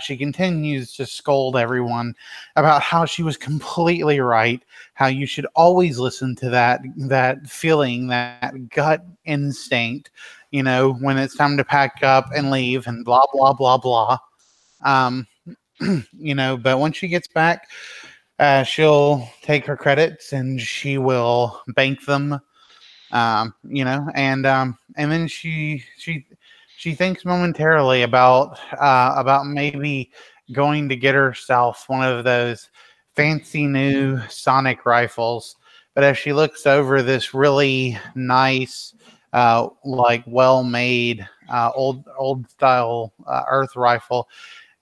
she continues to scold everyone about how she was completely right, how you should always listen to that feeling, that gut instinct, when it's time to pack up and leave and blah, blah, blah, blah. But once she gets back, she'll take her credits and she will bank them, and then she thinks momentarily about maybe going to get herself one of those fancy new sonic rifles. But as she looks over this really nice, well-made, old style Earth rifle,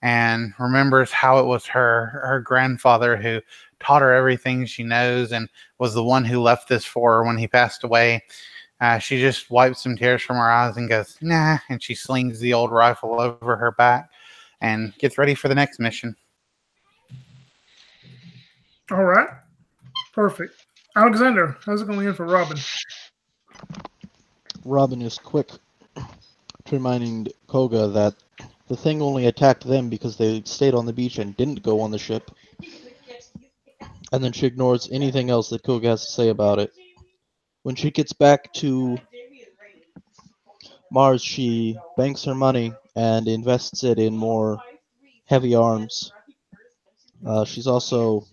and remembers how it was her grandfather who taught her everything she knows and was the one who left this for her when he passed away, she just wipes some tears from her eyes and goes, "Nah," and she slings the old rifle over her back and gets ready for the next mission. All right. Perfect. Alexander, how's it going to end for Robin? Robin is quick to reminding Koga that the thing only attacked them because they stayed on the beach and didn't go on the ship. And then she ignores anything else that Koga has to say about it. When she gets back to Mars, she banks her money and invests it in more heavy arms. She's also,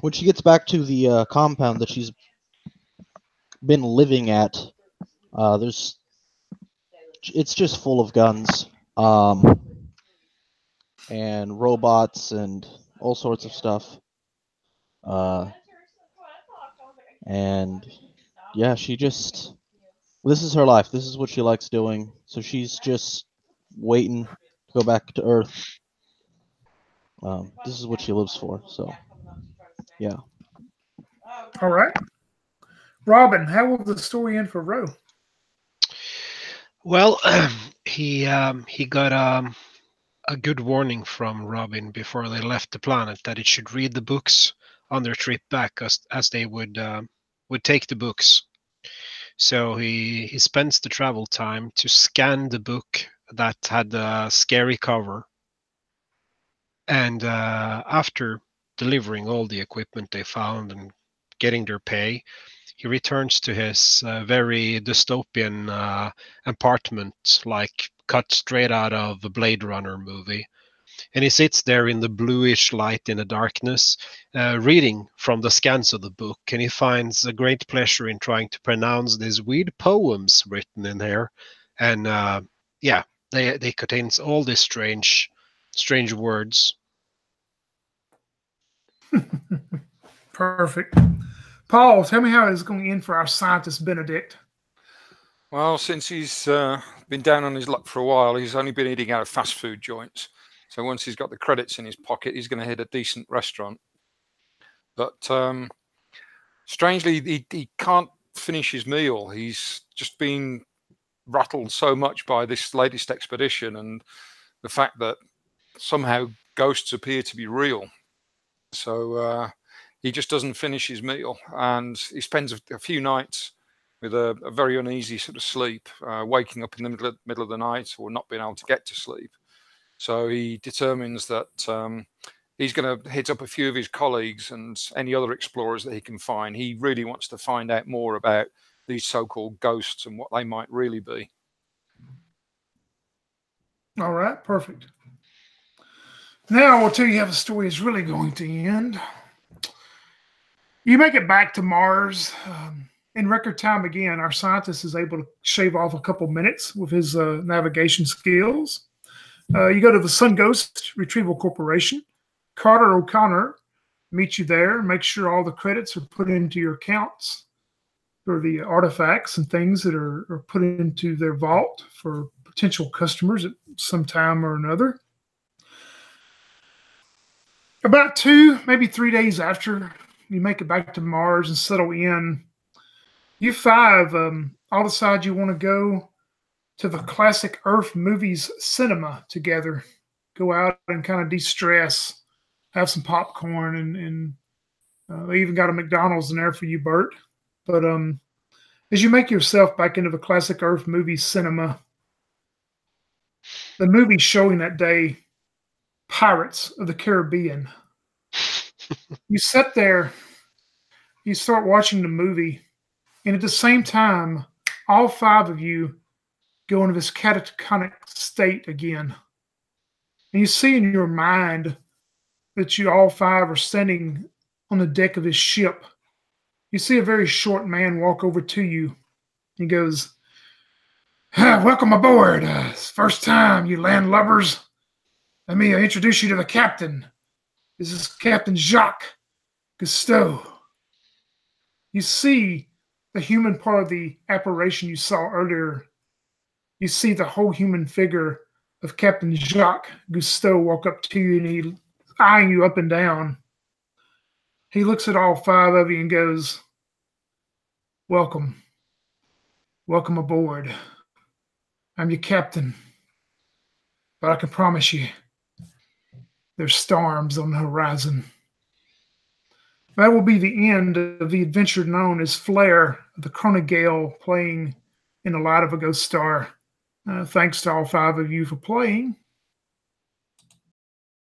when she gets back to the compound that she's been living at, it's just full of guns, and robots and all sorts of stuff. And yeah, this is her life. This is what she likes doing. So she's just waiting to go back to Earth. This is what she lives for. So, yeah. All right. Robin, how will the story end for Ro? Well, he got a good warning from Robin before they left the planet that it should read the books on their trip back, as they would take the books. So he spends the travel time to scan the book that had a scary cover, and after delivering all the equipment they found and getting their pay, he returns to his very dystopian apartment, like cut straight out of a Blade Runner movie. And he sits there in the bluish light in the darkness, reading from the scans of the book, and he finds a great pleasure in trying to pronounce these weird poems written in here. And yeah, they contain all these strange words. Perfect. Paul, tell me how it's going to end for our scientist Benedict. Well, since he's been down on his luck for a while, he's only been eating out of fast food joints. So once he's got the credits in his pocket, he's going to hit a decent restaurant. But strangely, he can't finish his meal. He's just been rattled so much by this latest expedition and the fact that somehow ghosts appear to be real. So he just doesn't finish his meal, and he spends a few nights with a very uneasy sort of sleep, waking up in the middle of the night or not being able to get to sleep. So he determines that he's going to hit up a few of his colleagues and any other explorers that he can find. He really wants to find out more about these so-called ghosts and what they might really be. All right, perfect. Now I will tell you how the story is really going to end. You make it back to Mars. In record time again, our scientist is able to shave off a couple minutes with his navigation skills. You go to the Sunghost Retrieval Corporation. Carter O'Connor meets you there, make sure all the credits are put into your accounts for the artifacts and things that are put into their vault for potential customers at some time or another. About 2, maybe 3 days after you make it back to Mars and settle in, you 5 all decide you want to go to the classic Earth movies cinema together. Go out and kind of de-stress, have some popcorn, and they even got a McDonald's in there for you, Bert. But as you make yourself back into the classic Earth movies cinema, the movie showing that day, Pirates of the Caribbean. You sit there, you start watching the movie, and at the same time, all 5 of you go into this catatonic state again. And you see in your mind that you all 5 are standing on the deck of this ship. You see a very short man walk over to you. He goes, "Welcome aboard. It's first time, you landlubbers. Let me introduce you to the captain. This is Captain Jacques Cousteau." You see the human part of the apparition you saw earlier. You see the whole human figure of Captain Jacques Cousteau walk up to you, and he's eyeing you up and down. He looks at all 5 of you and goes, "Welcome. Welcome aboard. I'm your captain. But I can promise you, there's storms on the horizon." That will be the end of the adventure known as Flair, the Krona Gale, playing in the light of a ghost star. Thanks to all 5 of you for playing.